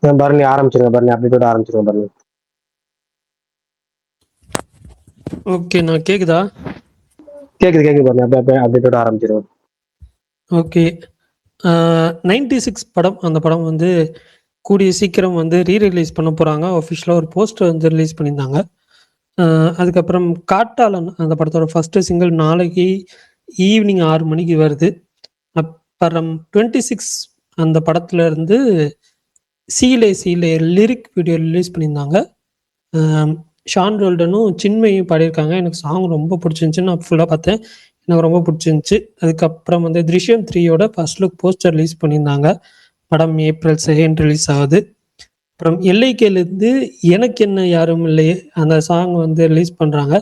பரணி ஆரம்பிச்சிருங்க, பரணி அப்டேட்டோட ஆரம்பிச்சிருங்க பரணி. ஓகே, நான் கேக்குதா? கேக்குது பரணி, அப்படியே அப்டேட்டோட ஆரம்பிச்சிருங்க. ஓகே. 96 படம். அந்த படம் வந்து கூடிய சீக்கிரம் வந்து ரீரிலீஸ் பண்ண போகிறாங்க. ஒஃபிஷியலாக ஒரு போஸ்டர் வந்து ரிலீஸ் பண்ணியிருந்தாங்க. அதுக்கப்புறம் காட்டாளன் அந்த படத்தோட ஃபஸ்ட்டு சிங்கிள் நாளைக்கு ஈவினிங் 6 மணிக்கு வருது. அப்புறம் 26 அந்த படத்துல இருந்து சீலே சீலே லிரிக் வீடியோ ரிலீஸ் பண்ணியிருந்தாங்க. ஷான் ரோல்டனும் சின்மையும் பாடியிருக்காங்க. எனக்கு சாங் ரொம்ப பிடிச்சிருந்துச்சி. நான் ஃபுல்லாக பார்த்தேன், எனக்கு ரொம்ப பிடிச்சிருந்துச்சி. அதுக்கப்புறம் வந்து திருஷ்யம் 3யோட ஃபர்ஸ்ட் லுக் போஸ்டர் ரிலீஸ் பண்ணியிருந்தாங்க. படம் ஏப்ரல் 2 ரிலீஸ் ஆகுது. அப்புறம் எல்லைக்கேலேருந்து எனக்கு என்ன யாரும் இல்லையே அந்த சாங் வந்து ரிலீஸ் பண்ணுறாங்க.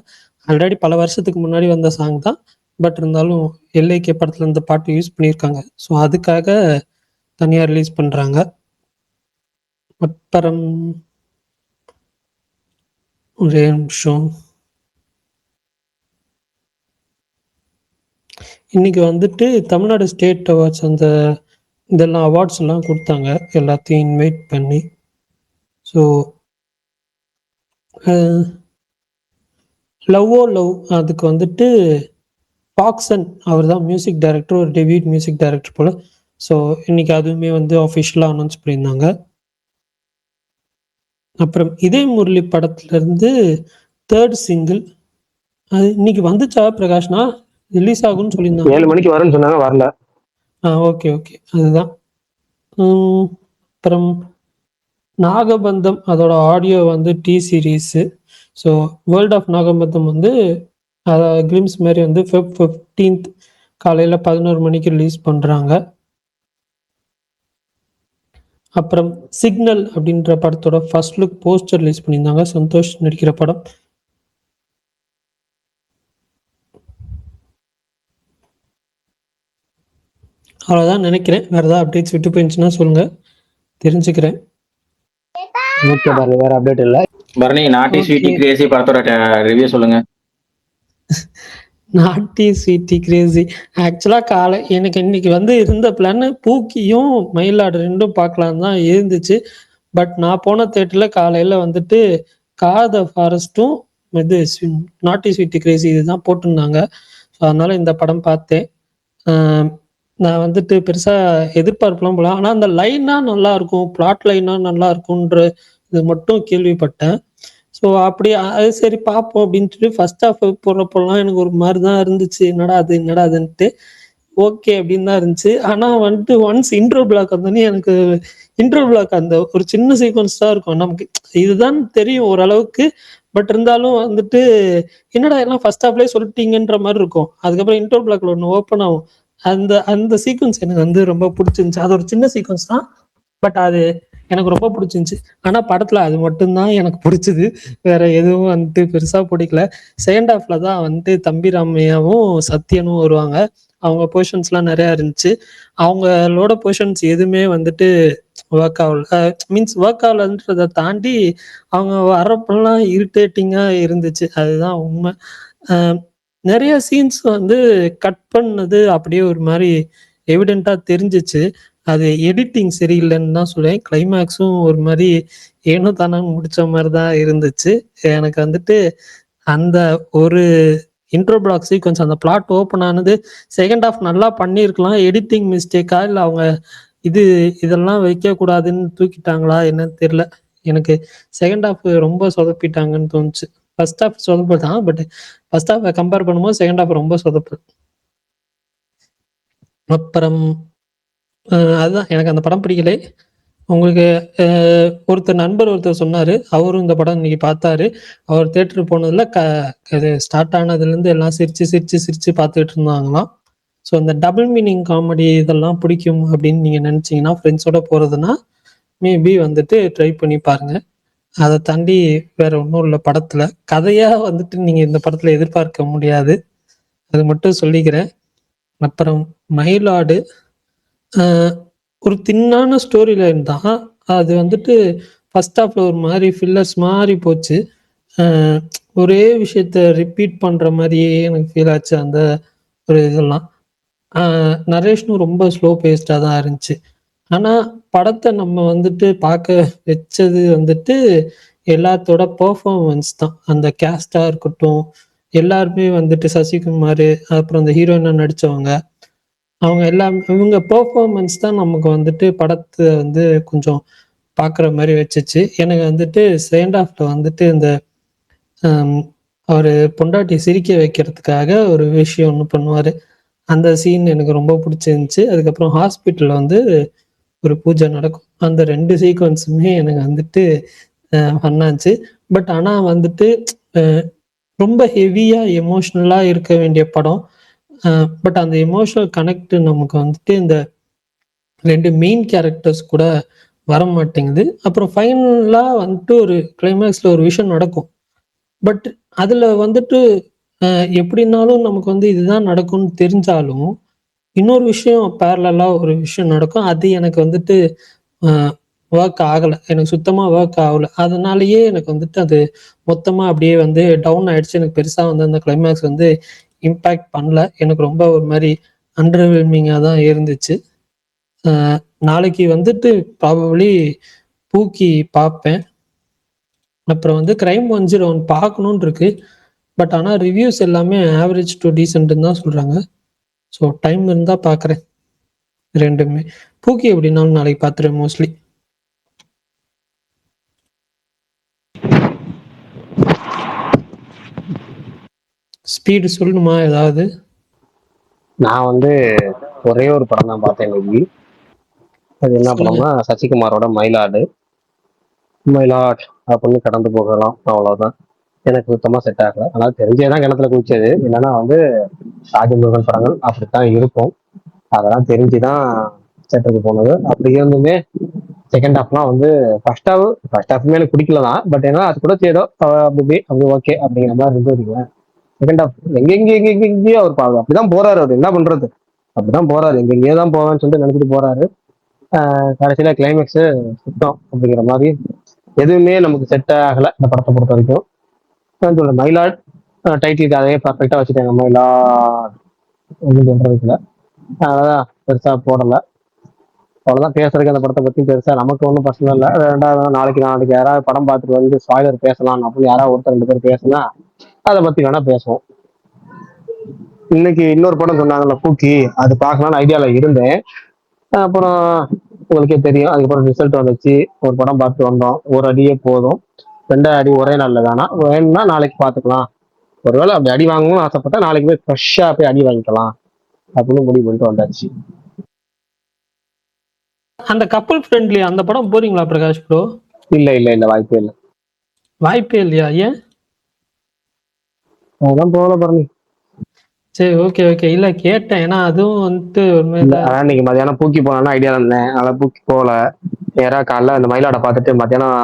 ஆல்ரெடி பல வருஷத்துக்கு முன்னாடி வந்த சாங் தான். பட் இருந்தாலும் எல்லைக்கே படத்தில் இந்த பாட்டு யூஸ் பண்ணியிருக்காங்க. ஸோ அதுக்காக தனியாக ரிலீஸ் பண்ணுறாங்க. அப்புறம் ஒரே நிமிஷம். இன்னைக்கு வந்துட்டு தமிழ்நாடு ஸ்டேட் அவார்ட்ஸ் அந்த இதெல்லாம் அவார்ட்ஸ் எல்லாம் கொடுத்தாங்க, எல்லாத்தையும் இன்வைட் பண்ணி. ஸோ லவ் ஓ லவ் அதுக்கு வந்துட்டு பாக்சன் அவர் தான் மியூசிக் டைரக்டர், ஒரு டெபியூட் மியூசிக் டைரக்டர் போல். ஸோ இன்னைக்கு அதுவுமே வந்து அஃபிஷியலாக அனௌன்ஸ் பண்ணியிருந்தாங்க. அப்புறம் இதே முரளி படத்துலேருந்து தேர்ட் சிங்கிள் அது இன்னைக்கு வந்துச்சா பிரகாஷ்னா? ரிலீஸ் ஆகும்னு சொல்லியிருந்தாங்க. 7 மணிக்கு வரும்னு சொன்னாங்க, வரல. ஓகே அதுதான். அப்புறம் நாகபந்தம் அதோட ஆடியோ வந்து T Series. So world of Nagabandham வந்து கிளிம்ஸ் மாதிரி வந்து Feb 15 காலையில் 11 மணிக்கு ரிலீஸ் பண்ணுறாங்க. அப்புறம் சிக்னல் அப்படின்ற படத்தோட ஃபர்ஸ்ட் லுக் போஸ்டர் ரிலீஸ் பண்ணியிருந்தாங்க, சந்தோஷ் நடிக்கிற படம். அவ்வளோதான் நினைக்கிறேன். வேறு ஏதாவது அப்டேட்ஸ் விட்டு போயிருந்துச்சுன்னா சொல்லுங்கள், தெரிஞ்சுக்கிறேன். ஓகே பரணி, வேற அப்டேட் இல்லை. பரணி, நாட்டி ஸ்வீட்டி கிரேசி படத்தோட ரிவ்யூ சொல்லுங்க. நாட்டி ஸ்வீட்டி கிரேசி ஆக்சுவலாக எனக்கு இன்னைக்கு வந்து இருந்த பிளான் பூக்கியும் மயிலாடு ரெண்டும் பார்க்கலாம் தான் இருந்துச்சு. பட் நான் போன தேட்டரில் காலையில் வந்துட்டு காத ஃபாரஸ்ட்டும் இது நாட்டி ஸ்வீட்டி கிரேசி இதுதான் போட்டிருந்தாங்க. ஸோ அதனால் இந்த படம் பார்த்தேன். நான் வந்துட்டு பெருசாக எதிர்பார்ப்புலாம் போகலாம், ஆனால் அந்த லைனாக நல்லாயிருக்கும், பிளாட் லைனாக நல்லா இருக்குன்ற இது மட்டும் கேள்விப்பட்டேன். ஸோ அப்படி அது சரி பார்ப்போம் அப்படின்ட்டு ஃபர்ஸ்ட் ஹாஃப் போடுறப்போலாம் எனக்கு ஒரு மாதிரி தான் இருந்துச்சு, என்னடா அதுன்ட்டு. ஓகே அப்படின்னு தான் இருந்துச்சு. ஆனால் வந்துட்டு ஒன்ஸ் இன்ட்ரோ பிளாக் வந்தோடனே எனக்கு இன்ட்ரோ பிளாக் அந்த ஒரு சின்ன சீக்வன்ஸ் தான் இருக்கும், நமக்கு இதுதான் தெரியும் ஓரளவுக்கு. பட் இருந்தாலும் வந்துட்டு என்னடா எல்லாம் ஃபர்ஸ்ட் ஹாஃப்லேயே சொல்லிட்டீங்கன்ற மாதிரி இருக்கும். அதுக்கப்புறம் இன்ட்ரோ பிளாக்ல ஒன்று ஓப்பன் ஆகும். அந்த அந்த சீக்வன்ஸ் எனக்கு வந்து ரொம்ப பிடிச்சிருந்துச்சு. அது ஒரு சின்ன சீக்வன்ஸ் தான், பட் அது எனக்கு ரொம்ப பிடிச்சிருந்துச்சு. ஆனால் படத்தில் அது மட்டும்தான் எனக்கு பிடிச்சது, வேற எதுவும் வந்துட்டு பெருசாக பிடிக்கல. செகண்ட் ஹாஃப்ல தான் வந்துட்டு தம்பி ராமையாவும் சத்யனும் வருவாங்க. அவங்க பொசிஷன்ஸ்லாம் நிறையா இருந்துச்சு. அவங்களோட பொசிஷன்ஸ் எதுவுமே வந்துட்டு ஒர்க் ஆகல. மீன்ஸ் ஒர்க் ஆகலன்றதை தாண்டி அவங்க வரப்பெல்லாம் இரிட்டேட்டிங்காக இருந்துச்சு, அதுதான் உண்மை. நிறைய சீன்ஸ் வந்து கட் பண்ணது அப்படியே ஒரு மாதிரி எவிடெண்ட்டாக தெரிஞ்சிச்சு. அது எடிட்டிங் சரியில்லைன்னு தான் சொல்லுவேன். கிளைமேக்ஸும் ஒரு மாதிரி ஏனோ தானே முடிச்ச மாதிரி தான் இருந்துச்சு. எனக்கு வந்துட்டு அந்த ஒரு இன்ட்ரோ பிளாக் சீக்வன்ஸ், அந்த பிளாட் ஓப்பன் ஆனது செகண்ட் ஹாஃப் நல்லா பண்ணியிருக்கலாம். எடிட்டிங் மிஸ்டேக்கா இல்லை அவங்க இதெல்லாம் வைக்கக்கூடாதுன்னு தூக்கிட்டாங்களா என்னன்னு தெரியல. எனக்கு செகண்ட் ஹாஃப் ரொம்ப சொதப்பிட்டாங்கன்னு தோணுச்சு. ஃபர்ஸ்ட் ஹாஃப் சொதப்பு தான், பட் ஃபர்ஸ்ட் ஹாஃப் கம்பேர் பண்ணும்போது செகண்ட் ஹாஃப் ரொம்ப சொதப்பு. அப்புறம் அதுதான் எனக்கு அந்த படம் பிடிக்கல. உங்களுக்கு நண்பர் ஒருத்தர் சொன்னார், அவரும் இந்த படம் இன்னைக்கு பார்த்தாரு. அவர் தேட்டருக்கு போனதில் இது ஸ்டார்ட் ஆனதுலேருந்து எல்லாம் சிரித்து பார்த்துட்டு இருந்தாங்களாம். ஸோ இந்த டபுள் மீனிங் காமெடி இதெல்லாம் பிடிக்கும் அப்படின்னு நீங்கள் நினச்சிங்கன்னா, ஃப்ரெண்ட்ஸோட போகிறதுனா மேபி வந்துட்டு ட்ரை பண்ணி பாருங்கள். அதை தாண்டி வேற ஒன்றும் இல்லை. படத்தில் கதையாக வந்துட்டு நீங்கள் இந்த படத்தில் எதிர்பார்க்க முடியாது, அது மட்டும் சொல்லிக்கிறேன். அப்புறம் மயிலாடு ஒரு தின்னான ஸ்டோரி லைன் தான். அது வந்துட்டு ஃபர்ஸ்ட் ஹாஃப்ல ஒரு மாதிரி ஃபில்லர்ஸ் மாதிரி போச்சு. ஒரே விஷயத்த ரிப்பீட் பண்ணுற மாதிரியே எனக்கு ஃபீல் ஆச்சு அந்த ஒரு இதெல்லாம். நரேஷனும் ரொம்ப ஸ்லோ பேஸ்டாக தான் இருந்துச்சு. ஆனா படத்தை நம்ம வந்துட்டு பார்க்க வச்சது வந்துட்டு எல்லாத்தோட பெர்ஃபார்மன்ஸ் தான். அந்த கேஸ்டா இருக்கட்டும், எல்லாருமே வந்துட்டு சசிகுமார், அப்புறம் அந்த ஹீரோயினா நடிச்சவங்க, அவங்க எல்லாம் இவங்க பெர்ஃபார்மன்ஸ் தான் நமக்கு வந்துட்டு படத்தை வந்து கொஞ்சம் பார்க்குற மாதிரி வச்சுச்சு. எனக்கு வந்துட்டு செகண்ட் ஹாஃப்ல வந்துட்டு இந்த அவரு பொண்டாட்டி சிரிக்க வைக்கிறதுக்காக ஒரு விஷயம் ஒன்று பண்ணுவாரு. அந்த சீன் எனக்கு ரொம்ப பிடிச்சிருந்துச்சு. அதுக்கப்புறம் ஹாஸ்பிட்டல்ல வந்து ஒரு பூஜை நடக்கும். அந்த 2 சீக்வன்ஸுமே எனக்கு வந்துட்டு ஃபன்னாச்சு. பட் ஆனா வந்துட்டு அ ரொம்ப ஹெவியா எமோஷனலா இருக்க வேண்டிய படம். பட் அந்த எமோஷனல் கனெக்ட் நமக்கு வந்துட்டு இந்த 2 மெயின் கேரக்டர்ஸ் கூட வரமாட்டேங்குது. அப்புறம் ஃபைனலா வந்துட்டு ஒரு கிளைமேக்ஸ்ல ஒரு விஷயம் நடக்கும். பட் அதுல வந்துட்டு எப்படின்னாலும் நமக்கு வந்து இதுதான் நடக்கும்னு தெரிஞ்சாலும், இன்னொரு விஷயம் பேரலலா ஒரு விஷயம் நடக்கும். அது எனக்கு வந்துட்டு அ வொர்க் ஆகல. எனக்கு சுத்தமா வொர்க் ஆகல. அதனாலேயே எனக்கு வந்துட்டு அது மொத்தமா அப்படியே வந்து டவுன் ஆயிடுச்சு. எனக்கு பெருசா வந்து அந்த கிளைமேக்ஸ் வந்து இம்பாக்ட் பண்ணல. எனக்கு ரொம்ப ஒரு மாரி அண்டர்வெல்மிங்கா தான் இருந்துச்சு. அ நாளைக்கு வந்துட்டு ப்ராபபிலி பூக்கி பார்ப்பேன். அப்புறம் வந்து கிரைம் 101 பார்க்கணும்னு இருக்கு. பட் ஆனா ரிவ்யூஸ் எல்லாமே ஆவரேஜ் டூ டீசென்ட்ன்னு தான் சொல்றாங்க. ஸோ டைம் இருந்தா பார்க்குறேன் 2மே. பூக்கி எப்படின்னாலும் நாளைக்கு பார்த்துருவேன் மோஸ்ட்லி. ஸ்பீடு சொல்லணுமா ஏதாவது? நான் வந்து ஒரே ஒரு படம் தான் பார்த்தேன் இன்னைக்கு. அது என்ன சொல்லுங்க. படம்னா சசிகுமாரோட மயிலாடு. மயிலாட் அப்படின்னு கடந்து போகலாம், அவ்வளவுதான். எனக்கு சுத்தமா செட் ஆகல. ஆனால் தெரிஞ்சேதான் கிணத்துல குதிச்சது. என்னன்னா வந்து ராஜமுருகன் படங்கள் அப்படித்தான் இருக்கும். அதெல்லாம் தெரிஞ்சுதான் தேட்டருக்கு போனது. அப்படி இருந்துமே செகண்ட் ஹாஃப்லாம் வந்து ஃபர்ஸ்ட் ஹாஃப்மே எனக்கு பிடிக்கல தான். பட் ஏன்னா அது கூட ஏதோ அப்படி ஓகே அப்படிங்கிற மாதிரி இருந்ததுங்க. செகண்ட் ஹாஃப் எங்கெங்கேயோ அவர் பாருங்க அப்படிதான் போறாரு. அவர் என்ன பண்றது, அப்படிதான் போறாரு. எங்கெங்கேயோ தான் போவேன்னு சொல்லிட்டு நினைச்சிட்டு போறாரு. கடைசியில கிளைமேக்ஸ் சுத்தம் அப்படிங்கிற மாதிரி எதுவுமே நமக்கு செட் ஆகல இந்த படத்தை பொறுத்த வரைக்கும். சொல்ல மயிலாட் டைட்டிலுக்கு அதே பர்ஃபெக்டா வச்சுட்டாங்க. மயிலாட் ஒன்றும் சொல்றதுக்கு இல்லை. அதான் பெருசா போடல. அவ்வளவுதான் பேசுறதுக்கு அந்த படத்தை பத்தி பெருசா நமக்கு ஒன்றும் பிரச்சனை இல்லை. ரெண்டாவது நாளைக்கு நாளைக்கு யாராவது படம் பார்த்துட்டு வந்து ஸ்பாய்லர் பேசலாம் அப்படின்னு யாராவது ஒருத்தர் 2 பேர் பேசுனா அதை பத்தி வேணா பேசுவோம். இன்னைக்கு இன்னொரு படம் சொன்னாங்கல்ல பூக்கி, அது பார்க்கலாம்னு ஐடியால இருந்தேன். அப்புறம் உங்களுக்கே தெரியும், அதுக்கப்புறம் ரிசல்ட் வந்துச்சு. ஒரு படம் பார்த்து வந்தோம். ஒரு அடியே போதும், 2 அடி ஒரே நாள்ல வேணாம், வேணும்னா நாளைக்கு பார்த்துக்கலாம். ஒருவேளை அப்படி அடி வாங்கணும்னு ஆசைப்பட்டா நாளைக்கு போய் ஃப்ரெஷ்ஷா போய் அடி வாங்கிக்கலாம் அப்படின்னு முடிவு பண்ணிட்டு வந்தாச்சு. அந்த கப்பல் ஃப்ரெண்ட்லி அந்த படம் போறீங்களா பிரகாஷ் ப்ரோ? இல்ல இல்ல இல்ல, வாய்ப்பே இல்லை. வாய்ப்பே இல்லையா? ஏன்? அதான் போகல பரணி. சரி, ஓகே ஓகே. இல்ல கேட்டேன். ஏன்னா அதுவும் வந்துட்டு ஒரு மாதிரி இல்ல தான் அதான் இன்னைக்கு மதியானம் பூக்கி போகலான்னு ஐடியா இருந்தேன். அதனால பூக்கி போகல. நேரா காலைல அந்த மயிலாட பார்த்துட்டு மத்தியானம்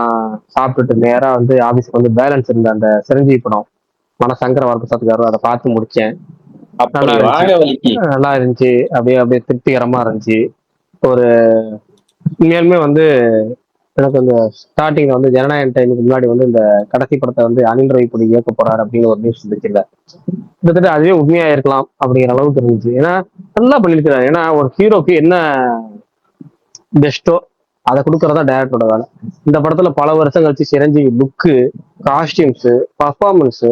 சாப்பிட்டுட்டு நேரா வந்து ஆபீஸ்க்கு வந்து பேலன்ஸ் இருந்த அந்த சிரஞ்சீவி படம் மனசங்கர வரப்பிரசாத்துக்காரர் அதை பார்த்து முடிச்சேன். நல்லா அப்படி இருந்துச்சு. வாங்க வலிக்கு. நல்லா இருந்துச்சு. அப்படியே அப்படியே திருப்திகரமா இருந்துச்சு. ஒரு உண்மையாலுமே வந்து எனக்கு இந்த ஸ்டார்டிங்ல வந்து ஜனநாயகம் டைமுக்கு முன்னாடி வந்து இந்த கடைசி படத்தை வந்து அனில் ரவிப்படி இயக்க போறாரு அப்படின்னு ஒரு நியூஸ் இருந்துச்சுல்ல, கிட்டத்தட்ட அதுவே உண்மையா இருக்கலாம் அப்படிங்கிற அளவுக்கு இருந்துச்சு. ஏன்னா நல்லா பண்ணிருக்கிறாரு. ஏன்னா ஒரு ஹீரோக்கு என்ன பெஸ்ட்டோ அதை கொடுக்கறதா டைரக்டரோட வேலை. இந்த படத்துல பல வருஷம் கழிச்சு சிரஞ்சீவி லுக்கு, காஸ்டியூம்ஸ், பர்ஃபார்மன்ஸ்,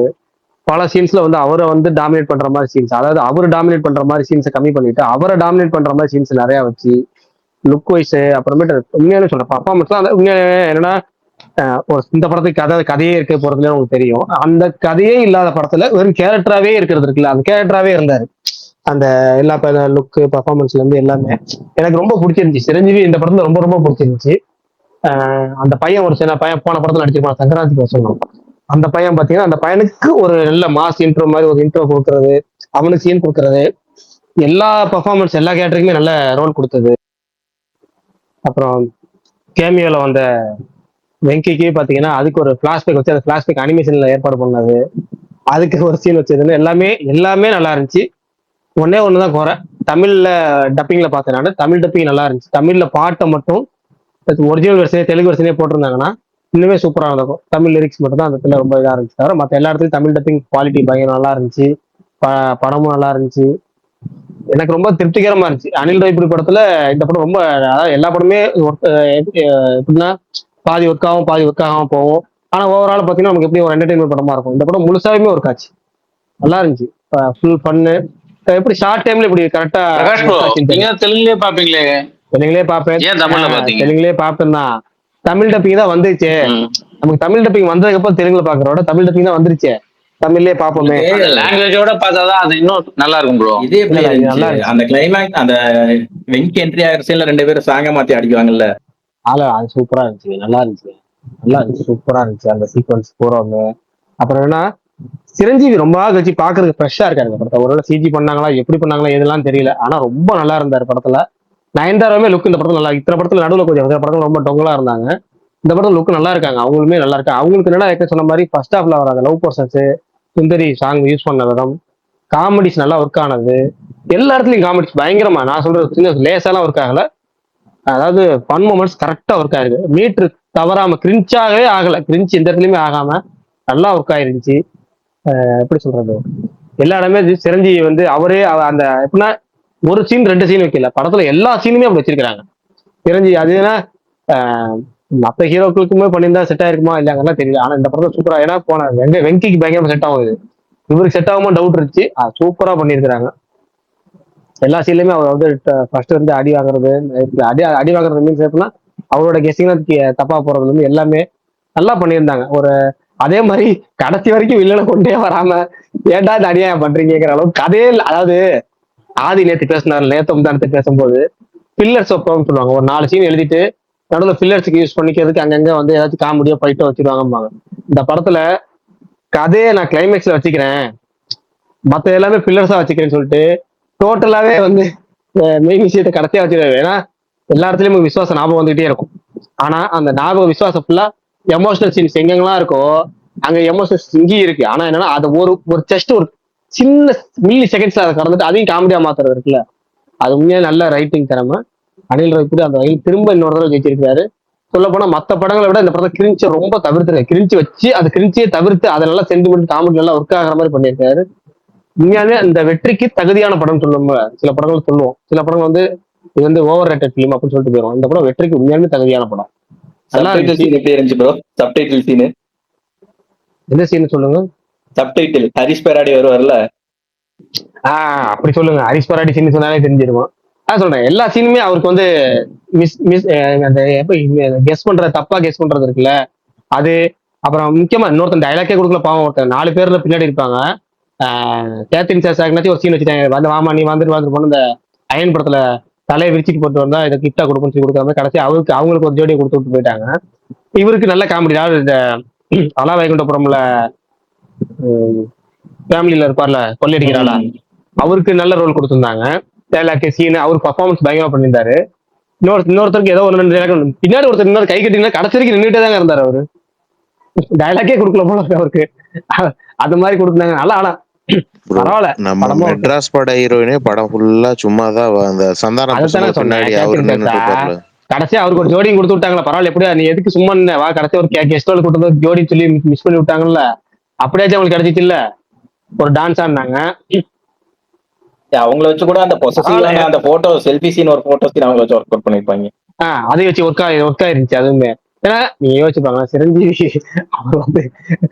பல சீன்ஸ்ல வந்து அவரை வந்து டாமினேட் பண்ற மாதிரி சீன்ஸ், அதாவது அவர் டாமினேட் பண்ற மாதிரி சீன்ஸை கம்மி பண்ணிட்டு அவரை டாமினேட் பண்ற மாதிரி சீன்ஸ் நிறைய வச்சு லுக் வைஸ், அப்புறமேட்டு உண்மையாலே சொல்றேன் பர்ஃபார்மன்ஸ் தான் உண்மையாலே என்னன்னா ஒரு இந்த படத்துக்கு கதையே இருக்க போறதுல உங்களுக்கு தெரியும். அந்த கதையே இல்லாத படத்துல வெறும் கேரக்டராகவே இருக்கிறது இருக்குல்ல, அந்த கேரக்டராகவே இருந்தாரு. அந்த எல்லா லுக்கு பர்ஃபார்மன்ஸ்ல இருந்து எல்லாமே எனக்கு ரொம்ப பிடிச்சிருந்துச்சு. சிரஞ்சீவி இந்த படத்துல ரொம்ப ரொம்ப பிடிச்சிருந்துச்சு. அந்த பையன் ஒரு சில பையன் போன படத்துல நடிச்சிருப்பான், சங்கராந்தி சொல்லணும். அந்த பையன் பாத்தீங்கன்னா அந்த பையனுக்கு ஒரு நல்ல மாஸ் இன்ட்ரோ மாதிரி ஒரு இன்ட்ரோ கொடுக்கறது, அவனுக்கு சீன் கொடுக்கறது, எல்லா பர்ஃபார்மன்ஸ் எல்லா கேரக்டருக்குமே நல்ல ரோல் கொடுத்தது. அப்புறம் கேமியோல வந்த வெங்கிக்கு பாத்தீங்கன்னா அதுக்கு ஒரு பிளாஷ்பேக் வச்சு அந்த பிளாஷ்பேக் அனிமேஷன்ல ஏற்பாடு பண்ணது, அதுக்கு ஒரு சீன் வச்சதுன்னு எல்லாமே எல்லாமே நல்லா இருந்துச்சு. ஒன்னே ஒண்ணுதான் குறை, தமிழ்ல டப்பிங்ல பார்த்தேன் நான். தமிழ் டப்பிங் நல்லா இருந்துச்சு. தமிழ்ல பாட்டை மட்டும் ஒரிஜினல் வெர்ஷனே தெலுங்கு வெர்ஷனே போட்டிருந்தாங்கன்னா இன்னுமே சூப்பராக இருக்கும். தமிழ் லிரிக்ஸ் மட்டும் தான் அந்த இடத்துல ரொம்ப இதா இருந்துச்சு. தவிர மற்ற எல்லா இடத்துலையும் தமிழ் டப்பிங் குவாலிட்டி பயங்கர நல்லா இருந்துச்சு. படமும் நல்லா இருந்துச்சு. எனக்கு ரொம்ப திருப்திகரமா இருந்துச்சு. அனில் ராய்புடி படத்துல இந்த படம் ரொம்ப, அதாவது எல்லா படமே எப்படின்னா பாதி ஒர்க் ஆகும் பாதி ஒர்க் ஆகாம போகும். ஆனா ஓவரால் பாத்தீங்கன்னா நமக்கு எப்படி ஒரு என்டர்டைன்மெண்ட் படமா இருக்கும். இந்த படம் முழுசாவே ஒர்க் ஆச்சு, நல்லா இருந்துச்சு. Full fun. எப்படி ஷார்ட் டைம்ல இப்படி கரெக்டா பிரகாஷ் ப்ரோ, ஒர்க் ஆச்சுன்னு நீங்க தெரியல. தெலுங்குலயே பாப்பீங்களே, தெலுங்குலயே பார்ப்பேன். ஏன் தமிழ்ல பாத்தீங்க? தெலுங்குலயே பார்ப்பேன் தான். தமிழ் டப்பிங் தான் வந்துருச்சு. ம். நமக்கு தமிழ் டப்பிங் வந்ததுக்கு அப்புறம் தெலுங்குல பாக்குறோட தமிழ் டப்பிங் தான் வந்துருச்சு, தமிழ்லயே பாப்போமே. அந்த லாங்குவேஜோட பார்த்தாதான் அது இன்னும் நல்லா இருக்கும் ப்ரோ. இது எப்படி இல்ல, இது இருந்துச்சு நல்லா இருந்துச்சு. அந்த கிளைமேக்ஸ், அந்த வெங்கி என்ட்ரி ஆகிற சீன்ல 2 பேரும் சாங்க மாத்தி அடிக்குவாங்கல்ல, அது சூப்பரா இருந்துச்சு, நல்லா இருந்துச்சு, நல்லா இருந்துச்சு, சூப்பரா இருந்துச்சு அந்த சீக்வன்ஸ் பூராமே. அப்புறம் என்ன, சிரஞ்சீவி ரொம்ப நாள் கழிச்சு பாக்குறதுக்கு ஃப்ரெஷ்ஷா இருக்காரு இந்த படத்தை. ஒருவேளை சிஜி பண்ணாங்களா எப்படி பண்ணாங்களா எதெல்லாம் தெரியல, ஆனா ரொம்ப நல்லா இருந்தாரு படத்துல. நயன்தாராவுமே லுக் இந்த படத்துல நல்லா, இத்தனை படத்துல நடுவில் கொஞ்சம் படத்துல ரொம்ப டொங்கலா இருந்தாங்க, இந்த படத்துல லுக் நல்லா இருக்காங்க, அவங்களுமே நல்லா இருக்காங்க. அவங்களுக்கு என்னன்னா ஏற்கனவே சொன்ன மாதிரி ஃபர்ஸ்ட் ஹாஃப்ல வர அந்த லவ் போர்ஷன்ஸ், சுந்தரி சாங் யூஸ் பண்ண விதம், காமெடிஸ் நல்லா ஒர்க் ஆனது, எல்லா இடத்துலயும் காமெடிஸ் பயங்கரமா, நான் சொல்றது சின்ன லேசாலாம் ஒர்க் ஆகல, அதாவது ஃபன் மூமெண்ட்ஸ் கரெக்டா ஒர்க் ஆயிருக்கு. மீட்ரு தவறாம கிரிஞ்சாவே ஆகல, கிரிஞ்ச் எந்த இடத்துலயுமே ஆகாம நல்லா ஒர்க் ஆயிருந்துச்சு. எப்படி சொல்றது, எல்லா இடமே சிரஞ்சீவி வந்து அவரே அந்த எப்படின்னா ஒரு சீன் 2 சீன் வைக்கல, படத்துல எல்லா சீனுமே அப்படி வச்சிருக்காங்க சிரஞ்சீவி. அது ஏன்னா மற்ற ஹீரோக்களுக்குமே பண்ணியிருந்தா செட் ஆயிருக்குமா இல்லையாங்கலாம் தெரியல, ஆனா இந்த படத்துல சூப்பரா, ஏன்னா போன வெங்கிக்கு பயங்கரமா செட் ஆகுது, இவருக்கு செட் ஆகுமா டவுட் இருந்துச்சு, சூப்பரா பண்ணியிருக்கிறாங்க. எல்லா சீன்லயுமே அவர் வந்து ஃபர்ஸ்ட் வந்து அடி வாங்குறது, அடி வாங்குறது மீன்ஸ் எப்படின்னா அவரோட கெஸ்டிங் தப்பா போறதுல இருந்து எல்லாமே நல்லா பண்ணியிருந்தாங்க. ஒரு அதே மாதிரி கடைசி வரைக்கும் வில்லனை கொண்டே வராம ஏன்டா இந்த அநியாயம் பண்றீங்கிற அளவுக்கு கதையே இல்ல. அதாவது ஆதி நேத்து பேசினார், நேத்தம் தான் பேசும்போது பில்லர்ஸ் வைப்போம்னு சொல்லுவாங்க, ஒரு 4 சீன் எழுதிட்டு நடுவில் பில்லர்ஸுக்கு யூஸ் பண்ணிக்கிறதுக்கு அங்கங்க வந்து ஏதாச்சும் காமெடியோ ஃபைட்டோ வச்சிருவாங்கம்பாங்க. இந்த படத்துல கதையை நான் கிளைமேக்ஸ்ல வச்சுக்கிறேன், மத்த எல்லாமே பில்லர்ஸா வச்சுக்கிறேன்னு சொல்லிட்டு டோட்டலாவே வந்து மெயின் விஷயத்தை கடைசியா வச்சிருக்காரு. ஏன்னா எல்லா இடத்துலயும் விசுவாசம் ஞாபகம் வந்துகிட்டே இருக்கும், ஆனா அந்த ஞாபக விசுவாசம் ஃபுல்லா எமோஷனல் சீன்ஸ் எங்கெங்கெல்லாம் இருக்கோ அங்க எமோஷனல் இங்கேயும் இருக்கு. ஆனா என்னன்னா அது ஒரு ஒரு ஜஸ்ட் ஒரு சின்ன மில்லி செகண்ட்ஸ்ல அதை கடந்துட்டு அதையும் காமெடியா மாத்துறது இருக்குல்ல, அது உண்மையா நல்ல ரைட்டிங் திறமை. அனில் ராய்பூடி அந்த வகையில் திரும்ப இன்னொரு தடவை ஜெயிச்சிருக்காரு. சொல்ல போனா மத்த படங்களை விட இந்த படத்தை கிரிஞ்ச ரொம்ப தவிர்த்துருக்காரு, கிரிஞ்சு வச்சு அது கிரிஞ்சியை தவிர்த்து அதை நல்லா சென்டிமெண்ட் காமெடி நல்லா ஒர்க் ஆகிற மாதிரி பண்ணியிருக்காரு. உண்மையாவே இந்த வெற்றிக்கு தகுதியான படம் சொல்லுவோம். சில படங்கள் சொல்லுவோம், சில படங்கள் வந்து இது வந்து ஓவர் ரேட்டட் ஃபிலிம் அப்படின்னு சொல்லிட்டு போயிடும். இந்த படம் வெற்றிக்கு உண்மையாலுமே தகுதியான படம். நல்லா சப்டைட்டில் இருந்துச்சு. சீன் எப்படி இருந்துச்சு ப்ரோ? சப்டைட்டில் சீன், எந்த சீன் சொல்லுங்க? சப்டைட்டில் ஹரிஷ் பெராடி வருவார்ல, அப்படி சொல்லுங்க, ஹரிஷ் பராடி சீன் சொன்னாலே தெரிஞ்சிருக்கும். சொல்றேன் எல்லா சீனுமே அவருக்கு வந்து மிஸ் மிஸ் அந்த எப்ப கெஸ் பண்ற தப்பா கெஸ் பண்றது இருக்குல்ல அது. அப்புறம் முக்கியமா இன்னொருத்தன் டைலாக்கே கொடுக்கல பாவம், ஒருத்தர் 4 பேர்ல பின்னாடி இருப்பாங்க. கேத்ரின் சார்னாச்சும் ஒரு சீன் வச்சுட்டாங்க, வந்து வாமா நீ வந்துட்டு போன இந்த அயன் படத்துல தலையை விரிச்சிட்டு போட்டு வந்தா இதை கிஃப்டா கொடுக்குன்னு சொல்லி கொடுக்காம கடைசி அவங்களுக்கு ஒரு ஜோடியை கொடுத்து விட்டு போயிட்டாங்க. இவருக்கு நல்ல காமெடி, அதாவது இந்த அலா வைகுண்டபுரம்ல ஃபேமிலியில இருப்பார்ல கொள்ளையடிக்கிறாளா, அவருக்கு நல்ல ரோல் கொடுத்திருந்தாங்க. டைலாக் சீன் அவர் பர்ஃபார்மன்ஸ் பயங்கரமா பண்ணியிருந்தாரு. இன்னொருத்தருக்கு ஏதோ ஒரு 2 டைலாக் பின்னாடி ஒருத்தர் இன்னொரு கை கட்டிங்கன்னா கடைசி வரைக்கும் நின்றுட்டே தாங்க இருந்தாரு அவரு, டைலாக்கே கொடுக்கல போல அவருக்கு, அது மாதிரி கொடுத்தாங்க நல்லா. ஆனா பரவாயில்ல, நம்ம படமா மெட்ராஸ் பட ஹீரோயினே படம் ஃபுல்லா சும்மாதான் அந்த சந்தான அதுதானே சொன்னேன். பின்னாடி அவர் நின்னுட்டு இருப்பார்ல. கடைசியா அவருக்கு ஒரு ஜோடியும் கொடுத்து விட்டாங்களா, பரவாயில்ல எப்படியா நீ எதுக்கு சும்மா வா கடைசி ஒரு கெஸ்ட் கொடுத்து ஜோடி சொல்லி மிஸ் பண்ணி விட்டாங்கல்ல, அப்படியாச்சும் அவங்களுக்கு கிடைச்சிச்சு இல்ல, ஒரு டான்ஸ் ஆடினாங்க. அவங்கள வச்சு கூட அந்த பொசசிவான அந்த போட்டோ செல்ஃபி சீன், ஒரு போட்டோ சீன் அவங்கள வச்சு ஒர்க் அவுட் பண்ணிருப்பாங்க. அதை வச்சு ஒர்க் ஆயிருந்துச்சு அதுவுமே. ஏன்னா நீங்க யோசிச்சுப்பாங்க, சிரஞ்சீவி அவர் வந்து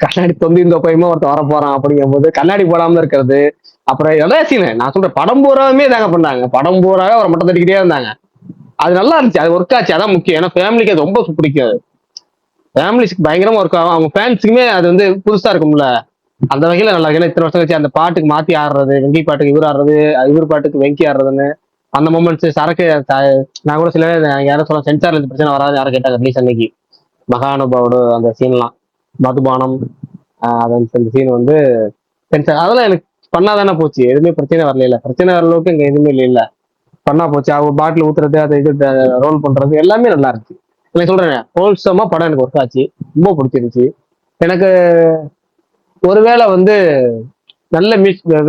கண்ணாடி தொந்தி இந்த பையமா ஒருத்தர் வர போறான் அப்படிங்கும் போது கண்ணாடி போடாம இருக்கிறது, அப்புறம் எல்லாம் சீனு நான் சொல்றேன் படம் பூராவே தாங்க பண்ணாங்க, படம் பூராவே அவரை மட்டும் தட்டிக்கிட்டே இருந்தாங்க. அது நல்லா இருந்துச்சு, அது ஒர்க் ஆச்சு, அதான் முக்கியம். ஏன்னா ஃபேமிலிக்கு அது ரொம்ப பிடிக்கும், ஃபேமிலிஸ்க்கு பயங்கரமா ஒர்க் ஆகும், அவங்க ஃபேன்ஸுக்குமே அது வந்து புதுசா இருக்கும்ல, அந்த வகையில நல்லா இருக்கு. ஏன்னா இத்தனை வருஷம் கழிச்சு அந்த பாட்டுக்கு மாத்தி ஆடுறது, வெங்கி பாட்டுக்கு இவர் ஆடுறது, இவர் பாட்டுக்கு வெங்கி ஆடுறதுன்னு அந்த மூமெண்ட்ஸ் சரக்கு. நான் கூட சில யாரும் சொல்ல சென்சார்ல இருந்து பிரச்சனை வராது யாரும் கேட்டாங்க ரிலீஸ் அன்னைக்கு, மகானுபாவோட அந்த சீன்லாம் மதுபானம் அந்த சீன் வந்து சென்சார் அதெல்லாம் எனக்கு பண்ணாதானே போச்சு, எதுவுமே பிரச்சனை வரல, பிரச்சனை வர அளவுக்கு இங்க எதுவுமே இல்லை, பண்ணா போச்சு. அவங்க பாட்டில் ஊத்துறது, அதை இது ரோல் பண்றது எல்லாமே நல்லா இருந்துச்சு. நான் சொல்றேன் ஹோல்சமா படம் எனக்கு ஒர்க் ஆச்சு, ரொம்ப பிடிச்சிருந்துச்சு எனக்கு. ஒருவேளை வந்து நல்ல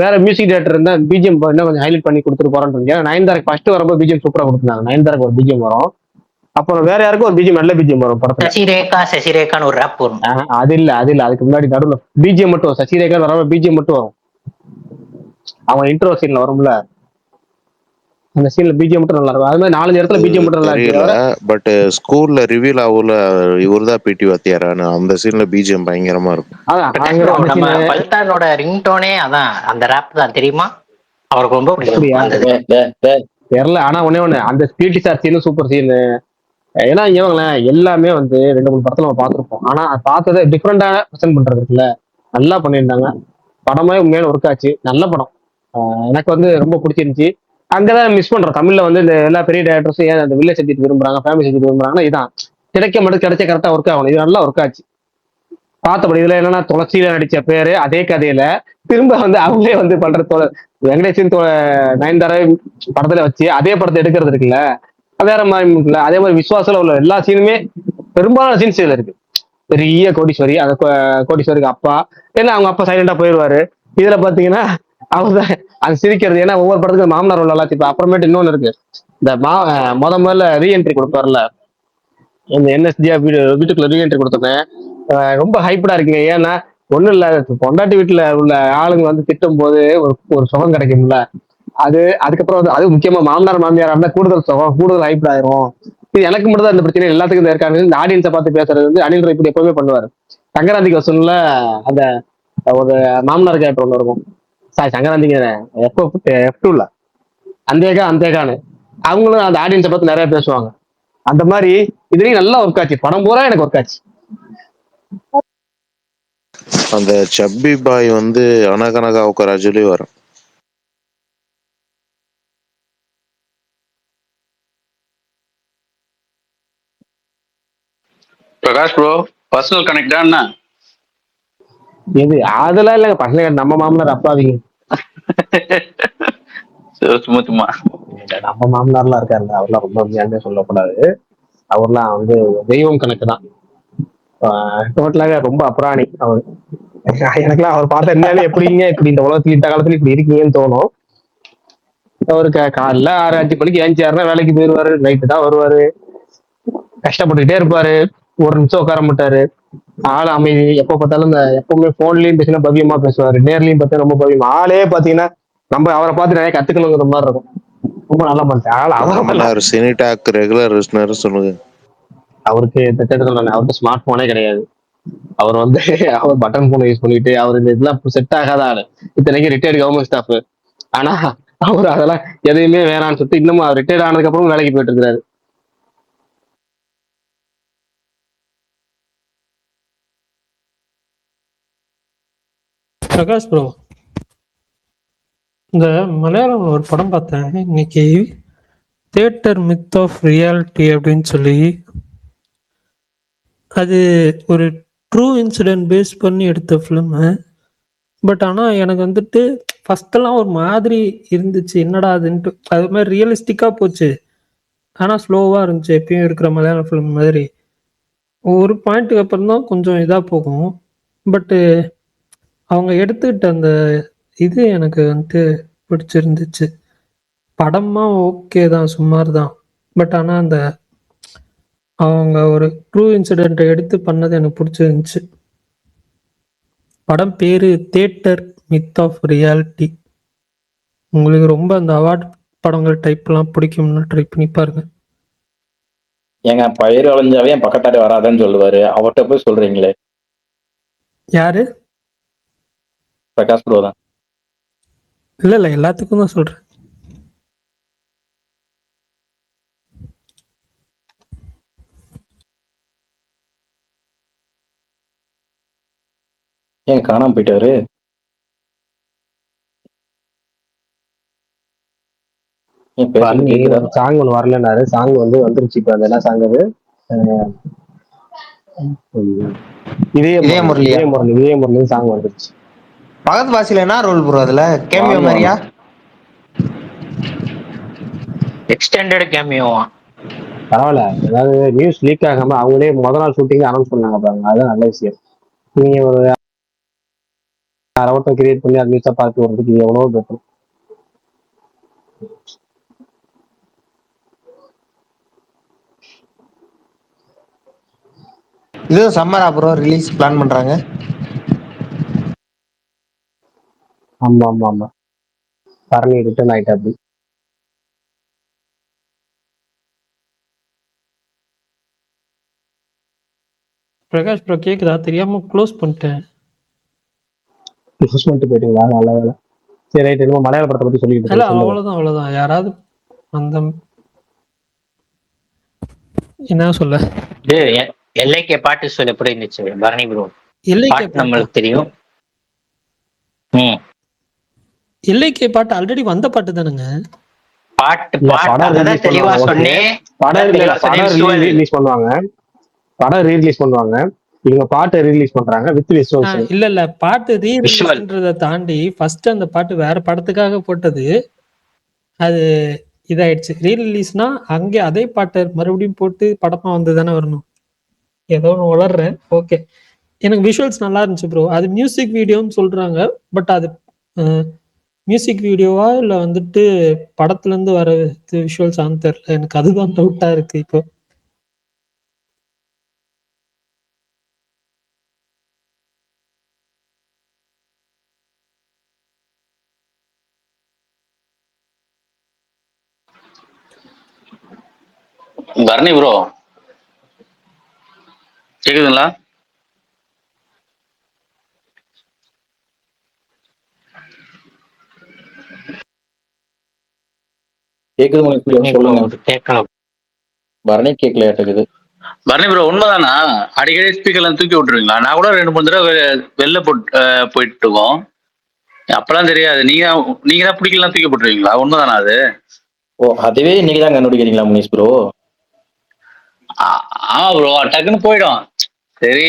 வேற மியூசிக் டேரக்டர் இருந்தா பிஜிஎம் இன்னும் கொஞ்சம் ஹைலைட் பண்ணி கொடுத்துட்டு போறேன்னு. நயன்தாராக்கு ஃபர்ஸ்ட் வரும்போது பிஜிஎம் சூப்பரா கொடுத்துருந்தாங்க, நயன்தாராக்கு ஒரு பிஜிஎம் வரும், அப்புறம் வேற யாருக்கும் ஒரு பிஜிஎம் நல்ல பிஜிஎம் வரும் படத்துல. சசிரேகான்னு ஒரு ராப் வரும். அது இல்ல அதுக்கு முன்னாடி நடுவில் பிஜிஎம் மட்டும் சசிரேகா வர பிஜிஎம் மட்டும் வரும், அவங்க இன்ட்ரோ சீன்ல வரும்ல, அந்த சீன்ல பிஜிஎம் மட்டும் நல்லா இருக்கும். அது மாதிரி 4 இடத்துல பிஜிஎம் மட்டும் நல்லா இருக்கு. தெரியல. பட் ஸ்கூல்ல ரிவீல் ஆகுல இவர்தான் பிடி வாத்தியாரான்னு அந்த சீன்ல பிஜிஎம் பயங்கரமா இருக்கும். அதான் பிரகாஷ் ப்ரோ, நம்ம பல்டானோட ரிங்டோனே அதான் அந்த ரேப் தான் தெரியுமா? அவருக்கு ரொம்ப பிடிக்கும். தெரியல. ஆனா ஒண்ணு அந்த பிடி சார் சீனு சூப்பர் சீனு. ஏன்னா இவங்களேன் எல்லாமே வந்து 2-3 படத்துல நம்ம பார்த்துருப்போம். ஆனா பார்த்ததை டிஃப்ரெண்டா ப்ரெசென்ட் பண்றது இருக்குல்ல, நல்லா பண்ணியிருந்தாங்க. படமே உண்மையான ஒர்க் ஆச்சு. நல்ல படம். எனக்கு வந்து ரொம்ப பிடிச்சிருந்துச்சு. அங்கதான் மிஸ் பண்றோம். தமிழ்ல வந்து இந்த எல்லா பெரிய டேரக்டர்ஸும் ஏன் அந்த வில்லேஜ் சப்ஜெக்ட் விரும்புறாங்க, ஃபேமிலி சப்ஜெக்ட் விரும்புறாங்கன்னா இதான் கிடைச்ச கரெக்டா ஒர்க் ஆகணும். இது நல்லா ஒர்க் ஆச்சு. பார்த்தபடி இதுல என்னன்னா துளசியில நடிச்ச பேரு அதே கதையில திரும்ப வந்து அவங்களே வந்து பண்ற வெங்கடேசன் நயன்தாரா படத்துல வச்சு அதே படத்தை எடுக்கிறது இருக்குல்ல, வேற மாதிரி இருக்குல்ல. அதே மாதிரி விசுவாசல உள்ள எல்லா சீனுமே பெரும்பாலான சீன்ஸ் இதுல இருக்கு. பெரிய கோடீஸ்வரி, அந்த கோடீஸ்வரிக்கு அப்பா, ஏன்னா அவங்க அப்பா சைலண்டா போயிடுவாரு. இதுல பாத்தீங்கன்னா அவர்தான் அது சிரிக்கிறது. ஏன்னா ஒவ்வொரு படத்துக்கு மாமனார் உள்ள இப்ப அப்புறமேட்டு இன்னொன்னு இருக்கு. இந்த முதல்ல ரீஎன்ட்ரி கொடுப்பார்ல, இந்த என்எஸ்டியா வீட்டுக்குள்ள ரீஎன்ட்ரி கொடுத்தோமே ரொம்ப ஹைப்படா இருக்குங்க. ஏன்னா ஒண்ணும் இல்ல, பொண்டாட்டி வீட்டுல உள்ள ஆளுங்க வந்து திட்டும் போது ஒரு சுகம் கிடைக்கும்ல, அதுக்கப்புறம் வந்து அது முக்கியமா மாமனார் மாமியார் இருந்தா கூடுதல் சுகம், கூடுதல் ஹைப்பட் ஆயிரும். இது எனக்கு மட்டும் தான் இந்த பிரச்சனை, எல்லாத்துக்கும் தான் இருக்காங்க. இந்த ஆடியன்ஸை பார்த்து பேசுறது வந்து அனில் ராய் இப்படி எப்பவுமே பண்ணுவாரு. சங்கராந்திக்கு வசூல்ல அந்த ஒரு மாமனார் கேரக்டர் ஒன்று இருக்கும். சங்கராந்திக்கு F2ல அந்தேகான்னு அவங்களும் அந்த ஆடியன்ஸை பார்த்து நிறைய பேசுவாங்க. அந்த மாதிரி இதுலயும் நல்லா ஒர்க் ஆச்சு. படம் பூரா எனக்கு ஒர்க் ஆச்சு. அந்த சப்பி பாய் வந்து அனகனகா உக்கராஜுலயும் வரும். பிரகாஷ் ப்ரோ பர்சனல் கனெக்ட் தான். எது அதெல்லாம் இல்லைங்க, பசங்க நம்ம மாமனார் அப்பாவிங்க. சும்மா நம்ம மாமனார்லாம் இருக்காருங்க, அவர்லாம் ரொம்ப உண்மையானே சொல்லக்கூடாது. அவர்லாம் வந்து தெய்வம் கணக்கு தான். டோட்டலாக ரொம்ப அப்புறாணி அவர். எனக்குலாம் அவர் பார்த்தா என்னன்னு எப்படிங்க இப்படி இந்த உலகத்துல இந்த காலத்துல இப்படி இருக்கீங்கன்னு தோணும். அவருக்கு காலைல 6-5 மணிக்கு ஏஞ்சாருன்னா வேலைக்கு போயிடுவாரு, நைட்டு தான் வருவாரு, கஷ்டப்பட்டுக்கிட்டே இருப்பாரு, ஒரு நிமிஷம் உட்கார மாட்டாரு. ஆள் அமைதி. எப்ப பார்த்தாலும் இந்த எப்பவுமே போன்லயும் பேசினா பவ்யமா பேசுவாரு, நேர்லயும் பார்த்தா ரொம்ப பவ்யமா. ஆளே பாத்தீங்கன்னா நம்ம அவரை பார்த்து நிறைய கத்துக்கணுங்கிற மாதிரி இருக்கும். ரொம்ப நல்லா பண்ணிட்டேன். சினிடாக் ரெகுலர் லிஸ்னர் சொல்லுங்க. அவருக்கு அவருக்கு ஸ்மார்ட் போனே கிடையாது. அவர் வந்து அவர் பட்டன் போனை யூஸ் பண்ணிட்டு அவர் இந்த இதெல்லாம் செட் ஆகாத ஆளு. இத்தனைக்கு ரிட்டையர்டு கவர்மெண்ட் ஸ்டாஃப். ஆனா அவர் அதெல்லாம் எதையுமே வேணாம்னு சொல்லிட்டு இன்னமும் அவர் ரிட்டையர்ட் ஆனதுக்கு அப்புறம் வேலைக்கு போயிட்டு இருக்கிறாரு. பிரகாஷ் ப்ரோ, இந்த மலையாளம்ல ஒரு படம் பார்த்தேன் இன்னைக்கு, தியேட்டர் மித் ஆஃப் ரியாலிட்டி அப்படின்னு சொல்லி. அது ஒரு ட்ரூ இன்சிடென்ட் பேஸ் பண்ணி எடுத்த ஃபிலிமு. பட் ஆனால் எனக்கு வந்துட்டு ஃபஸ்ட்டெல்லாம் ஒரு மாதிரி இருந்துச்சு, என்னடா அதுன்ட்டு. அது மாதிரி ரியலிஸ்டிக்காக போச்சு, ஆனால் ஸ்லோவாக இருந்துச்சு, எப்பயும் இருக்கிற மலையாள ஃபிலிம் மாதிரி. ஒரு பாயிண்ட்டுக்கு அப்புறம் தான் கொஞ்சம் இதாக போகும். பட்டு அவங்க எடுத்துக்கிட்ட அந்த இது எனக்கு வந்துட்டு பிடிச்சிருந்துச்சு. படமா ஓகே தான், சுமார் தான். பட் ஆனால் அந்த அவங்க ஒரு ட்ரூ இன்சிடென்ட்டை எடுத்து பண்ணது எனக்கு பிடிச்சிருந்துச்சு. படம் பேரு தியேட்டர் மித் ஆஃப் ரியாலிட்டி. உங்களுக்கு ரொம்ப அந்த அவார்ட் படங்கள் டைப்லாம் பிடிக்கும்னு ட்ரை பண்ணி பாருங்க. ஏங்க பயிர் அலைஞ்சாவே என் பக்கத்தாடி வராதுன்னு சொல்லுவாரு, அவர்கிட்ட போய் சொல்றீங்களே. யாரு? பிரகாஷ் ப்ரோ தான். இல்லை எல்லாத்துக்கும் தான் சொல்றேன். ஏன் காணாம போயிட்டாரு? சாங் ஒன்று வரலன்னாரு. சாங் வந்து வந்துருச்சு. இப்ப அது என்ன சாங்? அது இதே முரளி சாங் வந்துருச்சு. பகத் பாசில என்ன ரோல் ப்ரோ அதுல? கேமியோ மாதிரியா? எக்ஸ்டெண்டட் கேமியோவா? பரவாயில்ல. அதாவது நியூஸ் லீக் ஆகாம அவங்களே முதல் நாள் ஷூட்டிங் அனௌன்ஸ் பண்ணாங்க பாருங்க, அதுதான் நல்ல விஷயம். நீங்க ஒரு அரவட்டை கிரியேட் பண்ணி அது நியூஸா பார்த்து வர்றதுக்கு இது எவ்வளவு பெட்டர். இது சம்மரா ப்ரோ ரிலீஸ் பிளான் பண்றாங்க? ஆமா ஆமா ஆமா, பரணி ரிட்டர்ன் ஆயிட்டா அப்படி. பிரகாஷ் ப்ரோ கேக்குதா? தெரியாம க்ளோஸ் பண்ணிட்டேன். யூஸ் பண்ணிட்டு போயிட்டீங்களா? நல்ல வேலை. சரி ரைட். என்னமோ மலையாள படத்தை பத்தி சொல்லிட்டு இல்ல இருக்கீங்க, சொல்லுங்க. அவ்வளவுதான். யாராவது அந்த என்ன சொல்ல? இது எல்லைக்கே பாட்டு சொல்ல எப்படி இருந்துச்சு பரணி ப்ரோ? எல்லைக்கே பாட்டு பாட்டா? நம்மளுக்கு தெரியும். ம். எல்லைக்கே பாட்டு ஆல்ரெடி வந்த பாட்டு தானுங்க. பாட்டு இல்ல பாட்டு படம் அதான் ரிலீஸ் தெளிவா பண்ணுவாங்க, ஓகே. சொன்னேன். படம் அதான் இல்ல இல்ல தெளிவா சொன்னேன். படம் விஷுவல். ரிலீஸ் பண்ணுவாங்க. படம் ரீரிலீஸ் பண்ணுவாங்க. இவங்க பாட்டை ரிலீஸ் பண்றாங்க வித் விஷுவல்ஸ். இல்ல பாட்டு ரீ விஷுவல். ரிலீஸ்ன்றதை தாண்டி ஃபர்ஸ்ட் அந்த பாட்டு வேற படத்துக்காக போட்டது. அது இதாயிடுச்சு. ரீ ரிலீஸ்னா அங்கே அதே பாட்டை மறுபடியும் போட்டு படமா வந்து தானே வரணும். ஏதோ ஒன்று வளர்றேன். ஓகே, எனக்கு விஷுவல்ஸ் நல்லா இருந்துச்சு ப்ரோ. அது மியூசிக் வீடியோன்னு சொல்றாங்க. பட் அது மியூசிக் வீடியோவா இல்ல வந்துட்டு படத்துல இருந்து வர விஷுவல்ஸ் ஆன்னு தெரியல. எனக்கு அதுதான் டவுட்டா இருக்கு இப்போ. பரணி ப்ரோ கேக்குதுங்களா? கேக்குது மகேஷ் bro, சொல்லுங்க. கேட்கலாம். பரணி கேட்கலையாட்டுக்குது. பரணி ப்ரோ உண்மைதானா? அடிக்கடி ஸ்பீக்கர்ல தூக்கி விட்டுருவீங்களா? நான் கூட 2 3 தடவை வெளில போயிட்டு இருக்கோம். அப்பெல்லாம் தெரியாது. நீங்க தான் பிடிக்கலாம் தூக்கி போட்டுருவீங்களா? உண்மைதானா அது? ஓ, அதுவே இன்னைக்கு தான் கண்டுபிடிக்கிறீங்களா மகேஷ் ப்ரோ? ஆமா ப்ரோ, டக்குன்னு போயிடும். சரி,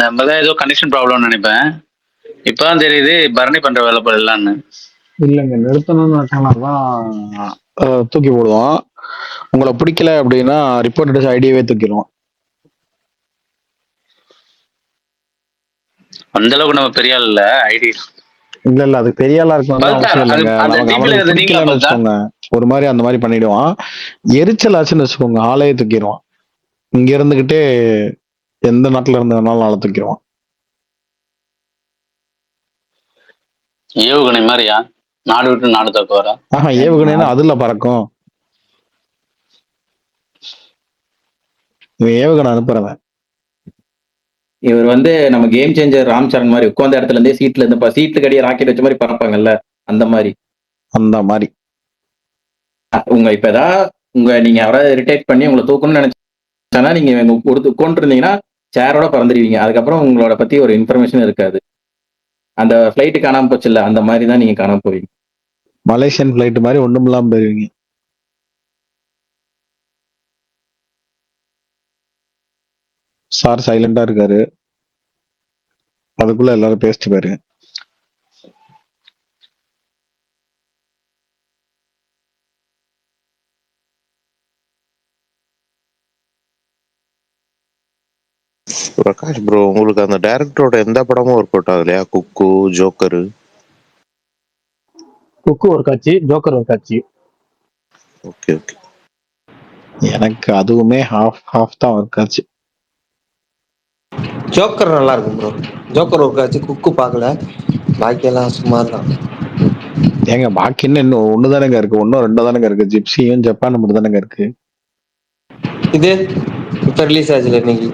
நம்ம தான் ஏதோ கனெக்ஷன் ப்ராப்ளம்னு நினைப்பேன். இப்பதான் தெரியுது பரணி பண்ற வேலை போல இல்லன்னு. இல்லைங்க, நிறுத்தணும்னு நினைச்சாதான் தூக்கி போடுவோம். உங்களை பிடிக்கல அப்படின்னா ரிப்போர்ட் அடிச்சு ஐடியாவே தூக்கிடுவோம். அந்த அளவுக்கு நம்ம பெரிய ஆள் இல்ல. ஐடி இல்ல இல்ல, அது பெரிய ஆளா இருக்கணும்னு அவசியம் இல்லைங்க. அந்த நமக்கு டிபில அவனுக்கு நீங்களா பிடிக்கலன்னு பார்த்தா? வச்சுக்கோங்க, ஒரு மாதிரி அந்த மாதிரி பண்ணிடுவான். எரிச்சல் ஆச்சுன்னு வச்சுக்கோங்க, ஆளையே தூக்கிடுவான். இங்க இருந்துகிட்டே எந்த நாட்டுல இருந்து வேணாலும் ஆளை தூக்கிடுவான். ஏவுகணை மாதிரியா? நாடு விட்டு நாடு தாக்க வர? ஆஹா, ஏவுகணைன்னா அதுல பறக்கும். இவன் ஏவுகணை அனுப்புறவன். இவர் நம்ம கேம் சேஞ்சர் ராம் சரண் மாதிரி உட்கார்ந்த இடத்துல இருந்தே சீட்டுக்கு அடியே ராக்கெட் வச்ச மாதிரி பறப்பாங்கல்ல, அந்த மாதிரி. அந்த மாதிரி இப்ப ஏதாவது நீங்க யாராவது இரிட்டேட் பண்ணி உங்களை தூக்கணும்னு நினைச்சானா நீங்க கொண்டு இருந்தீங்கன்னா சேரோட பறந்துடுவீங்க. அதுக்கப்புறம் உங்களோட பத்தி ஒரு இன்ஃபர்மேஷன் இருக்காது. அந்த ஃபிளைட் காணாம போச்சு இல்ல, அந்த மாதிரி தான் நீங்க காணாம போவீங்க. மலேசியன் பிளைட் மாதிரி ஒண்ணும் இல்லாம போயிருவீங்க. சார் சைலண்டா இருக்காரு, அதுக்குள்ள எல்லாரும் பேசிட்டு பாருங்க. பிரகாஷ் ப்ரோ, உங்களுக்கு அந்த டைரக்டரோட எந்த படமும் ஒர்க் அவுட் ஆகலையா? குக்கு, ஜோக்கரு? குக்கு ஒரு காட்சி, ஜோக்கர் ஒரு காட்சி. Okay okay. எனக்கு அதுவுமே ஹாஃப் தான் ஒர்க் ஆச்சு. ஜோக்கர் நல்லா இருக்கும் ப்ரோ. ஜோக்கர் ஒரு காட்சி, குக்கு பார்க்கல, பாக்கியெல்லாம் சுமார் தான். ஏங்க பாக்கி இன்னும் ஒண்ணு தானேங்க இருக்கு, ஒன்னும் ரெண்டு தானேங்க இருக்கு. ஜிப்சியும் ஜப்பான் மட்டும் தானேங்க இருக்கு. இது இப்ப ரிலீஸ் ஆச்சுல இன்னைக்கு.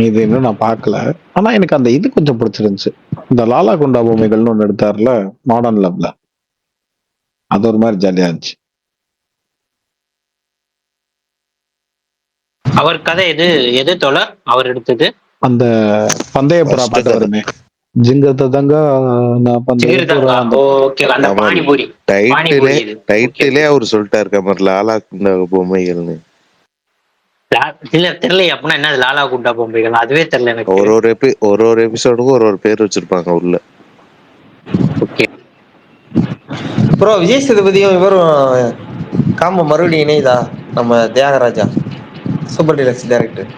இது இன்னும் நான் பார்க்கல. ஆனா எனக்கு அந்த இது கொஞ்சம் பிடிச்சிருந்துச்சு. இந்த லாலா குண்டா பொம்மைகள்னு ஒண்ணு எடுத்தாருல மாடர்ன் லவ்ல, அது ஒரு மாதிரி ஜாலியா இருந்துச்சு. அவர் கதை எது தோழர் அவர் எடுத்தது? அந்த பந்தய புறா ஃபர்ஸ்ட் பாட்டு கதை வருமே, ஜிங்கத்த தங்க நான் பந்தய புறா. அந்த ஓகே, அந்த ஆமா, பானிபூரி. டைட்டிலே இது. ஓகே. டைட்டிலே அவர் சொல்லிட்டாரு கமர், லாலா குண்டா பொம்மைகள்னு. இல்ல தெரியல அப்படின்னா என்ன லாலா குண்டா பொம்மைகள், அதுவே தெரியல எனக்கு. ஒரு எபிசோடுக்கும் ஒரு பேர் வச்சிருப்பாங்க உள்ள. ஓகே. ப்ரோ விஜய் சேதுபதியும் இவரும் காம்போ மறுபடியும் இணையுதா? நம்ம தியாகராஜா சூப்பர் டீலக்ஸ் டைரக்டர்.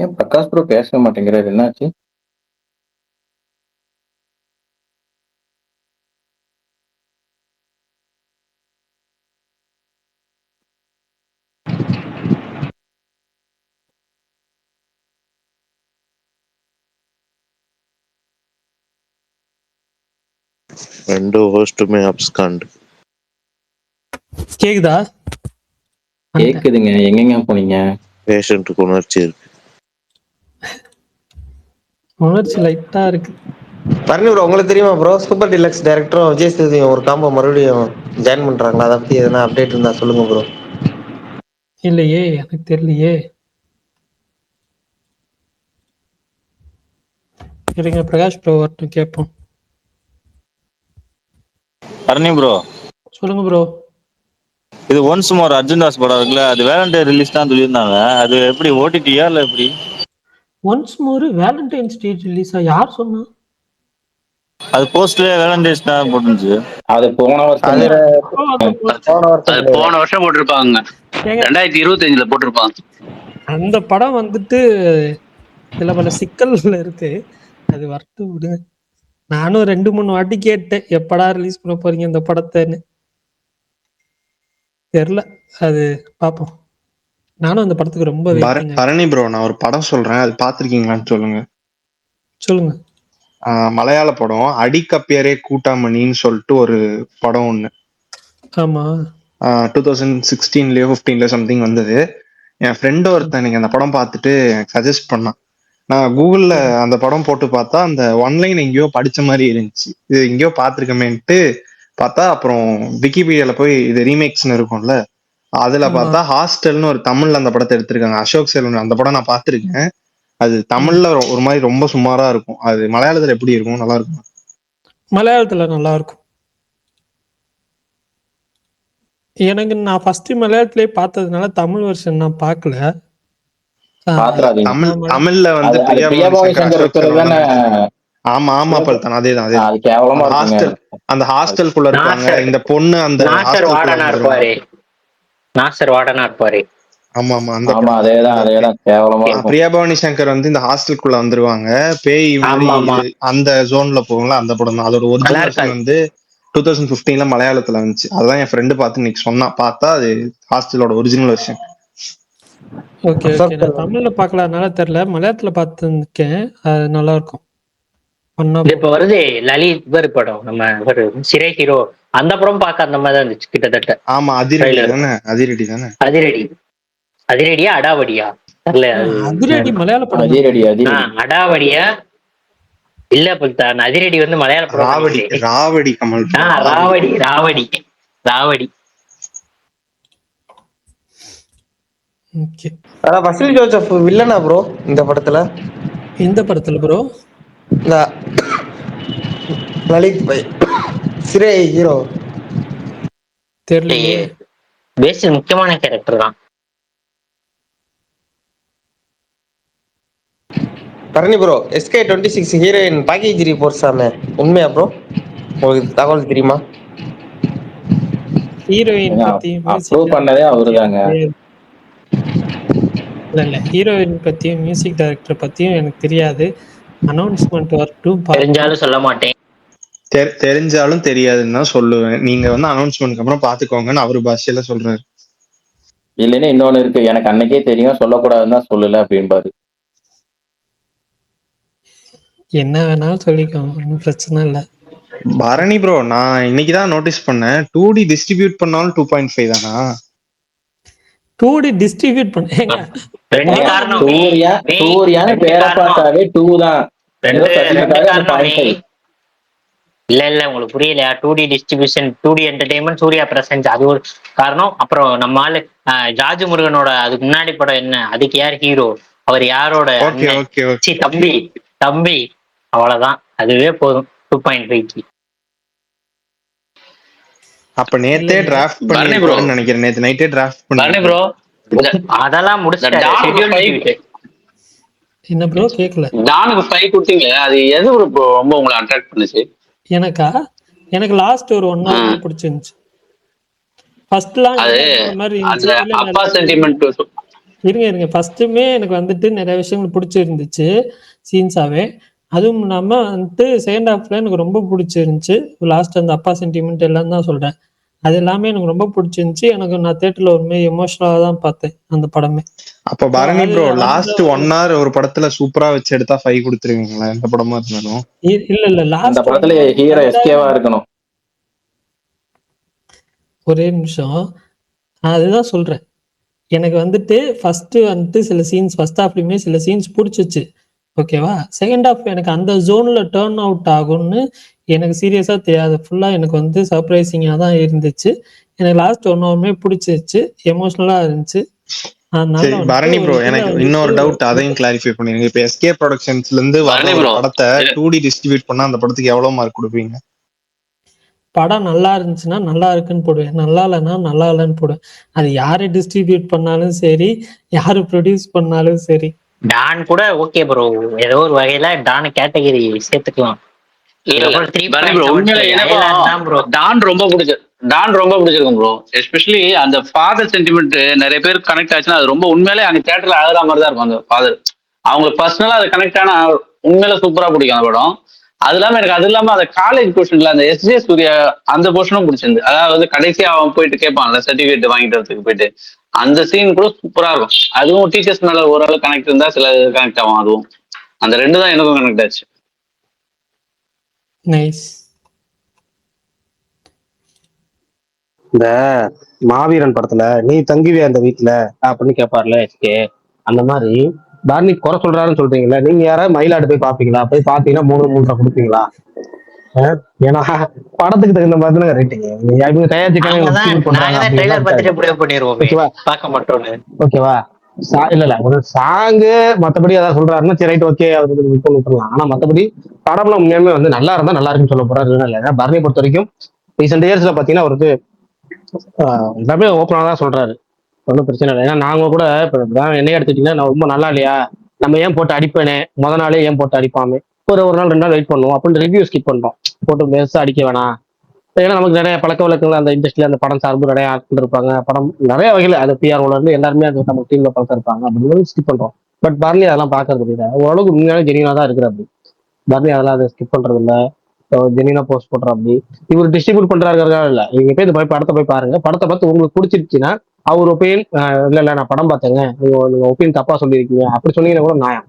ஏன் பிரகாஷ் ப்ரோ பேச மாட்டேங்கிறாரு, என்னாச்சு? ரெண்டு ஹோஸ்ட்டுமே அப்ஸ்காண்ட். கேக்குதா? வந்துட்டேன். கேக்குதுங்க. எங்கெங்க போனீங்க? பேஷண்ட்டுக்கு உணர்ச்சி இருக்கு. உணர்ச்சி லைட்டா இருக்கு. பரணி ப்ரோ உங்களுக்கு தெரியுமா ப்ரோ சூப்பர் டிலக்ஸ் டைரக்டரும் விஜய் சேதுபதியும் ஒரு காம்போ மறுபடியும் ஜாயின் பண்றாங்களா? அதை பத்தி எதனா அப்டேட் இருந்தா சொல்லுங்க ப்ரோ. இல்லையே, எனக்கு தெரியலையே. இருங்க பிரகாஷ் ப்ரோ வரட்டும் கேட்போம். அருணி ப்ரோ, சொல்லுங்க ப்ரோ. இது ஒன்ஸ் மோர் அர்ஜுன் தாஸ் படம் இருக்குல்ல, அது வேலண்டே ரிலீஸ் தான் சொல்லியிருந்தாங்க. அது எப்படி ஓடிடியா இல்ல எப்படி? ஒன்ஸ் மோர் வேலண்டைன்ஸ் டே ரிலீஸா? யார் சொன்னா? அது போஸ்ட்லயே வேலண்டைன்ஸ் தான் போட்டுருந்துச்சு. அது போன வருஷம் அது எப்போ அந்த post? அது போன வருஷம் போட்டிருப்பாங்க, ஏங்க, 2025 போட்டிருப்பாங்க. அந்த படம் வந்துட்டு சில பல சிக்கல்கள் இருக்கு. அது வரட்டும் விடுங்க. நானும் 2-3 வாட்டி கேட்டேன் எப்படா ரிலீஸ் பண்ண போறீங்க இந்த படத்தைன்னு. தெரியல, அது பாப்போம். நானும் அந்த படத்துக்கு ரொம்ப வெயிட்டிங். பரணி ப்ரோ, நான் ஒரு படம் சொல்றேன், அது பாத்திருக்கீங்களான்னு சொல்லுங்க. சொல்லுங்க. மலையாள படம் அடிக்கப்பியரே கூட்டாமணின்னு சொல்லிட்டு ஒரு படம் ஒண்ணு. ஆமா. 2016லயோ 15லயோ சம்திங் வந்தது. என் ஃப்ரெண்டு ஒருத்தன் எனக்கு அந்த படம் பார்த்துட்டு சஜஸ்ட் பண்ணான். நான் கூகுள்ல அந்த படம் போட்டு பார்த்தா அந்த ஒன்லைன் எங்கேயோ படிச்ச மாதிரி இருந்துச்சு. இது எங்கேயோ பார்த்துருக்கமேன்ட்டு பார்த்தா அப்புறம் விக்கிபீடியால போய் இது ரீமேக்ஸ்னு இருக்கும்ல, அதுல ஆமா. பார்த்தா ஹாஸ்டல்னு ஒரு தமிழ்ல அந்த படத்தை எடுத்திருக்காங்க. அசோக் செல்வன் அந்த படம் நான் பார்த்திருக்கேன். அது தமிழ்ல ஒரு மாதிரி ரொம்ப சுமாரா இருக்கும். அது மலையாளத்துல எப்படி இருக்கும்? நல்லா இருக்கும். மலையாளத்துல நல்லா இருக்கும். எனக்கு நான் ஃபர்ஸ்ட் மலையாளத்திலே பார்த்ததுனால தமிழ் வெர்ஷன் நான் பார்க்கல. பாத்துறாதீங்க. தமிழ்ல வந்து அது பிரியா பவானி சங்கர் இருக்கிறது தானே? ஆமா ஆமா பல்தான், அதேதான். அது கேவலமா ஹாஸ்டல், அந்த ஹாஸ்டலுக்குள்ள இருப்பாங்க இந்த பொண்ணு, அந்த நாசர் வார்டனா இருப்பாரு. நாசர் வார்டனா இருப்பாரு. ஆமா ஆமா, அந்த ஆமா அதேதான் கேவலமா இருக்கும். பிரியா பவானி சங்கர் வந்து இந்த ஹாஸ்டலுக்குள்ள வந்துருவாங்க, பேய் அந்த ஜோன்ல போவாங்களா, அந்த படம் தான். அதோட ஒரிஜினல் வெர்ஷன் வந்து 2015ல மலையாளத்துல வந்துச்சு. அதான் என் ஃப்ரெண்டு பார்த்து இன்னைக்கு சொன்னா, பார்த்தா அது ஹாஸ்டலோட ஒரிஜினல் வெர்ஷன். Okay okay. நான் தமிழ்ல பார்க்கலனால தெரியல, மலையாளத்துல பார்த்துருக்கேன். அது நல்லா இருக்கும். இப்ப வருது லலித் இவர் படம், நம்ம சிறை ஹீரோ, அந்த படம் பார்க்க அந்த மாதிரி தான் இருந்துச்சு கிட்டத்தட்ட. ஆமா, அதிரடி தானே. அதிரடியா அடாவடியா தெரியல. அதிரடி மலையாள படம். அதிரடி அடாவடியா இல்ல புல்தான். அதிரடி வந்து மலையாள படம். ராவடி கமல். ராவடி. ஓகே. வசீல் ஜோசப் வில்லனா ப்ரோ இந்த படத்துல? இந்த படத்துல ப்ரோ லலித் பை சிறை ஹீரோ தெரியலையே. பேசிக் முக்கியமான கேரக்டர் தான். Bharani bro, SK26 heroine package reports ஆமே உண்மையா ப்ரோ? உங்களுக்கு தகவல் தெரியுமா? ஹீரோயின் பத்தி அப்ரூவ் பண்ணதே அவருதாங்க. இல்ல ஹீரோயின் பத்தியும் மியூசிக் டைரக்டர் பத்தியும் எனக்கு தெரியாது. அனௌன்ஸ்மெண்ட் வரட்டும், தெரிஞ்சாலும் சொல்ல மாட்டேன். தெரிஞ்சாலும் தெரியாதுன்னு தான் சொல்லுவேன். நீங்க வந்து அனௌன்ஸ்மெண்ட்க்கு அப்புறம் பாத்துக்கோங்கன்னு அவரு பாஷையில சொல்றாரு. இல்லைன்னா இன்னொன்னு இருக்கு, எனக்கு அன்னைக்கே தெரியும் சொல்லக்கூடாதுன்னு தான் சொல்லல அப்படின்பாரு. என்ன வேணாலும் சொல்லிக்கோங்க, ஒன்றும் பிரச்சனை இல்லை. பரணி ப்ரோ, நான் இன்னைக்குதான் நோட்டீஸ் பண்ணேன், 2D டிஸ்ட்ரிபியூட் பண்ணாலும் 2.5 தானா? 2D டிஸ்ட்ரிபியூட் பண்ணேங்க. ரெண்டு காரணம். சூர்யான்னு பேரை பார்த்தாவே 2 தான். இல்ல உங்களுக்கு புரியலையா? 2D distribution, 2D entertainment, Surya presence, அது ஒரு காரணம். அப்புறம் நம்ம ஆளு ஜார்ஜ் முருகனோட அதுக்கு முன்னாடி படம் என்ன, அதுக்கு யார் ஹீரோ, அவர் யாரோட தம்பி, அவ்வளவுதான். அதுவே போதும் 2.5. அப்ப நேத்தே டிராஃப்ட் பண்ணிருப்பாருன்னு நினைக்கிறேன். நேத்து நைட்டே டிராஃப்ட் பண்ணி ப்ரோ அதெல்லாம் முடிச்சிட்டாரு. என்ன ப்ரோ கேக்கல? டானுக்கு 5 கொடுத்தீங்களே, அது எது ப்ரோ ரொம்ப உங்களை அட்ராக்ட் பண்ணுச்சு? எனக்கு லாஸ்ட் ஒரு 1 hour பிடிச்சிருந்துச்சு. ஃபர்ஸ்ட்லாம் அது மாதிரி அந்த அப்பா சென்டிமெண்ட் இருங்க ஃபர்ஸ்ட்டுமே எனக்கு வந்துட்டு நிறைய விஷயங்கள் பிடிச்சிருந்துச்சு சீன்ஸாவே. அதுவும் இல்லாம வந்துட்டு செகண்ட் ஹாஃப்ல எனக்கு ரொம்ப பிடிச்சிருந்துச்சு. லாஸ்ட் அந்த அப்பா சென்டிமெண்ட் எல்லாம் தான் சொல்றேன். அது எல்லாமே எனக்கு ரொம்ப பிடிச்சிருந்துச்சு. நான் தியேட்டர்ல ஒரு மாதிரி எமோஷனலா தான் பார்த்தேன் அந்த படமே. அப்ப ஸோ பரணி அது ப்ரோ அந்த லாஸ்ட் 1 hour ஒரு படத்துல சூப்பரா வச்சு எடுத்தா 5 கொடுத்துருவீங்களா எந்த படமா இருந்தாலும்? இல்ல அந்த லாஸ்ட் படத்துல ஹீரோ எஸ்கேவா இருக்கணும். ஒரே நிமிஷம். நான் அதுதான் சொல்றேன். எனக்கு வந்துட்டு ஃபர்ஸ்ட் வந்துட்டு சில சீன்ஸ் ஃபர்ஸ்ட் ஹாஃப்லயுமே சில சீன்ஸ் பிடிச்சிச்சு. ஓகேவா? செகண்ட் ஹாஃப் எனக்கு அந்த ஜோன்ல டர்ன் அவுட் ஆகும்னு எனக்கு சீரியஸா தெரியாது. ஃபுல்லா எனக்கு வந்து சர்ப்ரைசிங்கா தான் இருந்துச்சு. எனக்கு லாஸ்ட் 1 ஹவருமே பிடிச்சிருச்சு. எமோஷனலா இருந்துச்சு. அதனால சரி வந்துட்டு பரணி ஒரு ப்ரோ, இதுல எனக்கு வந்துட்டு இன்னொரு டவுட், அதையும் கிளாரிஃபை பண்ணிருங்க. இப்ப எஸ்கே ப்ரொடக்ஷன்ஸ்ல இருந்து வர்ற பரணி ஒரு ப்ரோ படத்தை 2D டிஸ்ட்ரிபியூட் பண்ணா அந்த படத்துக்கு எவ்வளவு மார்க் கொடுப்பீங்க? படம் நல்லா இருந்துச்சுன்னா நல்லா இருக்குன்னு போடுவேன். நல்லா இல்லைன்னா நல்லா இல்லைன்னு போடுவேன். அது யாரு டிஸ்ட்ரிபியூட் பண்ணாலும் சரி, யாரு ப்ரொடியூஸ் பண்ணாலும் சரி. டான் கூட ஓகே ப்ரோ, ஏதோ ஒரு வகையில டான் கேட்டகரி சேர்த்துக்கலாம். இல்ல பரணி ப்ரோ உண்மையில தான் ப்ரோ. எனக்கும் டான் ரொம்ப பிடிச்சிருக்கும் ப்ரோ. எஸ்பெஷலி அந்த ஃபாதர் சென்டிமெண்ட் நிறைய பேர் கனெக்ட் ஆச்சுன்னா அது ரொம்ப உண்மையிலே அந்த தியேட்டர்ல அழகா மாதிரி தான் இருக்கும். அந்த ஃபாதர் அவங்களுக்கு பர்சனலா அது கனெக்ட் ஆனா உண்மையில சூப்பரா பிடிக்கும் அந்த படம். அது இல்லாம அந்த காலேஜ் போர்ஷன்ல அந்த எஸ்ஜே சூர்யா அந்த போர்ஷனும் பிடிச்சிருந்து. அதாவது கடைசியா அவன் போயிட்டு கேட்பான்ல சர்டிபிகேட் வாங்கிட்டு வரதுக்கு போயிட்டு அந்த சீன் கூட சூப்பரா இருக்கும். அதுவும் டீச்சர்ஸ் மேல ஓரளவு கனெக்ட் இருந்தா சில கனெக்ட் ஆகும். அதுவும் அந்த 2 தான் எனக்கும் கனெக்ட் ஆச்சு. நைஸ். இந்த மாவீரன் படத்துல நீ தங்குவியா அந்த வீட்டுல அப்படின்னு கேட்பார்ல எஸ்கே, அந்த மாதிரி பரணி குறை சொல்றாருன்னு சொல்றீங்களா? நீங்க யாராவது மயிலாடு போய் பாப்பீங்களா? போய் பாத்தீங்கன்னா 3 கொடுப்பீங்களா? ஏன்னா படத்துக்கு தகுந்த மாதிரி தானே ரேட்டிங். இவங்க தயாரிச்சுக்காங்க பண்றாங்க நாங்க தான் அப்படின்னா ட்ரெய்லர் இருக்காது. பார்த்துட்டு முடிவு பண்ணிடுவோமே, ஓகேவா? பார்க்க மாட்டோம்னு. ஓகேவா? இல்ல ஒரு சாங்கு மத்தபடி ஏதாவது சொல்றாருன்னா சரி ரைட் ஓகே அவருக்கு விட்டுலாம். ஆனா மத்தபடி படம்ல உண்மையுமே வந்து நல்லா இருந்தா நல்லா இருக்குன்னு சொல்ல போறாரு. இல்ல ஏன்னா பரணியை பொறுத்த வரைக்கும் ரீசெண்ட் இயர்ஸ்ல பாத்தீங்கன்னா அவருக்கு எல்லாமே ஓப்பனா தான் சொல்றாரு. ஒன்றும் பிரச்சனை இல்லை. ஏன்னா நாங்க கூட இப்ப என்னைய எடுத்துட்டீங்கன்னா நான் ரொம்ப நல்லா இல்லையா, நம்ம ஏன் போட்டு அடிப்பேனே, நாளே ஏன் போட்டு அடிப்பாமே, ஒரு நாள் 2 நாள் வெயிட் பண்ணுவோம் அப்படின்னு ரிவ்யூ ஸ்கிப் பண்றோம். போட்டு பெருசா அடிக்க வேணாம். ஏன்னா நமக்கு நிறைய பழக்க வழக்கங்கள் அந்த இண்டஸ்ட்ரியில அந்த படம் சார்பு நிறைய ஆட்கள் இருப்பாங்க. படம் நிறைய வகையில அது பிஆர்ஓல இருந்து எல்லாருமே அது நம்ம டீம்ல பழக்கம் இருப்பாங்க அப்படின்னு ஸ்கிப் பண்றோம். பட் பர்லி அதெல்லாம் பாக்குறது இல்லை. ஓரளவுக்கு உண்மையான ஜெனியூனா தான் இருக்கிற அப்படி. பர்லி அதெல்லாம் அதை ஸ்கிப் பண்றது இல்லை. ஜெனியூனா போஸ்ட் பண்றோம் அப்படி. இவர் டிஸ்ட்ரிபியூட் பண்றாரு இல்ல, நீங்க போய் இந்த படத்தை போய் பாருங்க. படத்தை பார்த்து உங்களுக்கு பிடிச்சிருச்சுன்னா அவர் ஒப்பீனியன் இல்ல நான் படம் பார்த்தேங்க, நீங்க ஒப்பீனியன் தப்பா சொல்லியிருக்கீங்க அப்படி சொன்னீங்கன்னா கூட நியாயம்.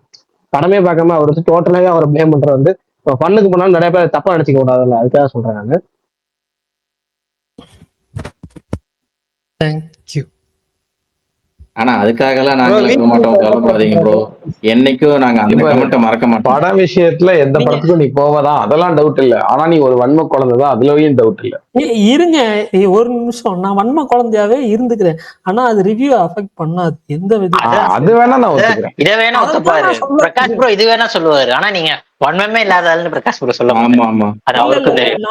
படமே பார்க்காம அவர் வந்து டோட்டலாவே அவரை பிளேம் பண்றது வந்து பண்ணுக்கு போனாலும் நிறைய பேர் தப்பா நினைச்சுக்க கூடாதுல்ல, அதுக்காக சொல்றேன் நான். தேங்க்யூ. ஆனா அதுக்காகலாம் Bro, நாங்க சொல்ல மாட்டோம், கவலைப்படாதீங்க ப்ரோ. என்னைக்கும் நாங்க அந்த கமெண்ட்டை மறக்க மாட்டோம். பட விஷயத்துல எந்த படத்துக்கும் நீ போவதா அதெல்லாம் டவுட் இல்ல. ஆனா நீ ஒரு வன்ம குழந்தைதான், அதுலயும் டவுட் இல்ல. இருங்க ஒரு நிமிஷம். நான் வன்ம குழந்தையாவே இருந்துக்கிறேன். ஆனா அது ரிவ்யூ அஃபெக்ட் பண்ணாது எந்த அது வேணா நான் ஒத்துக்கிறேன். இதை வேணா ஒத்துப்பாரு பிரகாஷ் ப்ரோ, இது வேணா சொல்லுவாரு. ஆனா நீங்க வன்மமே இல்லாத ஆளுன்னு பிரகாஷ் ப்ரோ சொல்ல ஆமா ஆமா அது அவருக்கும் தெரியும்.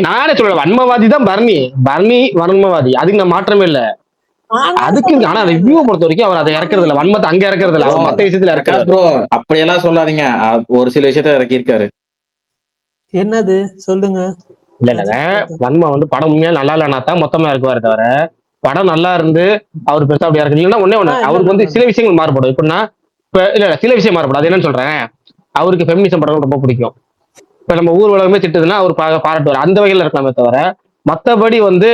நானே சொல்றேன் வன்மவாதி தான் பர்னி வன்மவாதி, அதுக்கு நான் மாற்றமே இல்ல. அதுக்கு ஆனா ரிவ்யூ பொறுத்த வரைக்கும் அவர் அதை இறக்குறது இல்ல, வன்மத்தை அங்க இறக்குறது இல்ல, அவர் மத்த விஷயத்துல பிரகாஷ் இறக்குறாரு. ப்ரோ அப்படியெல்லாம் சொல்லாதீங்க. ஒரு சில விஷயத்த இறக்கியிருக்காரு. என்னது சொல்லுங்க. இல்ல வன்மம் வந்து படம் உண்மையா நல்லா இல்லைன்னா தான் மொத்தமா இருக்குவாரு தவிர, படம் நல்லா இருந்து அவர் பெருசா அப்படி இருக்கு இல்லைன்னா ஒண்ணு அவருக்கு வந்து சில விஷயங்கள் மாறுபடும். எப்படின்னா இப்ப இல்ல சில விஷயம் மாறுபடும். அது என்னன்னு சொல்றேன், அவருக்கு ஃபெமினிசம் படம் ரொம்ப பிடிக்கும். இப்ப நம்ம ஊர் உலகமே திட்டுதுன்னா அவர் பாராட்டுவார், அந்த வகையில இருக்கலாமே தவிர மத்தபடி வந்து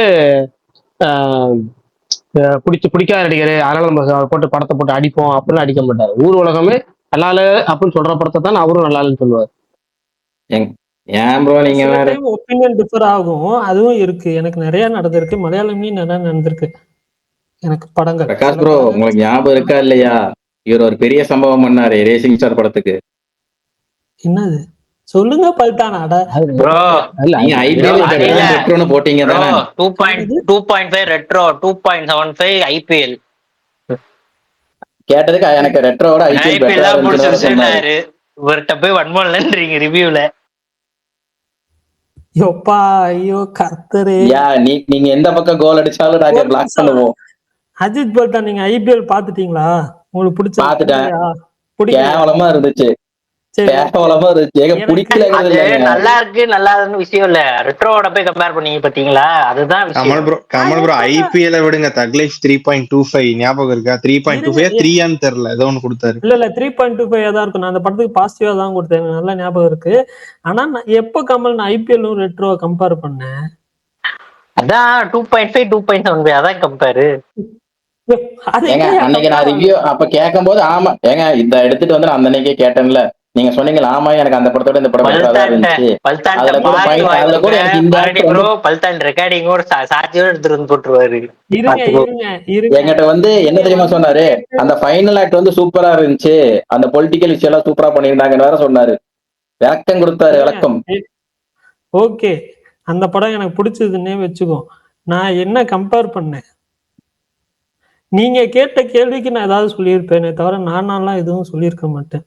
பிடிக்காத நடிகர் அதனால நம்ம போட்டு படத்தை போட்டு அடிப்போம் அப்படின்னு அடிக்க மாட்டாரு. ஊர் உலகமே நல்லால அப்படின்னு சொல்ற படத்தை தான் அவரும் நல்லாலன்னு சொல்லுவார். ஏன் ப்ரோ நீங்க வேற ஒப்பீனியன் டிஃபர் ஆகும், அதுவும் இருக்கு. எனக்கு நிறைய நடந்திருக்கு, மலையாளம்லயும் நிறைய நடந்திருக்கு எனக்கு படங்கள். பிரகாஷ் ப்ரோ உங்களுக்கு ஞாபகம் இருக்கா இல்லையா, இவர் ஒரு பெரிய சம்பவம் பண்ணாரு ரேசிங் ஸ்டார் படத்துக்கு. என்னது சொல்லுங்க பல்டானாடா. ப்ரோ நீங்க ஐபிஎல் ரெட்ரோன்னு போட்டீங்க தானே? 2.5 ரெட்ரோ, 2.75 ஐபிஎல் கேட்டதுக்கு எனக்கு ரெட்ரோட ஐபிஎல் தான் பிடிச்சிருந்தாரு. இவர்கிட்ட போய் வன்மம்லன்றீங்க ரிவ்யூல. யோப்பா ஐயோ கர்த்தரே. நீங்க எந்த பக்கம் கோல் அடிச்சாலும் நாங்க பிளாக் பண்ணுவோம். அஜித் பல்டான் நீங்க ஐபிஎல் பாத்துட்டீங்களா? உங்களுக்கு பிடிச்ச பாத்துட்டேன், கேவலமா இருந்துச்சு. சரி ஓகே. கேவலமா இருந்துச்சு. ஏங்க எனக்கு பிடிக்கலங்கிறது அது இல்லைங்க. நல்லா இருக்கு நல்லா இருக்குன்னு விஷயம் இல்ல, ரெட்ரோவோட போய் கம்பேர் பண்ணீங்க பாத்தீங்களா, அதுதான் கமல் விஷயம். ப்ரோ கமல் ப்ரோ ஐபிஎல் விடுங்க. தக்லைஃப் 3.25 ஞாபகம் இருக்கா? இருங்க 3.25 3ஆன்னு தெரியல, ஏதோ ஒன்று கொடுத்தாரு. இல்ல 3.25 தான் இருக்கும். நான் அந்த படத்துக்கு பாசிட்டிவா தான் கொடுத்தேன், எனக்கு நல்லா ஞாபகம் இருக்கு. ஆனா நான் எப்ப கமல் நான் ஐபிஎல் ரெட்ரோவை கம்பேர் பண்ணேன்? அதான் 2.5 2.75 அதான் கம்பேரு. அது ஏங்க எங்கயா அன்னைக்கு நான் கம்பேர் ரிவ்யூ ஆகுது? அப்ப கேட்கும் போது ஆமா ஏங்க இத எடுத்துட்டு வந்து நான் அந்த அன்னைக்கே கேட்டேன்ல. நீங்க சொன்னீங்களா ஆமா எனக்கு அந்த படத்தோட இந்த படம் பெட்டரா தான் இருந்துச்சு. பல்தான்ட்ட அதுல கூட பார்த்து அதுல கூட எனக்கு இந்த பரணி ஆக்டர் ப்ரோ வந்து பல்தான் ரெக்கார்டிங்கோட சாட்சியோட எடுத்துட்டு வந்து போட்டுருவாரு. இருங்க பாத்துக்கோ. இருங்க இருங்க என்கிட்ட வந்து என்ன நீங்க தெரியுமா வந்து சொன்னாரு, கேட்டு அந்த ஃபைனல் ஆக்ட் வந்து சூப்பரா இருந்துச்சு, அந்த பொலிட்டிக்கல் விஷயம் எல்லாம் சூப்பரா பண்ணியிருந்தாங்கன்னு வேற சொன்னாரு. விளக்கம் கொடுத்தாரு, இருங்க. விளக்கம். ஓகே, அந்த படம் எனக்கு பிடிச்சதுன்னே வச்சுக்கோ. நான் என்ன கம்பேர் பண்ணேன்? நீங்க கேட்ட கேள்விக்கு நான் ஏதாவது சொல்லியிருப்பேனே தவிர நானாலாம் எதுவும் சொல்லியிருக்க மாட்டேன்.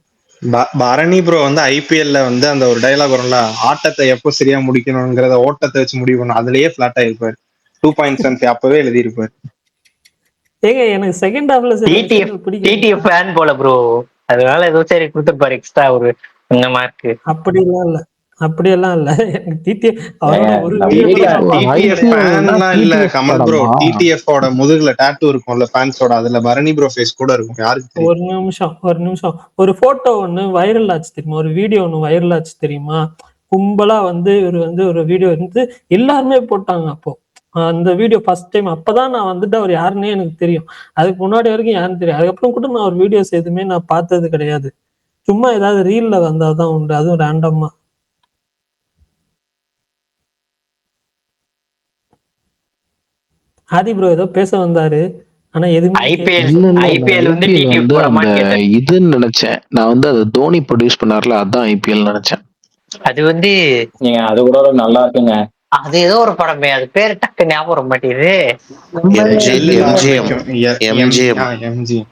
பரணி ப்ரோ வந்து ஐபிஎல்ல வந்து அந்த ஒரு டைலாக் வரும்ல, ஆட்டத்தை எப்போ சரியா முடிக்கணுங்கிறத ஓட்டத்தை வச்சு முடிவு பண்ணும், அதுலயே ஃபிளாட் ஆயிருப்பாரு. 2.75 அப்பவே எழுதியிருப்பாரு. ஏங்க எனக்கு செகண்ட் ஹாஃப்ல சில டிடிஎஃப் விஷயங்கள் பிடிக்கல. டிடிஎஃப் ஃபேன் போல ப்ரோ, அதனால ஏதோ சரி கொடுத்துருப்பாரு எக்ஸ்ட்ரா ஒரு இந்த மார்க்கு. அப்படியெல்லாம் இல்ல, அப்படியெல்லாம் இல்ல. எனக்கு டிடிஎஃப் ஏங்க அவரோட ஒரு நம்ம வீடியோ கூட நான் டிடிஎஃப் பார்த்தது கிடையாது. ஃபேன்லாம் இல்ல கமல் ப்ரோ. டிடிஎஃப் ஓட முதுகுல டாட்டூ இருக்கும்ல ஃபேன்ஸோட, அதுல பரணி ப்ரோ ஃபேஸ் கூட இருக்கும், யாருக்கு தெரியும்? ஒரு நிமிஷம் ஒரு போட்டோ ஒண்ணு வைரல் ஆச்சு தெரியுமா? ஒரு வீடியோ ஒண்ணு வைரல் ஆச்சு தெரியுமா? கும்பலா வந்து இவர் வந்து ஒரு வீடியோ வந்து எல்லாருமே போட்டாங்க அப்போ. அந்த வீடியோ ஃபர்ஸ்ட் டைம் அப்பதான் நான் வந்துட்டு அவர் யாருன்னே எனக்கு தெரியும். அதுக்கு முன்னாடி வரைக்கும் யாருன்னு தெரியும். அதுக்கப்புறம் கூட நான் ஒரு வீடியோஸ் எதுவுமே நான் பார்த்தது கிடையாது. சும்மா ஏதாவது ரீல்ல வந்தாதான் உண்டு, அதுவும் ரேண்டமா. ஆதி ப்ரோ ஏதோ பேச வந்தாரு, ஆனா எதுவுமே ஐபிஎல் இல்ல இல்ல ஐபிஎல் வந்து ஐபிஎல் டிடிஎஃப் வந்து அந்த படமான்னு கேட்டேன். இதுன்னு நினைச்சேன் நான், வந்து அது தோனி ப்ரொடியூஸ் பண்ணார்ல, அதான் ஐபிஎல் நினைச்சேன். அது வந்து நீங்க அது கூட ஒரு நல்லா இருக்குங்க. அது ஏதோ ஒரு படமே, அது பேரு டக்கு ஞாபகம் வர மாட்டேங்குது. எம்ஜிஎம். எம்ஜிஎம்.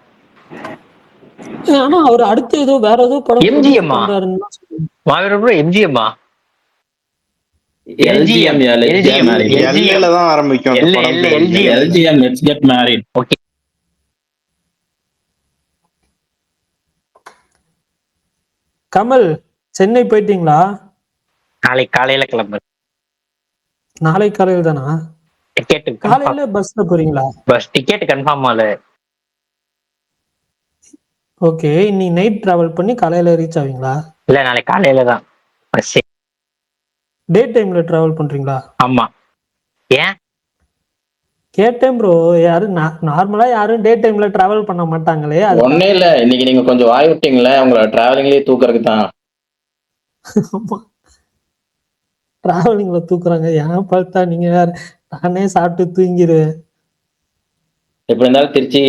ஆனா அவர் அடுத்து ஏதோ வேற ஏதோ படம் ப்ரொடியூஸ் எம்ஜிஎம்மா பண்றாருன்னு தான் சொல்லுவாங்க. மாவீரன் ப்ரோ எம்ஜிஎம்மா எல்ஜிஎம் எல்ஜிஎம் எல்ல தான் ஆரம்பிக்கும் அந்த படம் பேரு. LGM let's get married. Okay. Kamal Chennai போயிட்டீங்களா? நாளைக்கு காலையில கிளம்பு. நாளை காலையில் தானா? டிக்கெட் காலையில பஸ்ல போறீங்களா? பஸ் டிக்கெட் கன்ஃபார்ம் ஆகல. ஓகே, இன்னைக்கு நைட் டிராவல் பண்ணி காலையில ரீச் ஆவீங்களா? இல்ல நாளைக்கு காலையில தான் பஸ். டே டைம்ல டிராவல் பண்றீங்களா? ஆமா. ஏன் கேட்டேன் ப்ரோ. யாரும் நார்மலா யாரும் டே டைம்ல டிராவல் பண்ண மாட்டாங்களே, ஒன்னே இல்ல, இன்னைக்கு நீங்க கொஞ்சம் வாய் விட்டீங்களே, உங்களை டிராவலிங்லயே தூக்குறதுக்கு தான். டிராவலிங்ல தூக்குறாங்க. ஏன் பார்த்தா நீங்க வேற, நானே சாப்பிட்டு தூங்கிடுவேன். எப்படி இருந்தாலும் திருச்சி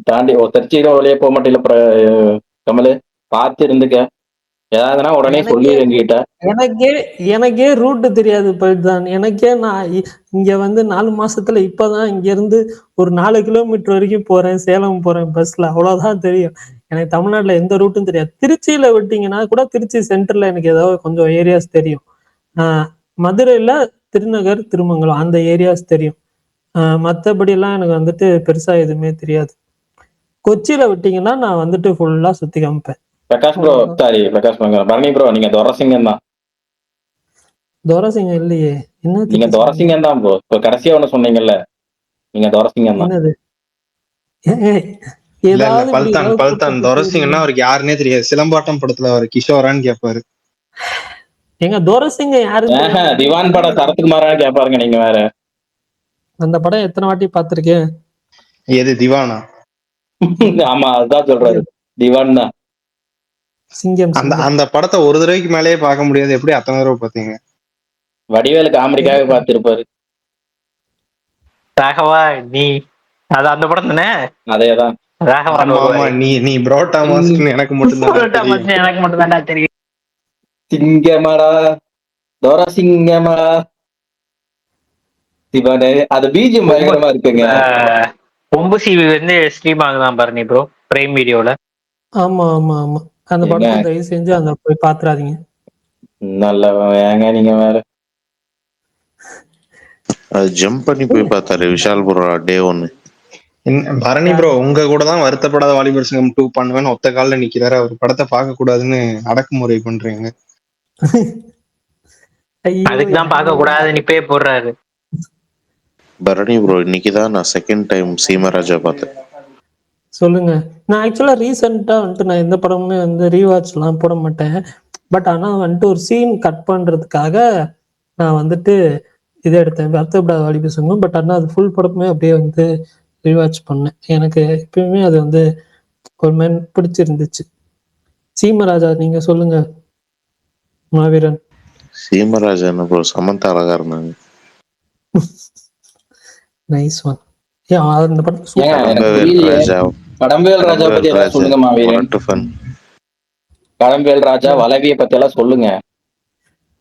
தாண்டி திருச்சி வழியே போக மாட்டேன் கமலு, பார்த்து இருந்துக்க. ஏதாவதுனா உடனே சொல்லி எங்ககிட்ட. எனக்கே ரூட் தெரியாது பல்தான். எனக்கே நான் இங்க வந்து 4 மாசத்துல இப்பதான் இங்க இருந்து ஒரு 4 கிலோமீட்டர் வரைக்கும் போறேன், சேலம் போறேன் பஸ்ல, அவ்வளவுதான் தெரியும். எனக்கு தமிழ்நாட்டுல எந்த ரூட்டும் தெரியாது. திருச்சியில விட்டீங்கன்னா கூட திருச்சி சென்டர்ல எனக்கு ஏதாவது கொஞ்சம் ஏரியாஸ் தெரியும். மதுரையில திருநகர், திருமங்கலம் அந்த ஏரியாஸ் தெரியும். மற்றபடி எல்லாம் எனக்கு வந்துட்டு பெருசா எதுவுமே தெரியாது. கொச்சியில விட்டீங்கன்னா நான் வந்துட்டு ஃபுல்லா சுத்தி காமிப்பேன். Prakash bro, sorry Prakash Bharani bro, நீங்க துரசிங்கம் தான். துரசிங்கம் இல்லையே. என்ன நீங்க துரசிங்கம் தான் ப்ரோ. இப்போ கடைசியா ஒண்ணு சொன்னீங்கல்ல, நீங்க துரசிங்கம் தான். என்னது? பல்தான் துரசிங்கன்னா அவருக்கு யாருன்னே தெரியாது. சிலம்பாட்டம் படத்துல அவர் கிஷோரான்னு கேட்பாரு. எங்க துரசிங்கம் யாரு? திவான் படம் சரத்குமாரான்னு கேட்பாருங்க. நீங்க வேற. அந்த படம் எத்தனை வாட்டி பார்த்திருக்கேன். எது திவானா? ஆமா அதுதான் சொல்றாரு, திவான் தான். சிங்கம். அந்த படத்தை ஒரு தடவைக்கு மேலேயே பார்க்க முடியாது, எப்படி அத்தனை தடவை பார்த்தீங்க? வடிவேலு காமெடிக்காக பார்த்திருப்பாரு. ராகவா நீ அது அந்த படம் தானே? அதேதான். ராகவா நீ புரோட்டா மாஸ்டர் எனக்கு மட்டும் எனக்கு மட்டும் தான்டா தெரியும். சிங்கமடா துரசிங்கமடா சிவனே, அது பிஜிஎம் பயங்கரமா இருக்குங்க. கொம்பு சிவி வந்து ஸ்ட்ரீம் ஆகுதான் பாருங்க ப்ரோ பிரைம் வீடியோல. ஆமா ஆமா ஆமா, அந்த படத்தை தயவு செஞ்சு அந்த போய் பாத்துறாதீங்க. நல்ல ஏங்க நீங்க வேற. அது ஜம்ப் பண்ணி போய் பார்த்தாரு விஷால் ப்ரோ டே 1. பரணி ப்ரோ உங்க கூட தான் வருத்தப்படாத வாலிபர் சங்கம் 2 பண்ணுவேன்னு ஒத்த காலில் நிக்கிறாரு. அவர் படத்தை பார்க்க கூடாதுன்னு அடக்குமுறை பண்றீங்க. ஐயோ அதுக்குதான் பார்க்க கூடாதுன்னு இப்பயே போடுறாரு. பரணி ப்ரோ இன்னைக்கு தான் நான் செகண்ட் டைம் சீமராஜா பார்த்தேன். சொல்லுங்க. நான் ஆக்சுவலா ரீசெண்டா வந்துட்டு நான் எந்த படமுமே வந்து ரீவாட்ச்லாம் போட மாட்டேன். பட் ஆனா வந்துட்டு ஒரு சீன் கட் பண்றதுக்காக நான் வந்துட்டு இதை எடுத்தேன், வருத்தப்படாத வாலிபர் சங்கம். பட் ஆனா அது ஃபுல் படமே அப்படியே வந்து ரீவாட்ச் பண்ணேன். எனக்கு எப்பயுமே அது வந்து ஒரு மாதிரி பிடிச்சிருந்துச்சு. சீமராஜா நீங்க சொல்லுங்க மாவீரன். சீமராஜா என்ன ப்ரோ சமந்தா அழகா இருந்தாங்க. Nice one. ஏன் அந்த படத்தை ஏங்க சூப்பரா எனக்கு கடம்பவேல் புரியலையே. ராஜா கடம்பவேல் ராஜா பத்தி ஏதாவது சொல்லுங்க மாவீரன். மொரட்டு ஃபன். கடம்பவேல் ராஜா வளவிய பத்தி எல்லாம் சொல்லுங்க.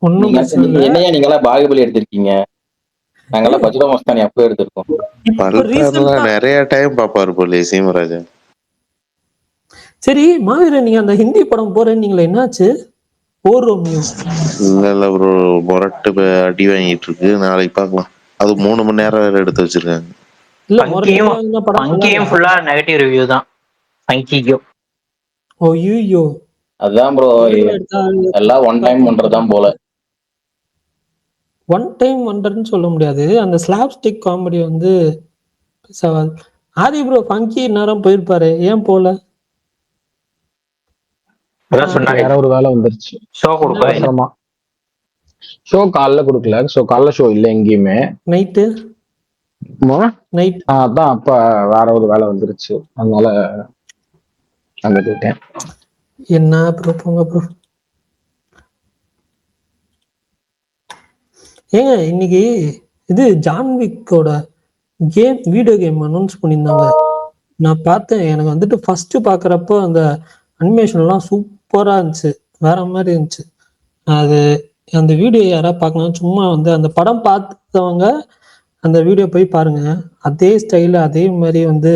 ஒன்றும் பிரச்சனை நீங்க இல்லை. என்னையா நீங்களாம் பாகுபலி எடுத்திருக்கீங்க, நாங்கெல்லாம் பஜ்ரா மஸ்தானி அப்போ எடுத்திருக்கோம். இப்போ பல்பர்ல ரீசெண்டா நிறைய டைம் பாப்பாரு போலே சீமராஜா. சரி மாவீரன், நீங்க அந்த ஹிந்தி படம் போறேன்னு நீங்களே, என்னாச்சு? ஓ ரோமியோ. இல்ல ப்ரோ மொரட்டு அடி வாங்கிட்டு இருக்கு. நாளைக்கு பார்க்கலாம். அது 3 மணி நேரம் வேற எடுத்து வச்சிருக்காங்க. இல்ல பங்கியும் முரட்டு படம் பங்கியும் ஃபுல்லா நெகட்டிவ் ரிவ்யூ தான். பங்கிக்கும் ஐயோ அதுதான் ப்ரோ, எல்லாம் ஒன் டைம் பண்றதுதான் போல. ஒன் டைம் ஒண்டர்ன்னு சொல்ல முடியாது. அந்த ஸ்லாப்ஸ்டிக் காமெடி வந்து சவால். ஆதி ப்ரோ ஃபங்கி நேரம் போயிருப்பாரு, ஏன் போல? வேற ஒரு வேலை வந்துருச்சு. ஷோ கொடுக்க அவசரமா ஷோ காலைல கொடுக்கல. ஷோ காலைல ஷோ இல்லை எங்கேயுமே. நைட்டு நைட் அதான் அப்ப வேற ஒரு வேலை வந்துருச்சு, அதனால அங்க போயிட்டேன். என்ன ப்ரோ போங்க ப்ரோ. ஏங்க இன்னைக்கு இது ஜான்விக்கோட கேம், வீடியோ கேம் அனௌன்ஸ் பண்ணியிருந்தாங்க. நான் பார்த்தேன். எனக்கு வந்துட்டு ஃபர்ஸ்ட் பார்க்குறப்போ அந்த அனிமேஷன்லாம் சூப்பரா இருந்துச்சு, வேற மாதிரி இருந்துச்சு. அது அந்த வீடியோ யாராவது பார்க்கலாம், சும்மா வந்து அந்த படம் பார்த்தவங்க அந்த வீடியோ போய் பாருங்க. அதே ஸ்டைல அதே மாதிரி வந்து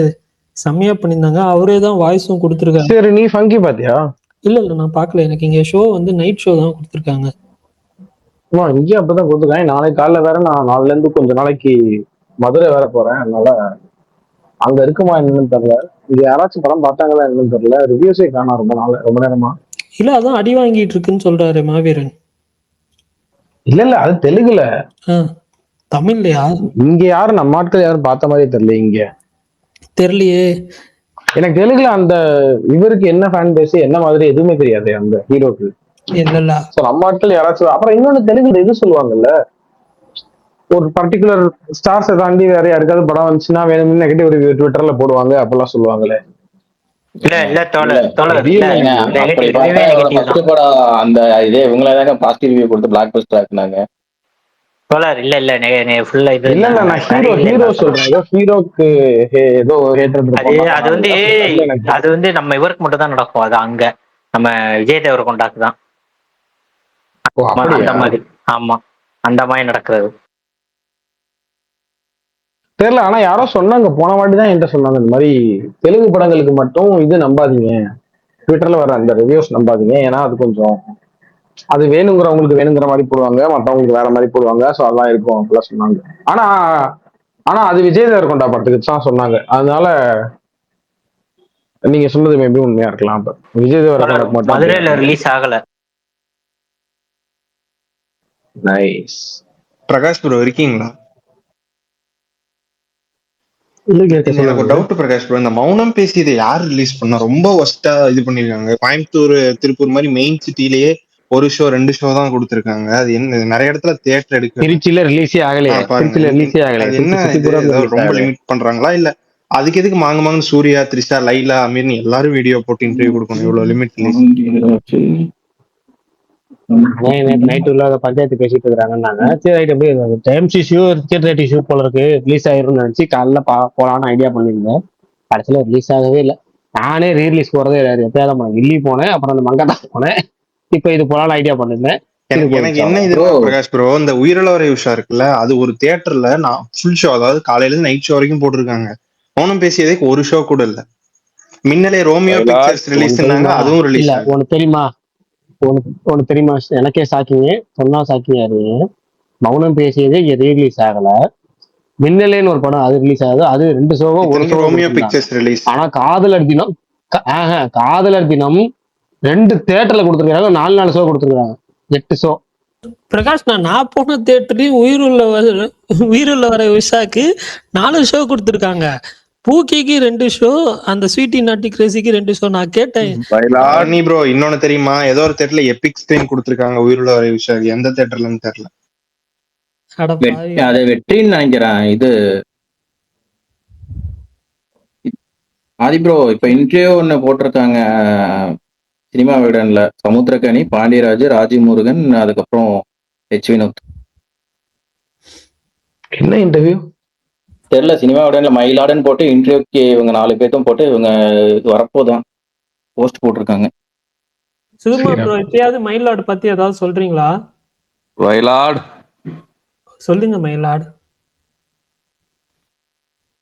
செம்மையா பண்ணியிருந்தாங்க. அவரே தான் வாய்ஸும் கொடுத்துருக்காரு. சரி நீ ஃபங்கி பாத்தியா? இல்ல நான் பார்க்கல. எனக்கு இங்க ஷோ வந்து நைட் ஷோ தான் கொடுத்துருக்காங்க. இங்கே அப்பதான் கொடுத்துருக்காங்க. நாளைக்கு காலைல வேற நான் நாளைல இருந்து கொஞ்ச நாளைக்கு மதுரை வேற போறேன், அதனால அங்க இருக்குமா என்னன்னு தெரியல. இங்க யாராச்சும் படம் பார்த்தாங்களா என்னன்னு தெரியல. ரிவ்யூஸே காணோம் ரொம்ப நேரமா. இல்ல அதான் அடி வாங்கிட்டு இருக்குன்னு சொல்றாரு மாவீரன். இல்ல அது தெலுங்குல. தமிழ்லையா? இங்க யாரும் நம்ம ஆட்கள் யாரும் பார்த்த மாதிரியே தெரியல. இங்க தெரியலையே எனக்கு. தெலுங்குல அந்த இவருக்கு என்ன ஃபேன் பேஸ் என்ன மாதிரி எதுவுமே தெரியாது அந்த ஹீரோக்கு. இல்ல நம்ம ஆட்கள் யாராச்சும். அப்புறம் இன்னொன்னு தெலுங்குல இது சொல்லுவாங்கல்ல, ஒரு பர்டிகுலர் ஸ்டார்ஸை தாண்டி வேற யாருக்காவது படம் வந்துச்சுன்னா வேணும்னு நெகட்டிவ் ரிவ்யூ ட்விட்டர்ல போடுவாங்க அப்பெல்லாம் சொல்லுவாங்களே. அந்த இதே இவங்களதாங்க பாசிட்டிவ் ரிவ்யூ கொடுத்து பிளாக் பஸ்டர் ஆக்குனாங்க. அது வந்து நம்ம இவருக்கு மட்டும் தான் நடக்கும். அது அங்க நம்ம விஜய் தேவரகொண்டாக்கு தான் அந்த மாதிரி. ஆமா அந்த மாதிரி நடக்கிறது தெரியல. ஆனா யாரோ சொன்னாங்க போன வாட்டி தான் என்கிட்ட சொன்னாங்க, இந்த மாதிரி தெலுங்கு படங்களுக்கு மட்டும் இது நம்பாதீங்க, ட்விட்டர்ல வர அந்த ரிவ்யூஸ் நம்பாதீங்க, ஏன்னா அது கொஞ்சம் அது வேணுங்கிறவங்களுக்கு வேணுங்கிற மாதிரி போடுவாங்க, மற்றவங்களுக்கு வேற மாதிரி போடுவாங்க, ஸோ அதெல்லாம் இருக்கும் அப்படிலாம் சொன்னாங்க. ஆனா ஆனா அது விஜய் தேவரகொண்டா படத்துக்கு தான் சொன்னாங்க, அதனால நீங்க சொன்னது மேபி உண்மையா இருக்கலாம். விஜய் தேவரகொண்டா மட்டும் மதுரையில ரிலீஸ் ஆகல. நைஸ். பிரகாஷ் ப்ரோ இருக்கீங்களா? எனக்கு டவுட் பிரகாஷ் ப்ரோ, இந்த மௌனம் பேசி இதை யார் ரிலீஸ் பண்ணா? ரொம்ப ஒஸ்டா இது பண்ணிருக்காங்க. கோயம்புத்தூர் திருப்பூர் மாதிரி மெயின் சிட்டிலேயே ஒரு ஷோ 2 ஷோ தான் கொடுத்துருக்காங்க. அது என்ன நிறைய இடத்துல தியேட்டர் எடுக்க திருச்சியில ரிலீஸே ஆகலையே. அது என்ன ரொம்ப லிமிட் பண்றாங்களா இல்ல அதுக்கு எதுக்கு மாங்கன்னு சூர்யா, த்ரிஷா, லைலா, அமீர்னு எல்லாரும் வீடியோ போட்டு இன்டர்வியூ கொடுக்கணும்? இவ்வளவு லிமிட் நைட் உள்ள பஞ்சாயத்து பேசிட்டு இருக்கிறாங்கன்னாங்க. சரி ரைட், அப்படியே எம்சிசியூ தியேட்டர் இஷ்யூ போல இருக்கு, ரிலீஸ் ஆயிரும்னு நினைச்சு காலைல போலான்னு ஐடியா பண்ணியிருந்தேன். கடைசியில ரிலீஸ் ஆகவே இல்லை. நானே ரீரிலீஸ் போறதே கிடையாது. எப்பயாவது கில்லி போனேன், அப்புறம் அந்த மங்கதா போனேன், இப்ப இது போலான்னு ஐடியா பண்ணிருந்தேன். எனக்கு என்ன இது பிரகாஷ் ப்ரோ, இந்த உயிரிழவரை உஷா இருக்குல்ல, அது ஒரு தியேட்டர்ல நான் ஃபுல் ஷோ, அதாவது காலையில இருந்து நைட் ஷோ வரைக்கும் போட்டிருக்காங்க. மௌனம் பேசியதுக்கு ஒரு ஷோ கூட இல்ல. மின்னலே ரோமியோ பிக்சர்ஸ் ரிலீஸ் பண்ணாங்க, அதுவும் ரிலீஸ் இல்ல. உனக்கு தெரியுமா, எனக்கே சாக்கிங்க சொன்னா சாக்கிங்க. மௌனம் பேசியதே ரீரிலீஸ் ஆகல. மின்னலேன்னு ஒரு படம் அது ரிலீஸ் ஆகுது. அது 2 ஷோவோ ஒரு இத்தனைக்கும் ஷோவோ ரோமியோ கொடுத்துருந்தாங்க. Pictures release. ஆனா காதலர் தினம் காதலர் தினம் 2 தியேட்டர்ல கொடுத்துருக்காங்க, 4 ஷோ கொடுத்துருக்காங்க, 8 ஷோ. பிரகாஷ் நான் போன தேட்டர்லயும் உயிருள்ள வர விஷாக்கு 4 ஷோ கொடுத்துருக்காங்க. பூக்கிக்கு 2 ஷோ, அந்த ஸ்வீட்டி நாட்டி கிரேசிக்கு 2 ஷோ. நான் கேட்டேன் நீ ப்ரோ இன்னொன்னு தெரியுமா, ஏதோ ஒரு தேட்டர்ல எபிக் ஸ்கிரீன் கொடுத்துருக்காங்க உயிருள்ள வரை விஷயம், எந்த தேட்டர்லன்னு தெரியல. அது வெற்றின்னு நினைக்கிறேன். இது ஆதி ப்ரோ இப்ப இன்டர்வியூ ஒண்ணு போட்டிருக்காங்க சினிமா விகடன்ல. சமுத்திரக்கனி, பாண்டியராஜ், ராஜமுருகன், அதுக்கப்புறம் வினோத். என்ன இன்டர்வியூ தெரியல, சினிமா விகடன்ல மயிலாடன் போட்டு இன்டர்வியூக்கு இவங்க 4 பேர்த்தும் போட்டு இவங்க வரப்போதான் போஸ்ட் போட்டிருக்காங்க. சுகுமார் ப்ரோ எப்பயாவது மயிலாடு பத்தி ஏதாவது சொல்றீங்களா? வயலாட் சொல்லுங்க மயிலாடு.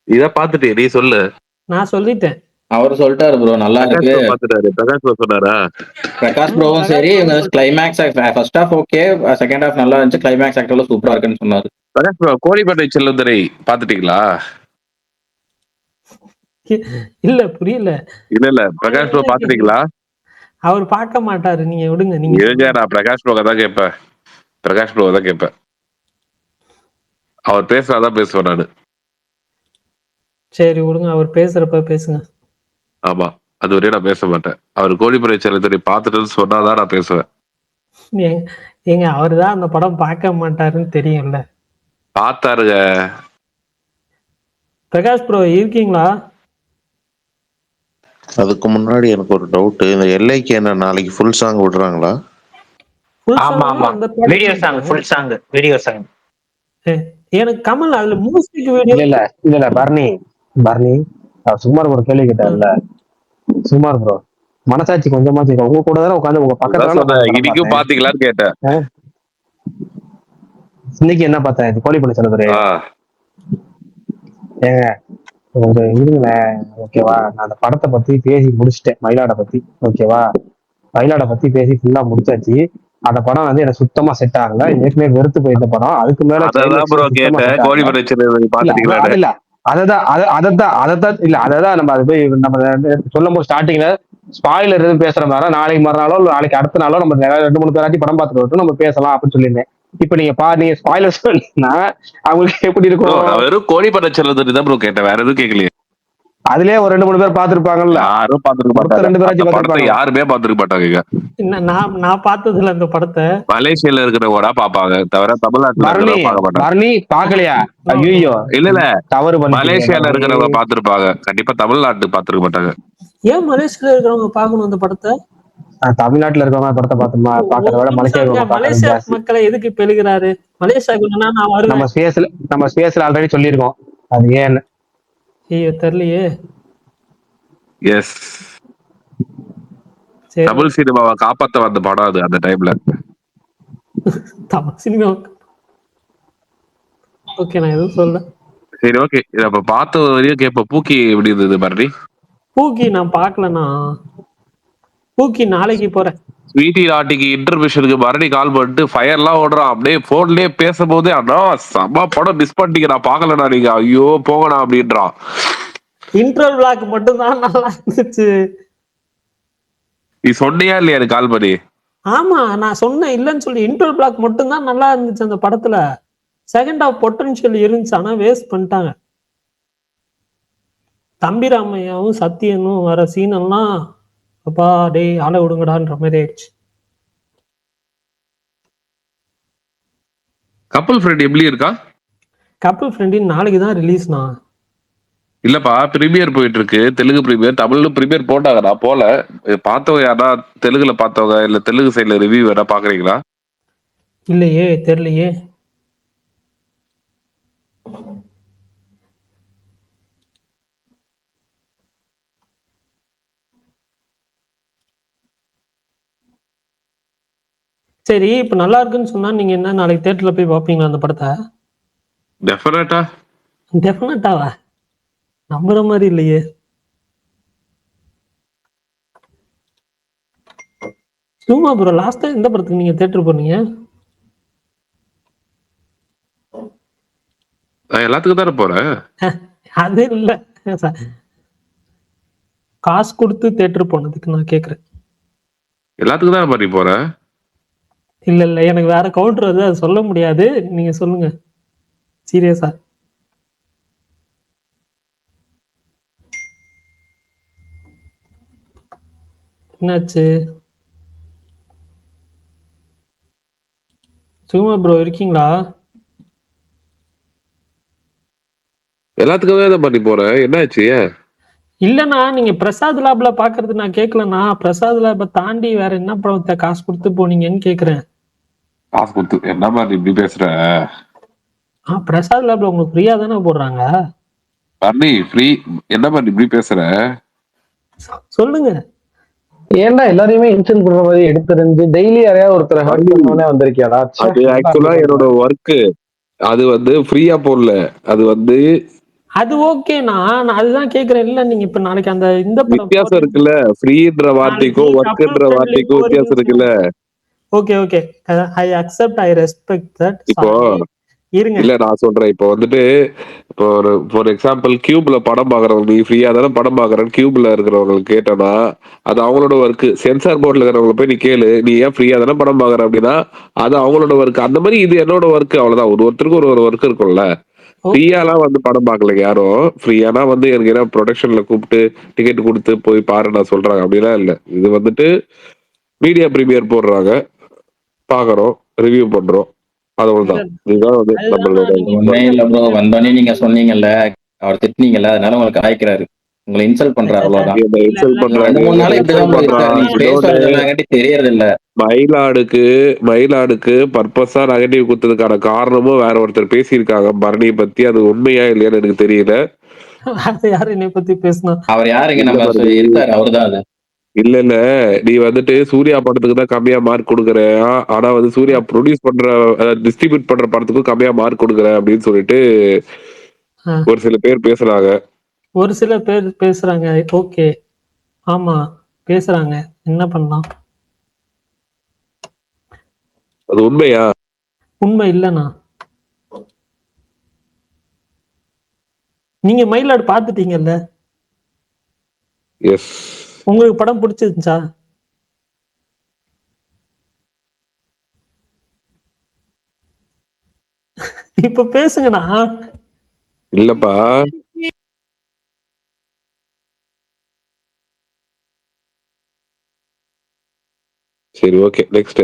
இத பாத்துட்டு நீ சொல்லு. நான் சொல்லிட்டேன். அவர் சொல்லிட்டாரு ப்ரோ, நல்லா இருக்கு. பாத்துட்டாரு பிரகாஷ் ப்ரோ சொன்னாரா? பிரகாஷ் ப்ரோவும் சரி, இவங்க climax first half okay, second half நல்லா இருந்துச்சு, கிளைமேக்ஸ் ஆக்டர்ல சூப்பரா இருக்குன்னு சொன்னாரு. பிரகாஷ் ப்ரோ கோழிப்பேட்டை செல்லுந்தரை பாத்துட்டீங்களா? இல்ல புரியல. இல்ல பிரகாஷ் ப்ரோ பாத்துட்டீங்களா? அவர் பார்க்க மாட்டாரு, நீங்க விடுங்க. நீங்க இருங்க, நான் பிரகாஷ் ப்ரோ தான் கேட்பேன். பிரகாஷ் ப்ரோ தான் கேட்பேன். அவர் பேசுறாதான் பேசுவேன் நானு. சரி விடுங்க, அவர் பேசுறப்ப பேசுங்க. ஆமா, அது வரையும் நான் பேச மாட்டேன். அவர் கோழிப்பேட்டை செல்லுந்தரை பாத்துட்டு சொன்னாதான் நான் பேசுவேன். ஏங்க அவருதான் அந்த படம் பார்க்க மாட்டாருன்னு தெரியும்ல. பார்த்தாருங்க. பிரகாஷ் ப்ரோ இருக்கீங்களா? அதுக்கு முன்னாடி எனக்கு ஒரு டவுட், இந்த எல்ஐக்கு என்ன நாளைக்கு ஃபுல் சாங் விடுறாங்களா? ஆமா ஆமா, video song, full song, video song. எனக்கு கமல் அதுல மியூசிக் வீடியோ இல்ல பர்னி சுமார் ஒரு கேள்வி கேட்டார்ல. சுமார் ப்ரோ மனசாட்சி கொஞ்சமாச்சு உங்க கூட தானே உட்காந்து உங்க பக்கத்துல இன்னைக்கும் பாத்தீங்களான்னு கேட்டேன். இன்னைக்கு என்ன பார்த்தேன், இது கோழிப்பண்ண செல்லுதுரு. ஏங்க கொஞ்சம் இருங்களேன் ஓகேவா? நான் அந்த படத்தை பத்தி பேசி முடிச்சுட்டேன், மயிலாட பத்தி. ஓகேவா, மயிலாட பத்தி பேசி ஃபுல்லா முடிச்சாச்சு. அந்த படம் வந்து எனக்கு சுத்தமா செட் ஆகல, ஏற்கனவே வெறுத்து போயிருந்த படம். அதுக்கு மேல அததான் நம்ம அது போய் நம்ம சொல்லும் போது ஸ்டார்டிங்ல ஸ்பாயிலர் எதுவும் பேசுற மாதிரி நாளைக்கு மறுநாளோ நாளைக்கு அடுத்த நாளோ நம்ம 2-3 பேராட்டி படம் பார்த்துட்டு வரட்டும், நம்ம பேசலாம் அப்படின்னு சொல்லியிருந்தேன். இப்ப நீங்க ஸ்பாயிலர் சொன்னீங்கன்னா அவங்களுக்கு எப்படி இருக்கும்? வெறும் கோழிப்பண்ண செல்லுந்தரை தான் ப்ரோ கேட்டேன், வேற எதுவும் கேட்கலையே. அதுலயே ஒரு 2-3 பேர் பாத்துருப்பாங்கல்ல. யாரும் பாத்துருக்க மாட்டாங்க, யாருமே பாத்துருக்க மாட்டாங்க. நான் பார்த்ததுல அந்த படத்தை மலேசியால இருக்கிறவங்க பாப்பாங்க, தவிர தமிழ்நாட்டுல பார்க்க மாட்டாங்க. பாக்கலையா? ஐயோ இல்ல தவறு, மலேசியால இருக்கிறவங்க பாத்துருப்பாங்க, கண்டிப்பா தமிழ்நாட்டு பாத்துருக்க மாட்டாங்க. ஏன் மலேசியால இருக்கிறவங்க பாக்கணும் அந்த படத்தை? தமிழ்நாட்டுல இருக்கவங்க படத்தை பார்த்தோமா பாக்கிறத விட மலேசியா மக்களை எதுக்கு பெழுகிறாரு? மலேசியாவுக்கு நான் வருவேன். நம்ம ஸ்பேஸ்ல ஆல்ரெடி சொல்லியிருக்கோம், அது ஏன்னு ஐயோ தெரியலையே. எஸ், தமிழ் சினிமாவை காப்பாத்த வந்த படம் அது அந்த டைம்ல. தமிழ் சினிமா ஓகே, நான் எதுவும் சொல்ல. சரி ஓகே, அப்ப பார்த்த வரையும் கேப்ப. பூக்கி எப்படி இருந்தது பரணி? பூக்கி நான் பாக்கலண்ணா. பூக்கி நாளைக்கு போறேன். ஸ்வீட்டி நாட்டிக்கு இன்டர்மிஷனுக்கு பரணி கால் பண்ணிட்டு ஃபயர்லாம் ஓடுறான், அப்படியே போன்லயே பேசும்போதே அண்ணா செம்ம படம் மிஸ் பண்ணிட்டீங்க, நான் பாக்கலண்ணா, நீங்க ஐயோ போகணா அப்படின்றான். இன்ட்ரோ பிளாக் மட்டும் தான் நல்லா இருந்துச்சு. நீ சொன்னியா இல்லையா எனக்கு கால் பண்ணி? ஆமா நான் சொன்னேன் இல்லைன்னு சொல்லி. இன்ட்ரோ பிளாக் மட்டும் தான் நல்லா இருந்துச்சு அந்த படத்துல. செகண்ட் ஹாஃப் பொட்டன்ஷியல் இருந்துச்சு, ஆனா வேஸ்ட் பண்ணிட்டாங்க. தம்பிராமையாவும் சத்தியனும் வர சீன் எல்லாம் அப்பா டேய் ஆளை விடுங்கடான்ற மாதிரி ஆயிடுச்சு. கப்பல் ஃப்ரெண்ட் எப்படி இருக்கா? கப்பல் ஃப்ரெண்டின் நாளைக்கு தான் ரிலீஸ்னா. இல்லப்பா, பிரீமியர் போயிட்டு இருக்கு, தெலுங்கு பிரீமியர். தமிழ்ல பிரீமியர் போட்டாங்க, நான் போல. பார்த்தவங்க யாரா தெலுங்குல பார்த்தவங்க இல்ல தெலுங்கு சைட்ல ரிவ்யூ வேற பாக்குறீங்களா? இல்லையே, தெரியலையே. சரி, இப்ப நல்லா இருக்குன்னு சொன்னா நீங்க என்ன நாளைக்கு தியேட்டர்ல போய் பாப்பீங்களா அந்த படத்தை? டெஃபினட்டாவா? நம்புற மாதிரி இல்லையே. சும்மா ப்ரோ, லாஸ்டா எந்த படத்துக்கு நீங்க தியேட்டர் போனீங்க? நான் எல்லாத்துக்கும் தானே போறேன். அது இல்ல காசு கொடுத்து தேட்டர் போனதுக்கு நான் கேக்குறேன். எல்லாத்துக்கும் தானே பண்ணி போறேன். இல்ல எனக்கு வேற கவுண்டர் அது அது சொல்ல முடியாது. நீங்க சொல்லுங்க சீரியஸா. என்னாச்சு? சும்மா ப்ரோ இருக்கீங்களா? எல்லாத்துக்குமே தான் பண்ணி போறேன். என்னாச்சு? இல்லண்ணா நீங்க பிரசாத் லேப்ல பாக்குறது நான் கேட்கலண்ணா. பிரசாத் லேப தாண்டி வேற என்ன படத்தை காசு கொடுத்து போனீங்கன்னு கேக்குறேன். காசு கொடுத்து என்ன மாதிரி இப்படி பேசுற? பிரசாத் லேப்ல உங்களுக்கு ஃப்ரீயா தானே போடுறாங்க. பண்ணி ஃப்ரீ என்ன மாதிரி இப்படி பேசுற? சொல்லுங்க. ஏன்டா எல்லாரையுமே இன்சென்ட் பண்ற மாதிரி எடுத்துருந்து டெய்லி யாரையாவது ஒருத்தர் ஹர்ட் பண்ணவனே வந்திருக்கியாடா? அது ஆக்சுவலா என்னோட ஒர்க். அது வந்து ஃப்ரீயா போடல. அது வந்து அது ஓகேண்ணா. நான் அதுதான் கேக்குறேன். இல்ல நீங்க இப்ப நாளைக்கு அந்த இந்த படம் வித்தியாசம் இருக்குல்ல. ஃப்ரீன்ற வார்த்தைக்கும் ஒர்க்ன்ற வார்த்தைக்கும் வித்தியாசம் இருக்குல்ல. Okay okay I accept I respect that. இப்போ இருங்க இல்ல நான் சொல்றேன். இப்போ வந்துட்டு இப்போ ஒரு ஃபார் எக்ஸாம்பிள் கியூப்ல படம் பாக்குறவங்க நீ ஃப்ரீயா தானே படம் பாக்குறேன்னு கியூப்ல இருக்கிறவங்களுக்கு கேட்டோம்னா அது அவங்களோட ஒர்க். சென்சார் போர்ட்ல இருக்கிறவங்க போய் நீ கேளு நீ ஏன் ஃப்ரீயா தானே படம் பாக்குற அப்படின்னா அது அவங்களோட ஒர்க். அந்த மாதிரி இது என்னோட ஒர்க். அவ்வளவுதான். ஒருத்தருக்கு ஒரு ஒர்க் இருக்கும்ல. ஃப்ரீயாலாம் வந்து படம் பார்க்கல யாரும். ஃப்ரீயானா வந்து எனக்கு ஏன்னா ப்ரொடக்ஷன்ல கூப்பிட்டு டிக்கெட் கொடுத்து போய் பாரு நான் சொல்றாங்க அப்படிலாம் இல்ல. இது வந்துட்டு மீடியா பிரீமியர் போடுறாங்க, பாக்குறோம், ரிவ்யூ பண்றோம். அவ்வளவுதான். இதுதான் வந்து நம்மளோட ஒண்ணுமே இல்ல ப்ரோ. வந்தோடனே நீங்க சொன்னீங்கல்ல அவர் திட்டினீங்கல்ல அதனால உங்களுக்கு ஆயிக்கிறாரு. உங்களை இன்சல்ட் பண்றாரு அவ்வளவுதான். இன்சல்ட் பண்றாங்க. 2-3 நாள் இப்படிதான் bro இருக்காரு. நீங்க பேச வரதுனால தெரியறது இல்ல. மயிலாடுக்கு பர்பஸா நெகட்டிவ் குத்துறதுக்கான காரணமும் வேற ஒருத்தர் பேசியிருக்காங்க பரணியை பத்தி. அது உண்மையா இல்லையான்னு எனக்கு தெரியல. யாரு என்னை பத்தி பேசினா? அவர் யாருங்க? நம்ம இருக்காரு அவர்தான் அது. இல்ல நீ வந்துட்டு சூர்யா படத்துக்கு தான் கம்மியா மார்க் கொடுக்குற. ஆனா வந்து சூர்யா ப்ரொடியூஸ் பண்ற டிஸ்ட்ரிபியூட் பண்ற படத்துக்கும் கம்மியா மார்க் கொடுக்குற அப்படின்னு சொல்லிட்டு ஒரு சில பேர் பேசுறாங்க. ஒரு சில பேர் பேசுறாங்க. ஓகே ஆமா பேசுறாங்க. என்ன பண்ணலாம்? அது உண்மையா? உண்மை இல்லண்ணா. நீங்க மயிலாடு பாத்துட்டீங்கல்ல? எஸ். உங்களுக்கு படம் பிடிச்சிருந்துச்சா? இப்ப பேசுங்கண்ணா. இல்லப்பா சரி ஓகே நெக்ஸ்ட்.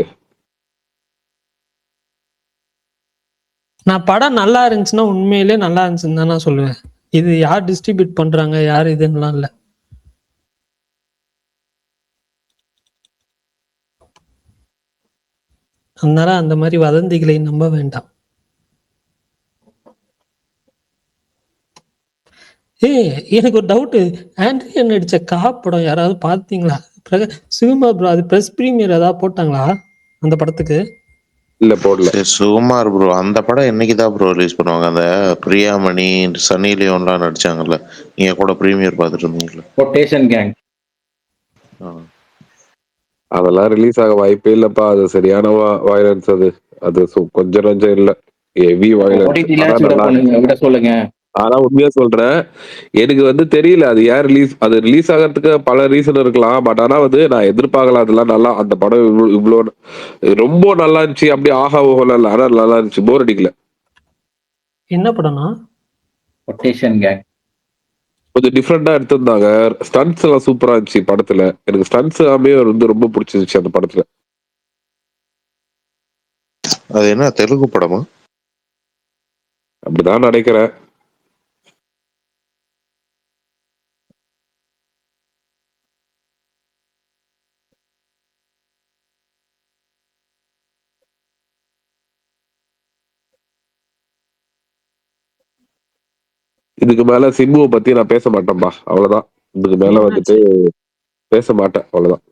நான் படம் நல்லா இருந்துச்சுன்னா உண்மையிலே நல்லா இருந்துச்சுன்னு தான் நான் சொல்லுவேன். இது யார் டிஸ்ட்ரிபியூட் பண்றாங்க யார் இதுன்னெலாம் இல்ல. அதனால அந்த மாதிரி வதந்திகளை நம்ப வேண்டாம். எனக்கு ஒரு டவுட். ஆண்ட்ரியன் நடிச்ச படம் யாராவது பாத்தீங்களா? சுகுமார் ப்ரோ அது பிரஸ் பிரீமியர் ஏதாவது போட்டாங்களா அந்த படத்துக்கு? இல்ல போடல. சுகுமார் ப்ரோ அந்த படம் என்னைக்குதான் ப்ரோ ரிலீஸ் பண்ணுவாங்க? அந்த பிரியாமணி சன்னி லியோன்லாம் நடிச்சாங்கல்ல, நீங்க கூட பிரீமியர் பார்த்துட்டு இருந்தீங்களா? கொட்டேஷன் கேங் அதெல்லாம் ரிலீஸ் ஆக வாய்ப்பே இல்லப்பா. அது சரியான வயலன்ஸ். அது கொஞ்சம் நஞ்சம் இல்ல. Heavy violence. சொல்லுங்க. ஆனா உண்மையா சொல்றேன். எனக்கு வந்து தெரியல அது ஏன் ரிலீஸ். அது ரிலீஸ் ஆகிறதுக்கு பல ரீசன் இருக்கலாம். பட் ஆனா வந்து நான் எதிர்பார்க்கல அதெல்லாம். நல்லா அந்த படம் இவ்வளோ ரொம்ப நல்லா இருந்துச்சு அப்படி ஆஹா ஓஹோலாம் இல்ல. ஆனா நல்லா இருந்துச்சு. போர் அடிக்கல. என்ன படம்னா? கொட்டேஷன் கேங் கொஞ்சம் டிஃப்ரெண்டா எடுத்திருந்தாங்க. ஸ்டன்ட்ஸ் எல்லாம் சூப்பரா இருந்துச்சு படத்துல. எனக்கு ஸ்டன்ட்ஸ் எல்லாமே வந்து ரொம்ப பிடிச்சிருச்சு அந்த படத்துல. அது என்ன தெலுங்கு படமா? அப்படிதான் நினைக்கிறேன். இதுக்கு மேல சிம்புவை பத்தி நான் பேச மாட்டேன்பா. அவ்வளவுதான். இதுக்கு மேல வந்துட்டு பேச மாட்டேன். அவ்வளவுதான்.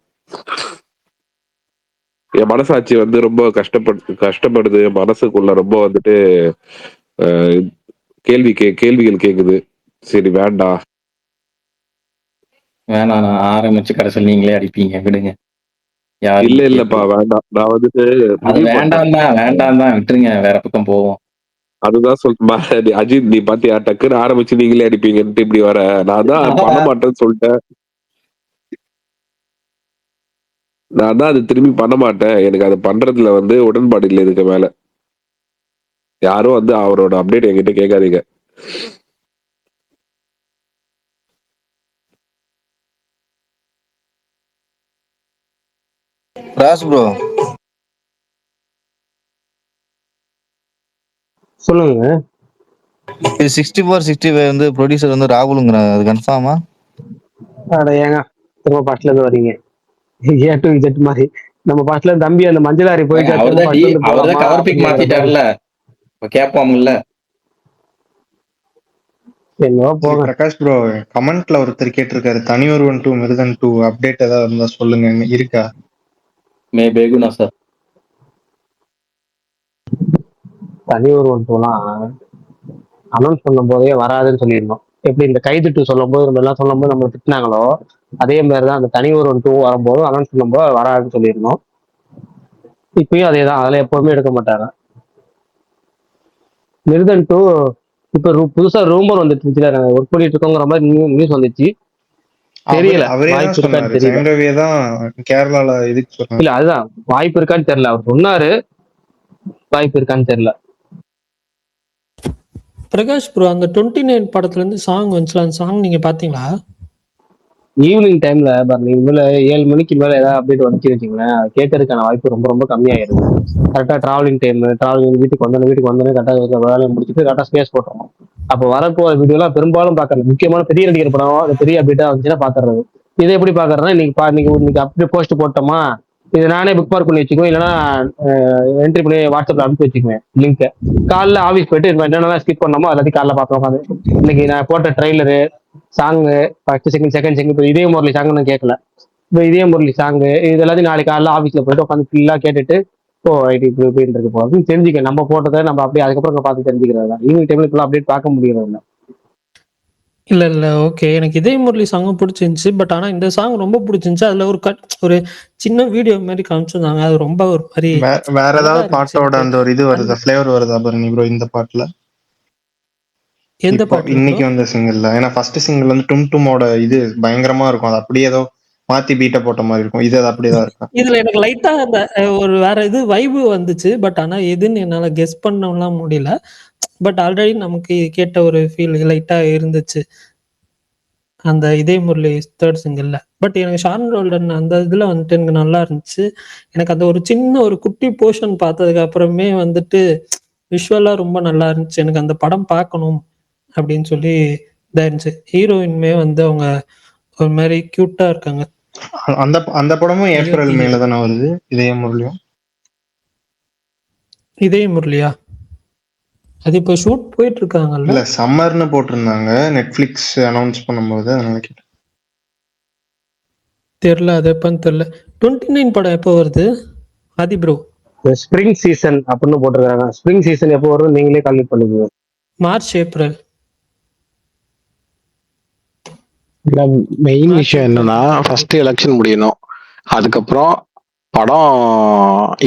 என் மனசாட்சி வந்து ரொம்ப கஷ்டப்படுது. மனசுக்குள்ள ரொம்ப வந்துட்டு கேள்விகள் கேக்குது. சரி வேண்டாம் நான் ஆரம்பிச்சு கடைசியில் நீங்களே அடிப்பீங்க. விடுங்க. இல்லப்பா வேண்டாம். நான் வந்துட்டு வேண்டாம் தான் விட்டுருங்க. வேற பக்கம் போவோம். அதுதான் அஜித் நீ பாத்தியா டக்குன்னு ஆரம்பிச்சு நீங்களே அடிப்பீங்கன்ட்டு இப்படி வர. நான் தான் பண்ண மாட்டேன்னு சொல்லிட்டேன். நான் தான் அது திரும்பி பண்ண மாட்டேன். எனக்கு அது பண்றதுல வந்து உடன்பாடு இல்லை. இதுக்கு மேல யாரும் வந்து அவரோட அப்டேட் என்கிட்ட கேட்காதீங்க. ராஸ் ப்ரோ சொல்லுங்க. இது 64-65 வந்து ப்ரொடியூசர் வந்து ராகுலுங்கிறாங்க, அது கன்ஃபார்மா? அட ஏங்க திரும்ப பாட்டுல இருந்து வரீங்க ஏ டு இஜெட் மாதிரி. நம்ம பாட்டுல தம்பி அந்த மஞ்சளாரி போயிட்டு அவர்தான் பாட்டுல இருந்து அவர்தான் போலாமா கவர் பிக் அப்படிங்கிற மாதிரி. மாத்திட்டார்ல, இப்ப கேட்போம்ல. என்னவோ போங்க. பிரகாஷ் ப்ரோ கமெண்ட்ல ஒருத்தர் கேட்டிருக்காரு, தனி ஒருவன் 2 மிருதன் 2 அப்டேட் ஏதாவது இருந்தா சொல்லுங்க, இருக்கா? மே பேகுனா சார் தனி ஒரு ஒன்றுலாம் அனௌன்ஸ் பண்ணும் போதே வராதுன்னு சொல்லியிருந்தோம். எப்படி இந்த கைது 2 சொல்லும் போது நம்ம எல்லாம் சொல்லும் போது நம்ம திட்டினாங்களோ அதே மாதிரிதான் அந்த தனி ஒரு 2 வரும்போது அனௌன்ஸ் பண்ணும்போது வராதுன்னு சொல்லியிருந்தோம். இப்பயும் அதே தான், அதில் எப்பவுமே எடுக்க மாட்டாங்க. மிருதன் 2 இப்ப புதுசா ரூமர் வந்துட்டு இருந்துச்சுல, ஒர்க் பண்ணிட்டு இருக்கோங்கிற மாதிரி நியூஸ் வந்துச்சு. தெரியல அவரே தான் வாய்ப்பு இருக்கான்னு சொன்னாரு, தெரியல. ஜெயம் ரவியே தான் கேரளால இதுக்கு சொன்னாரு. இல்ல அதுதான் வாய்ப்பு இருக்கான்னு தெரியல. அவர் சொன்னாரு, வாய்ப்பு இருக்கான்னு தெரியல. பிரகாஷ் ப்ரோ அந்த 29 படத்துல இருந்து சாங் வந்துச்சுல, அந்த சாங் நீங்க பாத்தீங்களா? ஈவினிங் டைம்ல நீங்க மேல 7 மணிக்கு மேல ஏதாவது அப்டேட் வந்துச்சு வச்சுங்களேன், கேட்கறதுக்கான வாய்ப்பு ரொம்ப ரொம்ப கம்மியாயிருது. கரெக்டா டிராவலிங் டைம், டிராவலிங் வீட்டுக்கு வந்தோடனே கரெக்டா வேலையை முடிச்சுட்டு கரெக்டா ஸ்பேஸ் போட்டுறோம். அப்போ வரப்போற வீடியோ எல்லாம் பெரும்பாலும் பாக்குறது முக்கியமான பெரிய நடிகர் படம், அது பெரிய அப்டேட்டா வந்துச்சுன்னா பாக்குறது. இதை எப்படி பாக்குறதுன்னா, இன்னைக்கு அப்படியே போஸ்ட் போட்டோமா, இது நானே புக் மார்க் பண்ணி வச்சுக்குவேன், இல்லைன்னா என்ட்ரி பண்ணி வாட்ஸ்அப்ல அனுப்பி வச்சுக்குவேன் லிங்க். காலைல ஆஃபீஸ் போயிட்டு என்னென்ன ஸ்கிப் பண்ணோமோ எல்லாத்தையும் காலைல பார்ப்போம் உட்காந்து. இன்னைக்கு நான் போட்ட trailer, song, first second song, இப்போ இதே முரளி சாங் நான் கேட்கல, இப்போ இதே முரளி சாங்கு இது எல்லாத்தையும் நாளைக்கு காலைல ஆஃபீஸ்ல போயிட்டு உட்காந்து ஃபுல்லா கேட்டுட்டு, ஓ ஐடி இப்படின்னு இருக்கு போகிறது தெரிஞ்சுக்க. நம்ம போட்டதை நம்ம அப்படியே அதுக்கப்புறம் பார்த்து தெரிஞ்சுக்கிறது தான். ஈவினிங் டைம்ல இப்பெல்லாம் அப்டேட் பார்க்க முடியறது இல்லை. இல்ல ஓகே, எனக்கு இதே முரளி சாங்கும் பிடிச்சிருந்துச்சு. பட் ஆனா இந்த சாங் ரொம்ப பிடிச்சிருந்துச்சு. அதுல ஒரு சின்ன வீடியோ மாதிரி காமிச்சிருந்தாங்க, அது ரொம்ப ஒரு மாதிரி வேற அழகா ஏதாவது இருந்துச்சு பாட்டோட எனக்கு. அந்த ஒரு இது வருதா, ஃபிளேவர் வருதா பாருங்க ப்ரோ இந்த பாட்டுல? எந்த இப்போ பாட்டுல ப்ரோ? இன்னைக்கு வந்த சிங்கிள்ல, ஏன்னா ஃபர்ஸ்ட் சிங்கிள் வந்து டும் டுமோட இது பயங்கரமா இருக்கும், அது அப்படியே ஏதோ மாத்தி பீட்ட போட்ட மாதிரி இருக்கும், இது அது அப்படியேதான் இருக்கா? இதுல எனக்கு லைட்டா அந்த ஒரு வேற இது வைபு வந்துச்சு. பட் ஆனா எதுன்னு என்னால கெஸ் பண்ணலாம் முடியல. பட் ஆல்ரெடி நமக்கு கேட்ட ஒரு ஃபீல் லைட்டா இருந்துச்சு அந்த இதே முரளி தேர்ட் சிங்கிள்ல. பட் எனக்கு ஷான் ரோல்டன் அந்த இதுல வந்துட்டு எனக்கு நல்லா இருந்துச்சு. எனக்கு அந்த ஒரு சின்ன ஒரு குட்டி போர்ஷன் பார்த்ததுக்கு அப்புறமே வந்துட்டு விஷுவலா ரொம்ப நல்லா இருந்துச்சு. எனக்கு அந்த படம் பார்க்கணும் அப்படின்னு சொல்லி இதா இருந்துச்சு. ஹீரோயின்மே வந்து அவங்க ஒரு மாதிரி கியூட்டா இருக்காங்க. அந்த அந்த படமும் ஏப்ரல் அயோத்தி மேல தானே வருது, இதே முரளியும்? இதே முரளியா? அது இப்போ ஷூட் போயிட்டு இருக்காங்கல்ல? இல்ல சம்மர்னு போட்டிருந்தாங்க நெட்ஃபிளிக்ஸ் அனௌன்ஸ் பண்ணும்போது, அதனால கேட்டேன். தெரியல, அது எப்பன்னு தெரியல. 29 படம் எப்போ வருது ஆதி ப்ரோ? ஸ்ப்ரிங் சீசன் அப்படின்னு போட்டிருக்காங்க. ஸ்ப்ரிங் சீசன் எப்போ வரும் நீங்களே கால்குலேட் பண்ணிக்கோங்க. March April. மெயின் விஷயம் என்னன்னா, ஃபர்ஸ்ட் எலெக்ஷன் முடியணும். அதுக்கப்புறம் படம்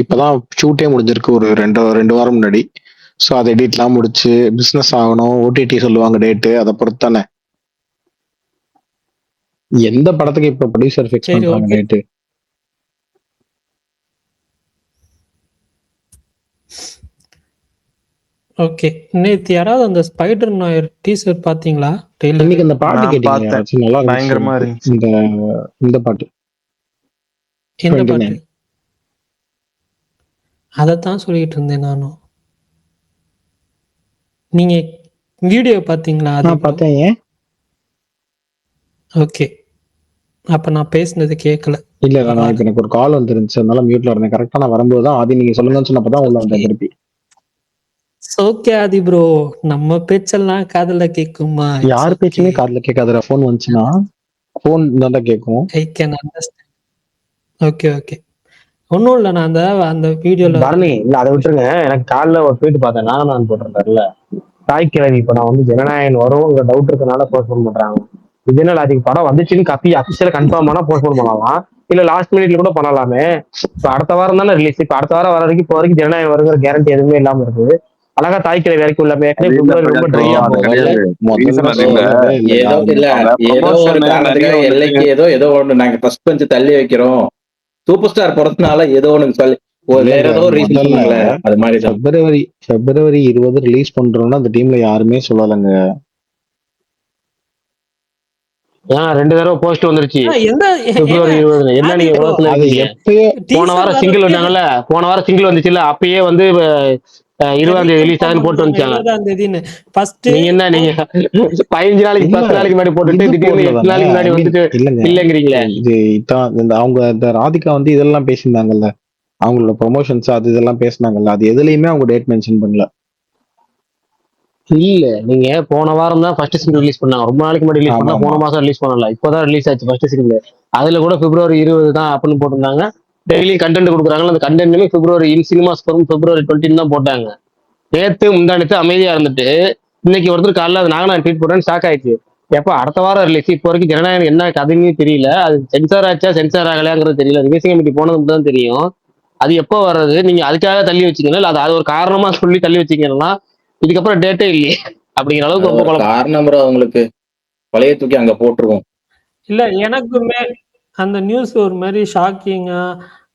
இப்பதான் ஷூட்டே முடிஞ்சிருக்கு ஒரு ரெண்டு வாரம் முன்னாடி. ஸோ அதை எடிட்லாம் முடிச்சு பிஸ்னஸ் ஆகணும், ஓடிடி சொல்லுவாங்க டேட்டு, அதை பொறுத்து தானே. எந்த படத்துக்கு இப்ப ப்ரொடியூசர் ஃபிக்ஸ் சரி பண்றாங்க ஓகே டேட்டு? ஓகே. நேத்து யாராவது அந்த ஸ்பைடர் நாயர் டீசர் பாத்தீங்களா? ட்ரெய்லர் இன்னைக்கு இந்த பாட்டு நான் கேட்டீங்க பார்த்தேன், யாராச்சும்? நல்லா இருந்துச்சு பயங்கரமா எனக்கு இருந்துச்சு. இந்த பாட்டு எந்த 29. பாட்டு? அதைத்தான் சொல்லிட்டு இருந்தேன் நானும். நீங்க வீடியோ பாத்தீங்களா ஆதி நான் ப்ரோ? பார்த்தேன். ஏன் ஓகே, அப்ப நான் பேசுனது கேட்கல. இல்ல நான் இப்ப எனக்கு ஒரு கால் வந்துருந்துச்சு, அதனால மியூட்ல இருந்தேன். கரெக்டா நான் வரும்போது தான் ஆதி நீங்க சொல்லுங்கன்னு சொன்னப்பதான் உள்ள வந்தேன் திருப்பி. ஓகே ஆதி ப்ரோ, நம்ம பேச்செல்லாம் காதுல கேக்குமா? யார் பேச்சுமே காதுல கேட்காதுடா. போன் வந்துச்சுன்னா போன் தான்டா கேட்கும். I can understand. Okay okay, ஒன்றும் இல்லை. நான் அந்த வீடியோல பரணி இல்ல அதை விட்டுருங்க. எனக்கு காலைல ஒரு ட்வீட் பார்த்தேன், நான் போட்டிருந்தாருல தாய் கிழவி. இப்ப நான் வந்து ஜனநாயகன் வரும் டவுட் இருக்கனால போஸ்ட்போன் பண்றாங்க. இது என்ன அதுக்கு படம் வந்துச்சுன்னு அபிஷியலா கன்ஃபார்ம் ஆனா போஸ்ட்போன் பண்ணலாம், இல்ல லாஸ்ட் மினிட்ல கூட பண்ணலாமே. இப்ப அடுத்த வாரம் தானே ரிலீஸ். இப்ப அடுத்த வாரம் வர வரைக்கும் இப்போ வரைக்கும் ஜனநாயகம் வருங்கிற கேரண்டி எதுவுமே இல்லாம இருக்குது. அழகா தாய்க்கிற வரைக்கும் உள்ள அது இல்ல பிப்ரவரி ரொம்ப பிரகாஷ் bro, ட்ரையா அது போகும். கிடையாது. ரீசன் அது இல்ல. சொல்லவே இல்ல ஏதோ காரணம். இல்ல அவங்க ஏதோ ஒரு ப்ரொமோஷனுக்கு நிறைய காரணத்துக்காக வந்துட்டு எல்லைக்கு ஏதோ ஒண்ணு நாங்க ஃபர்ஸ்ட் பெஞ்ச் தள்ளி வைக்கிறோம், சூப்பர் ஸ்டார் போறதுனால ஏதோ ஒண்ணு சொல்லி வேற இல்லங்க ஏதோ ஒரு ரீசன் முதல்ல சொன்னாங்களே, அது மாதிரிதான். பிப்ரவரி 20 ரிலீஸ் பண்றோம்னா அந்த டீம்ல யாருமே சொல்லலைங்க. ஏன் 2 தடவை போஸ்ட் வந்துருச்சு எந்த பிப்ரவரி 20. என்ன ஆதி நீங்க ப்ரோ உலகத்துல அது இருக்கீங்க? எப்பயோ போன டீசர் வாரம் சிங்கிள் வர்றதுக்கே வந்தாங்கல்ல, போன வாரம் சிங்கிள் வந்துச்சுல்ல, அப்பயே வந்து 20ஆம் தேதி ரிலீஸ் ஆகுதுன்னு போட்டு வந்துச்சாங்க. 20ஆம் தேதின்னு ஃபர்ஸ்ட் நீங்க என்ன நீங்க 15 நாளைக்கு இல்ல 10 நாளைக்கு முன்னாடி போட்டுட்டு இது திடீர்னு போடல 8 தானே. நாளைக்கு முன்னாடி ஐ மீன் வந்துட்டு இல்லங்க, இல்லங்கிறீங்களே. இது இதான் இந்த அவங்க இந்த ராதிகா வந்து இதெல்லாம் பேசியிருந்தாங்கல்ல, அவங்களோட ப்ரொமோஷன்ஸ் அது இதெல்லாம் பேசினாங்கல்ல, அது எதுலயுமே அவங்க டேட் மென்ஷன் பண்ணல. இல்ல நீங்க போன வாரம் தான் ஃபர்ஸ்ட் சிங்கிள் ரிலீஸ் பண்ணாங்க. ரொம்ப நாளைக்கு முன்னாடி ரிலீஸ் ஆமா பண்ணா, போன ஆமா. மாசம் ரிலீஸ் பண்ணல, இப்பதான் ரிலீஸ் ஆச்சு ஃபர்ஸ்ட் சிங்கிள். அதுல கூட பிப்ரவரி 20 தான் அப்படின்னு போட்டிருந்தாங்க. டெய்லி கண்டென்ட் கொடுக்குறாங்க, அந்த கண்டென்ட்டுமே பிப்ரவரி இன் சினிமாஸ் வரும் பிப்ரவரி 20 தான் போட்டாங்க. நேத்து முந்தானத்து அமைதியா இருந்துட்டு இன்னைக்கு ஒருத்தர் காலைல அது நான் ட்வீட் போட்டேன்னு ஷாக் ஆயிடுச்சு. எப்ப அடுத்த வாரம் ரிலீஸ், இப்போ வரைக்கும் ஜனநாயகம் என்ன கதைன்னு தெரியல, அது சென்சார் ஆச்சா சென்சார் ஆகலையாங்கிறது தெரியல, ரிலீசிங் கமிட்டி போனது மட்டும் தான் தெரியும். அது எப்போ வர்றது, நீங்க அதுக்காக தள்ளி வச்சீங்கன்னா இல்ல அது ஒரு காரணமா சொல்லி தள்ளி வச்சீங்கன்னா இதுக்கப்புறம் டேட்டே இல்லையே அப்படிங்கிற அளவுக்கு அது ரொம்ப ஒரு குழப்பம். காரணம் bro, அவங்களுக்கு பழைய தூக்கி அங்க போட்டுருவோம். இல்ல எனக்குமே அந்த நியூஸ் ஒரு மாதிரி ஷாக்கிங்கா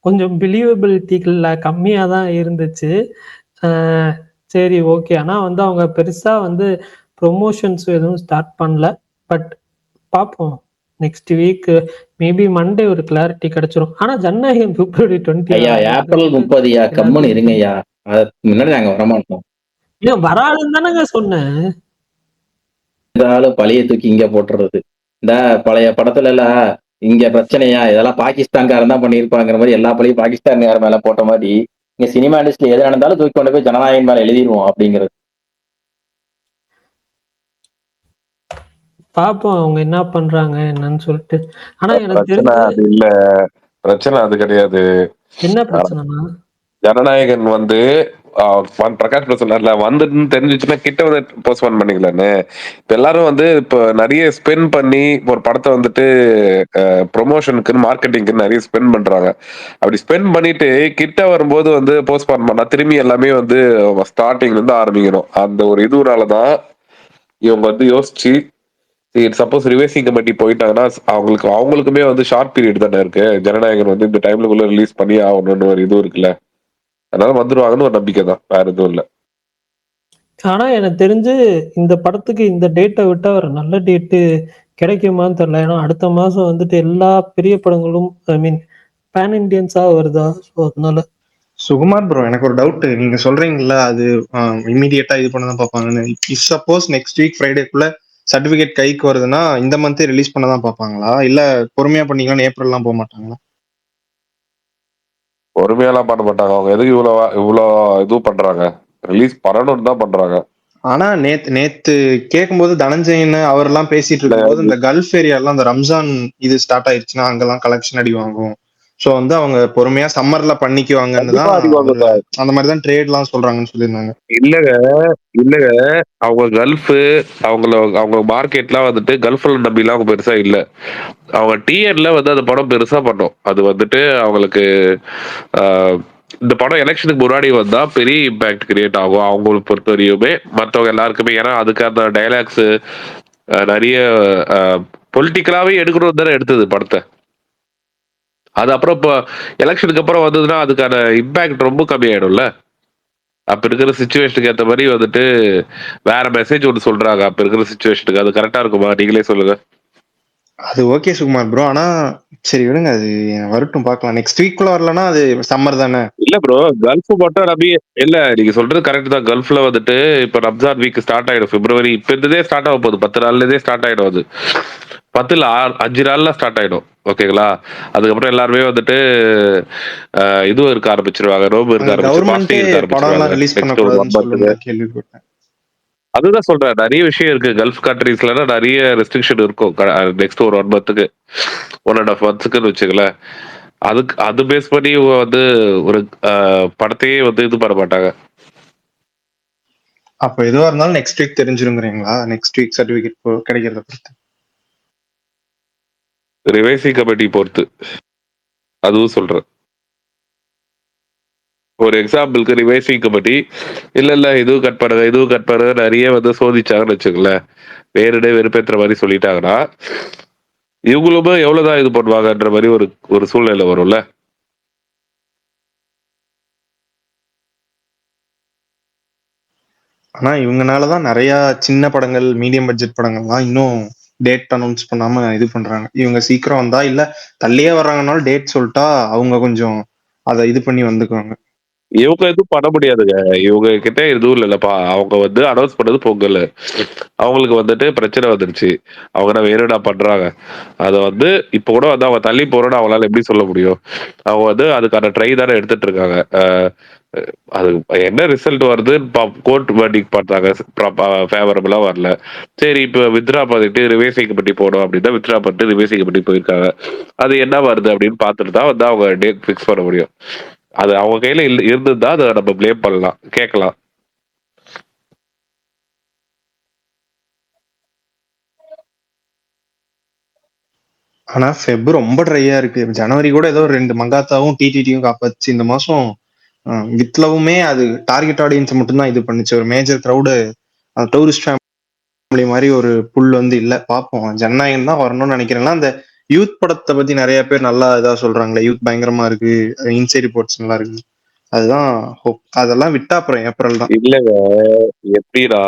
கொஞ்சம் பிலீவபிலிட்டிகள் கம்மியா தான் இருந்துச்சு. அஹ் சரி ஓகே, ஆனா வந்து அவங்க பெருசா வந்து ப்ரொமோஷன்ஸ் எதுவும் ஸ்டார்ட் பண்ணல. பட் பார்ப்போம், நெக்ஸ்ட் வீக் மேபி மண்டே ஒரு கிளாரிட்டி கிடைச்சிரும். ஆனா ஜனநாயகம் பிப்ரவரி 20 ஐயா ஏப்ரல் 30 கம்முன்னு இருங்கய்யா, அதுக்கு முன்னாடி நாங்க வரமாட்டோம். ஏன் வராதுன்னு தானங்க சொன்னேன். இருந்தாலும் பழைய தூக்கி இங்க போட்டுறது, இந்த பழைய படத்துல எல்லாம் இங்க பிரச்சனையா இதெல்லாம் பாகிஸ்தான்காரன் தான் பண்ணியிருப்பாங்கிற மாதிரி எல்லா பழைய பாகிஸ்தான்கார மேல போட்ட மாதிரி இங்க சினிமா இண்டஸ்ட்ரி எது நடந்தாலும் தூக்கி கொண்டு போய் ஜனநாயகன் மேல எழுதிடுவோம் அப்படிங்கிறது. பார்ப்போம் அவங்க என்ன பண்றாங்க என்னன்னு சொல்லிட்டு. ஆனா எனக்கு பிரச்சனை தெரிஞ்சு அது இல்ல, பிரச்சனை அது கிடையாது. என்ன பிரச்சனைனா, ஜனநாயகன் வந்து பிரகாஷ் bro சொன்னார்ல, வந்துன்னு தெரிஞ்சிச்சுன்னா கிட்ட வந்து போஸ்ட்போன் பண்ணிக்கலான்னு. இப்ப எல்லாரும் வந்து இப்ப நிறைய ஸ்பெண்ட் பண்ணி ஒரு படத்தை வந்துட்டு ப்ரொமோஷனுக்கு மார்க்கெட்டிங்க்கு நிறைய ஸ்பெண்ட் பண்றாங்க. அப்படி ஸ்பெண்ட் பண்ணிட்டு கிட்ட வரும்போது வந்து போஸ்ட்போன் பண்ணா திரும்பி எல்லாமே வந்து ஸ்டார்டிங்ல இருந்து ஆரம்பிக்கணும். அந்த ஒரு இதுனாலதான் இவங்க வந்து யோசிச்சு சப்போஸ் ரிவைசிங் கமிட்டி போயிட்டாங்கன்னா அவங்களுக்குமே வந்து ஷார்ட் பீரியட் தானே இருக்கு. ஜனநாயகன் வந்து இந்த டைம்லுக்குள்ள ரிலீஸ் பண்ணி ஆகணும்னு ஒரு இது இருக்குல்ல, அதனால வந்துருவாங்கன்னு ஒரு நம்பிக்கை தான், வேற எதுவும் இல்ல. ஆனா எனக்கு தெரிஞ்சு இந்த படத்துக்கு இந்த டேட்டை விட்டா ஒரு நல்ல டேட்டு கிடைக்குமான்னு தெரியல. ஏன்னா அடுத்த மாசம் வந்துட்டு எல்லா பெரிய படங்களும் ஐ மீன் பேன் இண்டியன்ஸா வருதா, ஸோ அதனால. சுகுமார் ப்ரோ, எனக்கு ஒரு டவுட். நீங்க சொல்றீங்கல்ல அது இமீடியட்டா இது பண்ண தான் பார்ப்பாங்கன்னு. இஃப் சப்போஸ் நெக்ஸ்ட் வீக் ஃப்ரைடேக்குள்ள சர்டிபிகேட் கைக்கு வருதுன்னா இந்த மந்தே ரிலீஸ் பண்ண தான் பார்ப்பாங்களா, இல்ல பொறுமையா பண்ணீங்களான்னு ஏப்ரல்லாம் போக மாட்டாங்களா? பொறுமையெல்லாம் பண்ண மாட்டாங்க. அவங்க எதுக்கு இவ்வளோ இது பண்றாங்க, ரிலீஸ் பண்ணணும்னு தான் பண்றாங்க. ஆனா நேத்து கேட்கும்போது தனஞ்சயன் அவரெல்லாம் பேசிட்டு இருக்கும்போது இந்த கல்ஃப் ஏரியாலாம் இந்த ரம்ஜான் இது ஸ்டார்ட் ஆயிடுச்சுன்னா அங்கெல்லாம் கலெக்ஷன் அடி வாங்கும், ஸோ வந்து அவங்க பொறுமையா சம்மர்ல பண்ணிக்குவாங்கன்னு தான் கண்டிப்பா அவரு அடிவாங்க. அந்த மாதிரி தான் ட்ரேட்லாம் சொல்றாங்கன்னு சொல்லியிருந்தாங்க. இல்லங்க இல்லங்க, அவங்க கல்ஃப் அவங்க மார்க்கெட்லாம் வந்துட்டு கல்ஃப்ல நம்பிலாம் அவங்க பெருசா இல்ல. அவங்க டிஎன்ல வந்து அந்த படம் பெருசா பண்ணோம். அது வந்துட்டு அவங்களுக்கு இந்த படம் எலெக்ஷனுக்கு முன்னாடி வந்தா பெரிய இம்பாக்ட் கிரியேட் ஆகும் அவங்களுக்கு பொறுத்த வரையுமே, மற்றவங்க எல்லாருக்குமே. ஏன்னா அதுக்கு அந்த டைலாக்ஸ் நிறைய பொலிட்டிக்கலாவே எடுக்கணும் தானே எடுத்தது படத்தை. அது அப்புறம் இப்போ எலெக்ஷனுக்கு அப்புறம் வந்ததுன்னா அதுக்கான இம்பாக்ட் ரொம்ப கம்மியாயிடும்ல. அப்ப இருக்கிற சுச்சுவேஷனுக்கு ஏற்ற மாதிரி வந்துட்டு வேற மெசேஜ் ஒன்று சொல்றாங்க அப்ப இருக்கிற சுச்சுவேஷனுக்கு. அது கரெக்டா இருக்குமா, நீங்களே சொல்லுங்க. அது ஓகே சுகுமார் ப்ரோ, ஆனா சரி விடுங்க, அது வரட்டும் பார்க்கலாம். நெக்ஸ்ட் வீக்குள்ள வரலன்னா அது சம்மர் தானே. இல்ல ப்ரோ, கல்ஃப் மட்டும் நம்பி இல்ல, நீங்க சொல்றது கரெக்ட் தான். கல்ஃப்ல வந்துட்டு இப்ப ரம்ஜான் வீக் ஸ்டார்ட் ஆயிடும். பிப்ரவரி இப்ப இருந்ததே ஸ்டார்ட் ஆக போகுது, 10 நாள்லதே ஸ்டார்ட் ஆயிடும். அது 10 இல்ல 5 நாள்ல ஸ்டார்ட் ஆயிடும். ஓகேங்களா? அதுக்கப்புறம் எல்லாருமே வந்துட்டு இதுவும் இருக்க ஆரம்பிச்சிருவாங்க, நோம்பு இருக்க ஆரம்பிச்சு கவர்மெண்டே ஃபாஸ்டிங் இருக்க ஆரம்பிச்சிருவாங்க படம்லாம் ரிலீஸ் நெக்ஸ்ட் ஒரு 1 பண்ணக்கூடாதுன்னு மந்த்துக்கு. சொல்லுங்க கேள்விப்பட்டேன். அதுதான் சொல்றேன், நிறைய விஷயம் இருக்கு. கல்ஃப் கண்ட்ரீஸ்ல நிறைய ரெஸ்ட்ரிக்ஷன் இருக்கும் நெக்ஸ்ட் ஒரு 1 மந்த்துக்கு 1.5 மந்த்ஸ்க்குன்னு வச்சுக்கல. அதுக்கு அது பேஸ் பண்ணி இவங்க வந்து ஒரு படத்தையே வந்து இது பண்ண மாட்டாங்க. அப்ப எதுவா இருந்தாலும் நெக்ஸ்ட் வீக் தெரிஞ்சிருங்கிறீங்களா? நெக்ஸ்ட் வீக் சர்டிபிகேட் கிடைக்கிறத பொறுத்து. ரிவைசிங் கமிட்டி பொறுத்து அதுவும் சொல்றேன். ஒரு எக்ஸாம்பிளுக்கு ரிவைசிங் கமிட்டி இல்ல இதுவும் கட் பண்ணுங்க இதுவும் கட் பண்ணுங்க நிறைய வந்து சோதிச்சாங்கன்னு வச்சுக்கோங்களேன், வேறுடே வெறுப்பேற்றுற மாதிரி சொல்லிட்டாங்கன்னா இவங்களுமே எவ்வளவுதான் இது பண்ணுவாங்கன்ற மாதிரி ஒரு ஒரு சூழ்நிலை வரும்ல. ஆனா இவங்கனாலதான் நிறைய சின்ன படங்கள், மீடியம் பட்ஜெட் படங்கள்லாம் இன்னும் டேட் அனௌன்ஸ் பண்ணாம இது பண்றாங்க. இவங்க சீக்கிரம் வந்தா இல்ல தள்ளியே வர்றாங்கனாலும் டேட் சொல்லிட்டா அவங்க கொஞ்சம் அதை இது பண்ணி வந்துக்குவாங்க. இவங்க எதுவும் பண்ண முடியாதுங்க. இவங்க கிட்ட எதுவும் இல்லைல்லப்பா. அவங்க வந்து அனௌன்ஸ் பண்ணது பொங்கல். அவங்களுக்கு வந்துட்டு பிரச்சனை வந்துருச்சு. அவங்க என்ன வேணும்டா பண்றாங்க. அதை வந்து இப்போ கூட வந்து அவங்க தள்ளி போறோம்னு அவங்களால எப்படி சொல்ல முடியும்? அவங்க வந்து அதுக்கான ட்ரை தானே எடுத்துட்டு இருக்காங்க. அது என்ன ரிசல்ட் வருது கோர்ட் வேர்டிக் பார்த்தாங்க, ஃபேவரபிளா வரல. சரி இப்போ வித்ரா பண்ணிட்டு ரிவைசிங் பண்ணி போனோம் அப்படின்னா வித்ரா பண்ணிட்டு ரிவைசிங் பண்ணி போயிருக்காங்க. அது என்ன வருது அப்படின்னு பார்த்துட்டு தான் வந்து அவங்க டேட் ஃபிக்ஸ் பண்ண முடியும். அது அவங்க கையில இருந்ததுதான் அதை நம்ம ப்ளேம் பண்ணலாம், கேட்கலாம். ஆனா ஃபெப் ரொம்ப ட்ரையா இருக்கு. ஜனவரி கூட ஏதோ 2 மங்காத்தாவும் டிடிடியும் காப்பாச்சு. இந்த மாசம் வித்லவுமே அது டார்கெட் ஆடியன்ஸ் மட்டும்தான் இது பண்ணுச்சு. ஒரு மேஜர் க்ரௌடு டூரிஸ்ட் ஃபேமிலி மாதிரி ஒரு புல் வந்து இல்ல. பார்ப்போம், ஜனநாயகம் தான் வரணும்னு நினைக்கிறேன்னா. அந்த யூத் படத்தை பத்தி நிறைய பேர் நல்லா இதா சொல்றாங்களே, யூத் பயங்கரமா இருக்கு, இன்சைட் ரிப்போர்ட்ஸ் நல்லா இருக்கு. அதுதான் hope. அதெல்லாம் விட்டா அப்புறம் ஏப்ரல் தான். இல்லங்க, எப்படின்னா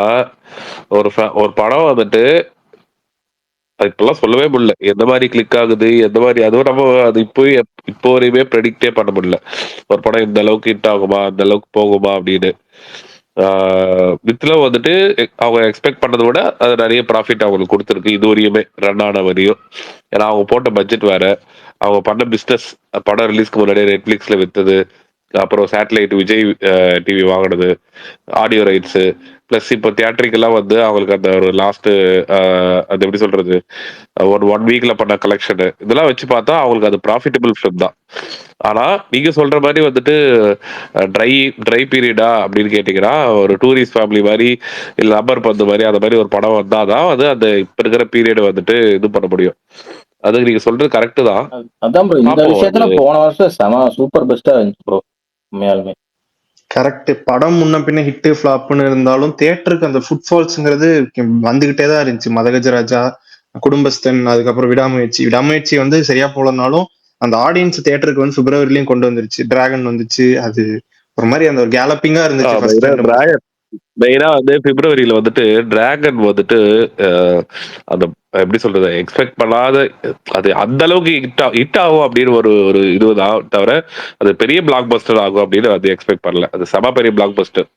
ஒரு படம் வந்துட்டு இப்பெல்லாம் சொல்லவே முடியல எந்த மாதிரி கிளிக் ஆகுது, எந்த மாதிரி அதுவும் நம்ம அது இப்போ வரையுமே ப்ரெடிக்டே பண்ண முடியல. ஒரு படம் இந்த அளவுக்கு ஹிட் ஆகுமா, அந்த அளவுக்கு போகுமா அப்படின்னு. வித்ல வந்துட்டு அவங்க எக்ஸ்பெக்ட் பண்ணதை விட அது நிறைய ப்ராஃபிட் அவங்களுக்கு கொடுத்துருக்கு இது வரையுமே, ரன் ஆன வரையும். ஏன்னா அவங்க போட்ட பட்ஜெட் வேற, அவங்க பண்ண பிஸ்னஸ், படம் ரிலீஸ்க்கு முன்னாடியே நெட்ஃபிளிக்ஸ்ல வித்தது, அப்புறம் சேட்டலைட் விஜய் டிவி வாங்கினது, ஆடியோ ரைட்ஸு, ப்ளஸ் இப்போ தியேட்டருக்கெல்லாம் வந்து அவங்களுக்கு அந்த ஒரு லாஸ்ட் அது எப்படி சொல்றது, ஒரு 1 வீக்ல பண்ண கலெக்ஷனு இதெல்லாம் வச்சு பார்த்தா அவங்களுக்கு அது ப்ராஃபிட்டபிள் ஃபிலிம் தான். ஆனா நீங்க சொல்ற மாதிரி வந்துட்டு ட்ரை ட்ரை பீரியடா அப்படின்னு கேட்டீங்கன்னா, ஒரு டூரிஸ்ட் ஃபேமிலி மாதிரி இல்ல ரப்பர் பந்து மாதிரி அந்த மாதிரி ஒரு படம் வந்தாதான் அது அந்த இப்ப இருக்கிற பீரியட் வந்துட்டு இது பண்ண முடியும். அதுக்கு நீங்க சொல்றது கரெக்ட் தான். அதான் ப்ரோ, இந்த விஷயத்துல போன வருஷம் செம சூப்பர் பெஸ்டா இருந்துச்சு ப்ரோ, உண்மையாலுமே. கரெக்ட். படம் முன்ன பின்ன ஹிட் ஃபிளாப்னு இருந்தாலும் தியேட்டருக்கு அந்த ஃபுட்ஃபால்ஸ்ங்கிறது வந்துகிட்டே தான் இருந்துச்சு. மதகஜராஜா, குடும்பஸ்தன், அதுக்கப்புறம் விடாமுயற்சி வந்து சரியா போலனாலும் அந்த ஆடியன்ஸ் தியேட்டருக்கு வந்து பிப்ரவரிலயும் கொண்டு வந்துருச்சு. டிராகன் வந்துச்சு. அது ஒரு மாதிரி அந்த ஒரு கேலப்பிங்கா இருந்துச்சு. மெயினா வந்து பிப்ரவரியில வந்துட்டு டிராகன் வந்துட்டு அந்த எப்படி சொல்றது, எக்ஸ்பெக்ட் பண்ணாத அது அந்த அளவுக்கு ஹிட் ஆகும் அப்படின்னு ஒரு ஒரு இதுதான் தவிர அது பெரிய பிளாக் பஸ்டர் ஆகும் அப்படின்னு அது எக்ஸ்பெக்ட் பண்ணல. அது செம பெரிய பிளாக் பஸ்டர்.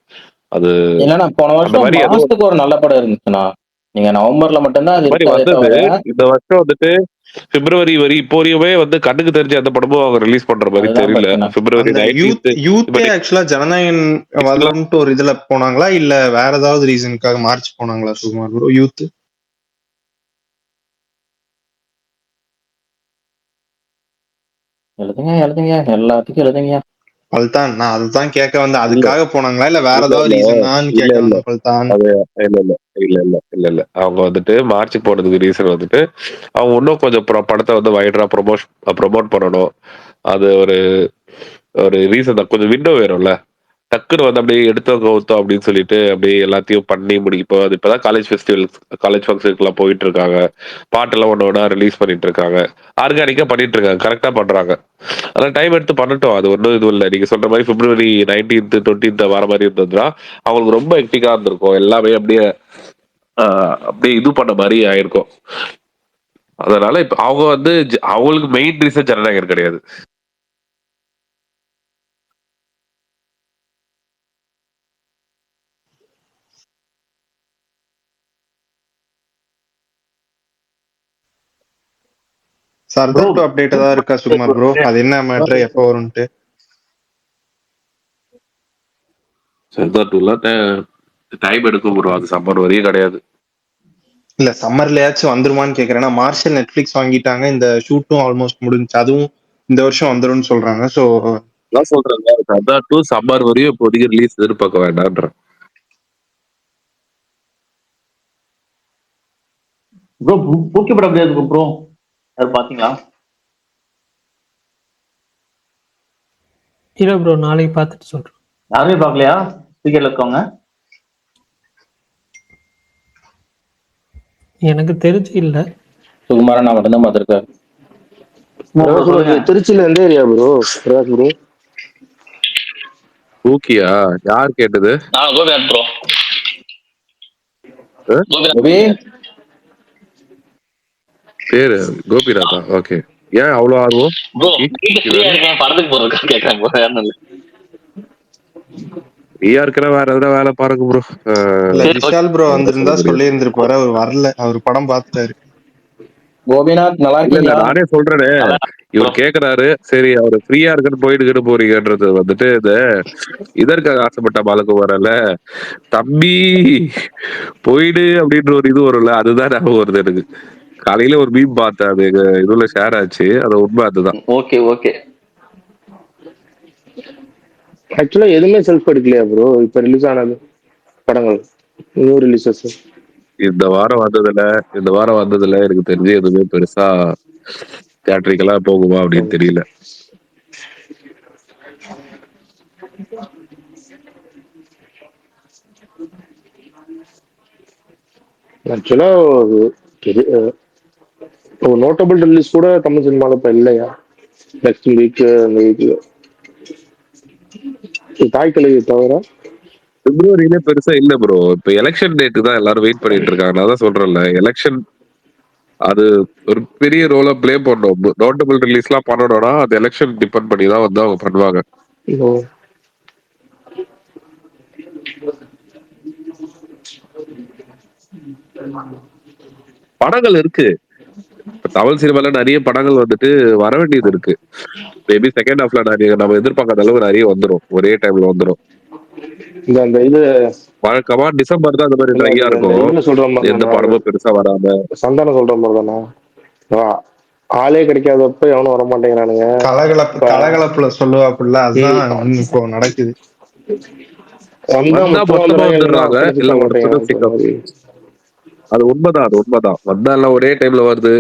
அது இல்லைன்னா போன வருஷம் மாசத்துக்கு ஒரு நல்ல படம் இருந்துச்சுன்னா, நீங்க நவம்பர்ல மட்டும்தான் அது வந்தது. இந்த வருஷம் வந்துட்டு பிப்ரவரி வரை இப்போ வரையுமே வந்து கண்ணுக்கு தெரிஞ்ச அந்த படமும் அவங்க ரிலீஸ் பண்ற மாதிரி தெரியல. பிப்ரவரி ஆக்சுவலா ஜனநாயகன் வரலாம்னு ஒரு இதுல போனாங்களா இல்ல வேற ஏதாவது ரீசனுக்காக மார்ச் போனாங்களா சுகுமார் ப்ரோ? யூத் எழுதுங்க எல்லாத்துக்கும் எழுதுங்க. பல்தான், நான் அதுதான் கேட்க வந்தேன். அதுக்காக போனாங்களா இல்ல வேற ஏதாவது ரீசனான்னு கேட்க வந்தேன். பல்தான் இல்ல அவங்க வந்துட்டு மார்ச்சுக்கு போனதுக்கு ரீசன் வந்துட்டு அவங்க இன்னும் கொஞ்சம் படத்தை வந்து வைடரா ப்ரொமோட் பண்ணணும். அது ஒரு ஒரு ரீசன் தான். கொஞ்சம் விண்டோ வேணும்ல, டக்குன்னு வந்து அப்படியே எடுத்தோம் கவுத்தோம் அப்படின்னு சொல்லிட்டு அப்படியே எல்லாத்தையும் பண்ணி முடிப்போம். அது இப்பதான் காலேஜ் ஃபெஸ்டிவல், காலேஜ் ஃபங்க்ஷனுக்குலாம் போயிட்டு இருக்காங்க. பாட்டெல்லாம் ஒண்ணா ரிலீஸ் பண்ணிட்டு இருக்காங்க. ஆர்கானிக்கா பண்ணிட்டு இருக்காங்க, கரெக்டா பண்றாங்க. அதெல்லாம் டைம் எடுத்து பண்ணட்டும், அது ஒன்றும் இது இல்லை. நீங்க சொல்ற மாதிரி பிப்ரவரி 19th 20th வர மாதிரி இருந்ததுன்னா அவங்களுக்கு ரொம்ப ஹெக்டிக்கா இருந்திருக்கும். எல்லாமே அப்படியே அப்படியே இது பண்ண மாதிரி ஆயிருக்கும். அதனால இப்ப அவங்க வந்து அவங்களுக்கு மெயின் ரீசன் ஜனநாயகர் கிடையாது. சர்தார் அப்டேட் ஏதாவது இருக்கா சுகுமார் ப்ரோ? அது என்ன மேட்டர், எப்போ வரும்ட்டு? சர்தார் 2லாம் டைம் எடுக்கும் ப்ரோ, அது சம்மர் வரையும் கிடையாது. இல்ல சம்மர்லயாச்சும் வந்துருமான்னு கேக்குறேன். மார்ஷல் நெட்ஃபிளிக்ஸ் வாங்கிட்டாங்க, இந்த ஷூட்டும் ஆல்மோஸ்ட் முடிஞ்சு, அதுவும் இந்த வருஷம் வந்துரும்னு சொல்றாங்க. சோ சொல்றாங்க சர்தார் 2 சம்மர் வரையும் இப்போதைக்கு ரிலீஸ் எதிர்பார்க்க வேண்டாம்ன்ற. ப்ரோ பூக்கி படம் எப்படி இருக்கு ப்ரோ? அது பாத்தீங்களா? இல்ல ப்ரோ, நாளைக்கு பார்த்துட்டு சொல்றேன். யாருமே பார்க்கலையா? ஸ்பீக்கர்ல இருக்கவங்க. எனக்கு தெரிஞ்சு இல்ல. சுகுமாரன் நான் மட்டும்தான் பார்த்திருக்காரு. திருச்சியில எந்த ஏரியா ப்ரோ? பிரகாஷ் ப்ரோ தூக்கியா? யார் கேட்டது? கோபிநாத் ப்ரோ. கோபி பேரு கோபிநாதா? ஓகே. ஏன் அவ்வளவு ஆர்வம்? ப்ரோ ஃப்ரீயா இருக்கேன், படத்துக்கு போறதுக்கா கேட்கறேன் ப்ரோ, வேற ஒண்ணும் இல்ல. ஃப்ரீயா இருக்கிற வேற எதனா வேலை பாருங்க ப்ரோ. இல்ல விஷால் ப்ரோ வந்திருந்தா சொல்லி இருந்திருப்பாரு, அவர் வரல, அவர் படம் பார்த்துட்டாரு. கோபிநாத் நல்லா இல்ல இருக்கீங்களா? நானே சொல்றேனே, இவர் கேக்குறாரு. சரி அவரு ஃப்ரீயா இருக்குன்னு போயிட்டு போறீங்கன்றது வந்துட்டு இந்த இதற்காக ஆசைப்பட்ட பாலகுமாரல்ல தம்பி போயிடு அப்படின்ற ஒரு இது வரும்ல, அதுதான் ஞாபகம் வருது எனக்கு. காலையில ஒரு மீம் பார்த்தேன், அது எங்க இதுல ஷேர் ஆச்சு, அது உண்மை அதுதான். Okay okay. ஆக்சுவலா எதுவுமே செல்ஃப் எடுக்கலையா ப்ரோ இப்ப ரிலீஸ் ஆனது படங்கள், நியூ ரிலீசஸ்? இந்த வாரம் வந்ததுல எனக்கு தெரிஞ்சு எதுவுமே பெருசா தியேட்டரிக்கலா போகுமா அப்படின்னு தெரியல. ஆக்சுவலா ஒரு நோட்டபிள் ரிலீஸ் கூட தமிழ் சினிமால இப்ப இல்லையா? நெக்ஸ்ட் வீக் அந்த வீக்ல தாய் கலையை தவிர பிப்ரவரியில பெருசா இல்ல ப்ரோ. இப்ப எலெக்ஷன் டேட்டு தான் எல்லாரும் வெயிட் பண்ணிட்டு இருக்காங்க. நான் தான் சொல்றேன்ல, எலெக்ஷன் அது ஒரு பெரிய ரோலா பிளே பண்ணும். நோட்டபிள் ரிலீஸ் எல்லாம் பண்ணணும்னா அந்த எலெக்ஷன் டிபெண்ட் பண்ணி தான் வந்து அவங்க பண்ணுவாங்க. படங்கள் இருக்கு, தமிழ் சினிமால நிறைய படங்கள் வந்துட்டு வர வேண்டியது இருக்கு. மேபி செகண்ட் ஹாஃப்ல நம்ம எதிர்பார்க்காத அளவு நிறைய வந்துடும், ஒரே டைம்ல வந்துடும். இந்த இது வழக்கமா டிசம்பர் தான் அந்த மாதிரி ட்ரையா இருக்கும், இதுல சொல்ற மாதிரி எந்த படமும் பெருசா வராம. சந்தானம் சொல்ற மாதிரி தானே, ஆளே கிடைக்காதப்ப எவனும் வர மாட்டேங்கிறானுங்க. கலகலப்புல சொல்லுவாப்புல, அதுதான் இப்போ நடக்குது. வந்தா மொத்தமா வந்துடுறாங்க, இல்ல ஒருத்தர். அது உண்மைதான். வந்தா எல்லாம் ஒரே டைம்ல வருது.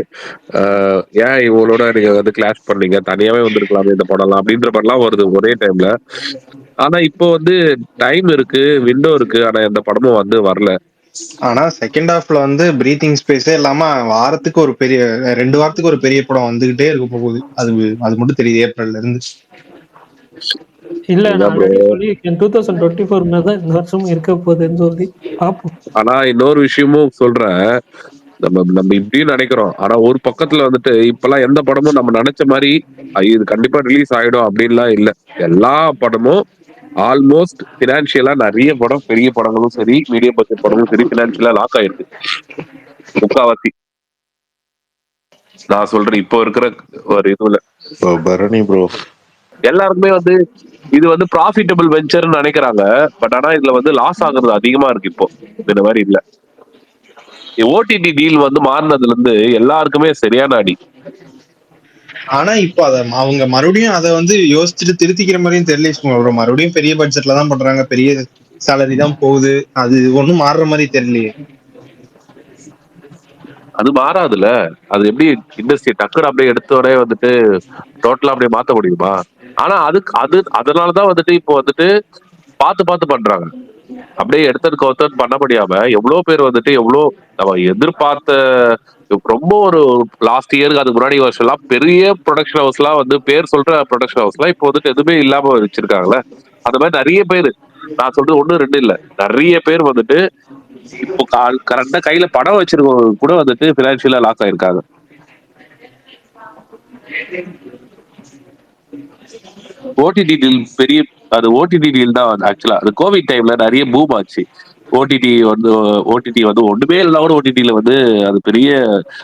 ஏன் இவங்களோட நீங்க வந்து கிளாஷ் பண்ணீங்க, தனியாவே வந்திருக்கலாமே இந்த படம்லாம் அப்படின்ற மாதிரிலாம் வருது ஒரே டைம்ல. ஆனா இப்போ வந்து டைம் இருக்கு, விண்டோ இருக்கு, ஆனா எந்த படமும் வந்து வரல. ஆனா செகண்ட் ஹாஃப்ல வந்து பிரீத்திங் ஸ்பேஸே இல்லாம வாரத்துக்கு ஒரு பெரிய 2 வாரத்துக்கு ஒரு பெரிய படம் வந்துகிட்டே இருக்க போகுது. அது மட்டும் தெரியுது ஏப்ரல்ல இருந்து. இல்ல நான் ஆல்ரெடி சொல்லியிருக்கேன், 2024 மாதிரி தான் இந்த வருஷமும் இருக்க போகுதுன்னு சொல்லி பார்ப்போம். ஆனா இன்னொரு விஷயமும் சொல்றேன், நம்ம இப்படியும் நினைக்கிறோம். ஆனா ஒரு பக்கத்துல வந்துட்டு இப்பெல்லாம் எந்த படமும் நம்ம நினைச்ச மாதிரி இது கண்டிப்பா ரிலீஸ் ஆயிடும் அப்படின்லாம் இல்ல. எல்லா படமும் ஆல்மோஸ்ட் பினான்சியலா நிறைய படம், பெரிய படங்களும் சரி, மீடியம் பட்ஜெட் படங்களும் சரி, பினான்சியலா லாக் ஆயிருக்கு முக்காவாசி. நான் சொல்றேன் இப்போ இருக்கிற ஒரு இதுல பரணி ப்ரோ எல்லாருக்குமே வந்து இது வந்து ப்ராஃபிட்டபிள் வெஞ்சர்னு நினைக்கிறாங்க. பட் ஆனா இதுல வந்து லாஸ் ஆகுறது அதிகமா இருக்கு இப்போ, இந்த மாதிரி இல்ல. ஓடிடி டீல் வந்து மாறினதுல இருந்து எல்லாருக்குமே சரியான அடி. ஆனா இப்போ அவங்க மறுபடியும் அதை வந்து யோசிச்சுட்டு திருத்திக்கிற மாதிரியும் தெரியல. மறுபடியும் பெரிய பட்ஜெட்ல தான் பண்றாங்க, பெரிய சேலரி தான் போகுது, அது ஒண்ணும் மாறுற மாதிரி தெரியலையே. அது மாறாதுல, அது எப்படி இண்டஸ்ட்ரி டக்குனு அப்படியே எடுத்தோடனே வந்துட்டு டோட்டலா அப்படியே மாத்த முடியுமா? ஆனா அதனாலதான் வந்துட்டு இப்போ வந்துட்டு பார்த்து பண்றாங்க. அப்படியே எடுத்ததுக்கு ஒருத்தர் பண்ண முடியாம எவ்வளவு பேர் வந்துட்டு நம்ம எதிர்பார்த்த ரொம்ப ஒரு லாஸ்ட் இயருக்கு அதுக்கு முன்னாடி வருஷம் எல்லாம் பெரிய ப்ரொடக்ஷன் ஹவுஸ் எல்லாம் வந்து பேர் சொல்ற ப்ரொடக்ஷன் ஹவுஸ் எல்லாம் இப்போ வந்துட்டு எதுவுமே இல்லாம வச்சிருக்காங்கல்ல. அந்த மாதிரி நிறைய பேர், நான் சொல்றது 1 2 இல்ல, நிறைய பேர் வந்துட்டு இப்போ கரெக்டா கையில படம் வச்சிருக்கவங்க கூட வந்துட்டு பினான்சியலா லாஸ் ஆயிருக்காங்க. ஓடிடி டீல் பெரிய, அது ஓடிடி டீல் தான் ஆக்சுவலா. அது கோவிட் டைம்ல நிறைய பூம் ஆச்சு. ஓடிடி வந்து ஒண்ணுமே இல்ல கூட ஓடிடில வந்து அது பெரிய,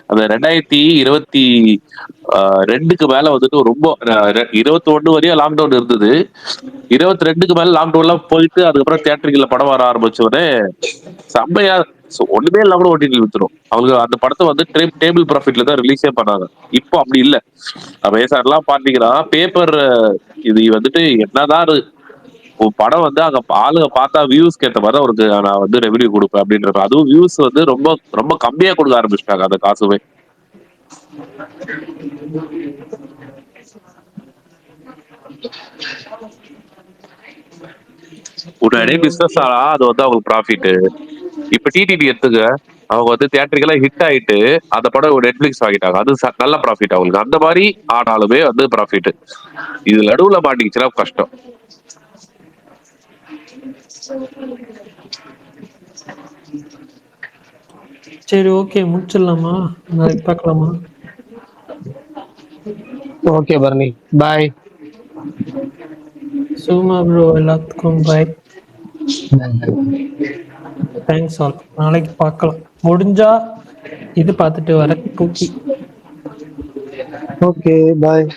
அந்த 2022க்கு மேல வந்துட்டு ரொம்ப 21 வரையும் லாக்டவுன் இருந்தது. 22க்கு மேல லாக்டவுன்லாம் போயிட்டு அதுக்கப்புறம் தியேட்டருக்குள்ள படம் வர ஆரம்பிச்சோடனே செம்மையா ஒண்ணுமே இல்லாம கூட ஓடிடி வித்துரும். அவங்க அந்த படத்தை வந்து டேபிள் ப்ராஃபிட்ல தான் ரிலீஸே பண்ணாங்க. இப்போ அப்படி இல்ல. ரேசார்ட்லாம் பாத்தீங்கன்னா பேப்பர் இது வந்துட்டு என்னதான் படம் வந்து அங்க ஆளுங்க பார்த்தா வியூஸ்க்கு ஏற்ற மாதிரி அவருக்கு நான் வந்து ரெவன்யூ கொடுப்பேன் அப்படின்ற, அதுவும் வியூஸ் வந்து ரொம்ப ரொம்ப கம்மியா கொடுக்க ஆரம்பிச்சிட்டாங்க அந்த காசுமே. உடனே பிசினஸ் ஆனா அது வந்து அவங்களுக்கு ப்ராஃபிட். இப்ப டிடிடி எடுத்துக்க, அவங்க வந்து தியேட்டருக்கெல்லாம் ஹிட் ஆயிட்டு அந்த படம் நெட்ஃபிளிக்ஸ் வாங்கிட்டாங்க, அது நல்ல ப்ராஃபிட் அவங்களுக்கு. அந்த மாதிரி ஆனாலுமே வந்து ப்ராஃபிட். இது நடுவுல மாட்டிக்கிச்சுன்னா கஷ்டம். சரி, ஓகே, முடிச்சிடலாமா? நாளைக்கு பார்க்கலாமா? ஓகே பரணி, பாய். சுகுமா ப்ரோ, எல்லாத்துக்கும் பாய். Thanks all. நாளைக்கு பார்க்கலாம். முடிஞ்சா இது பார்த்துட்டு வர பூக்கி. ஓகே, பாய்.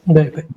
பாய் பாய்.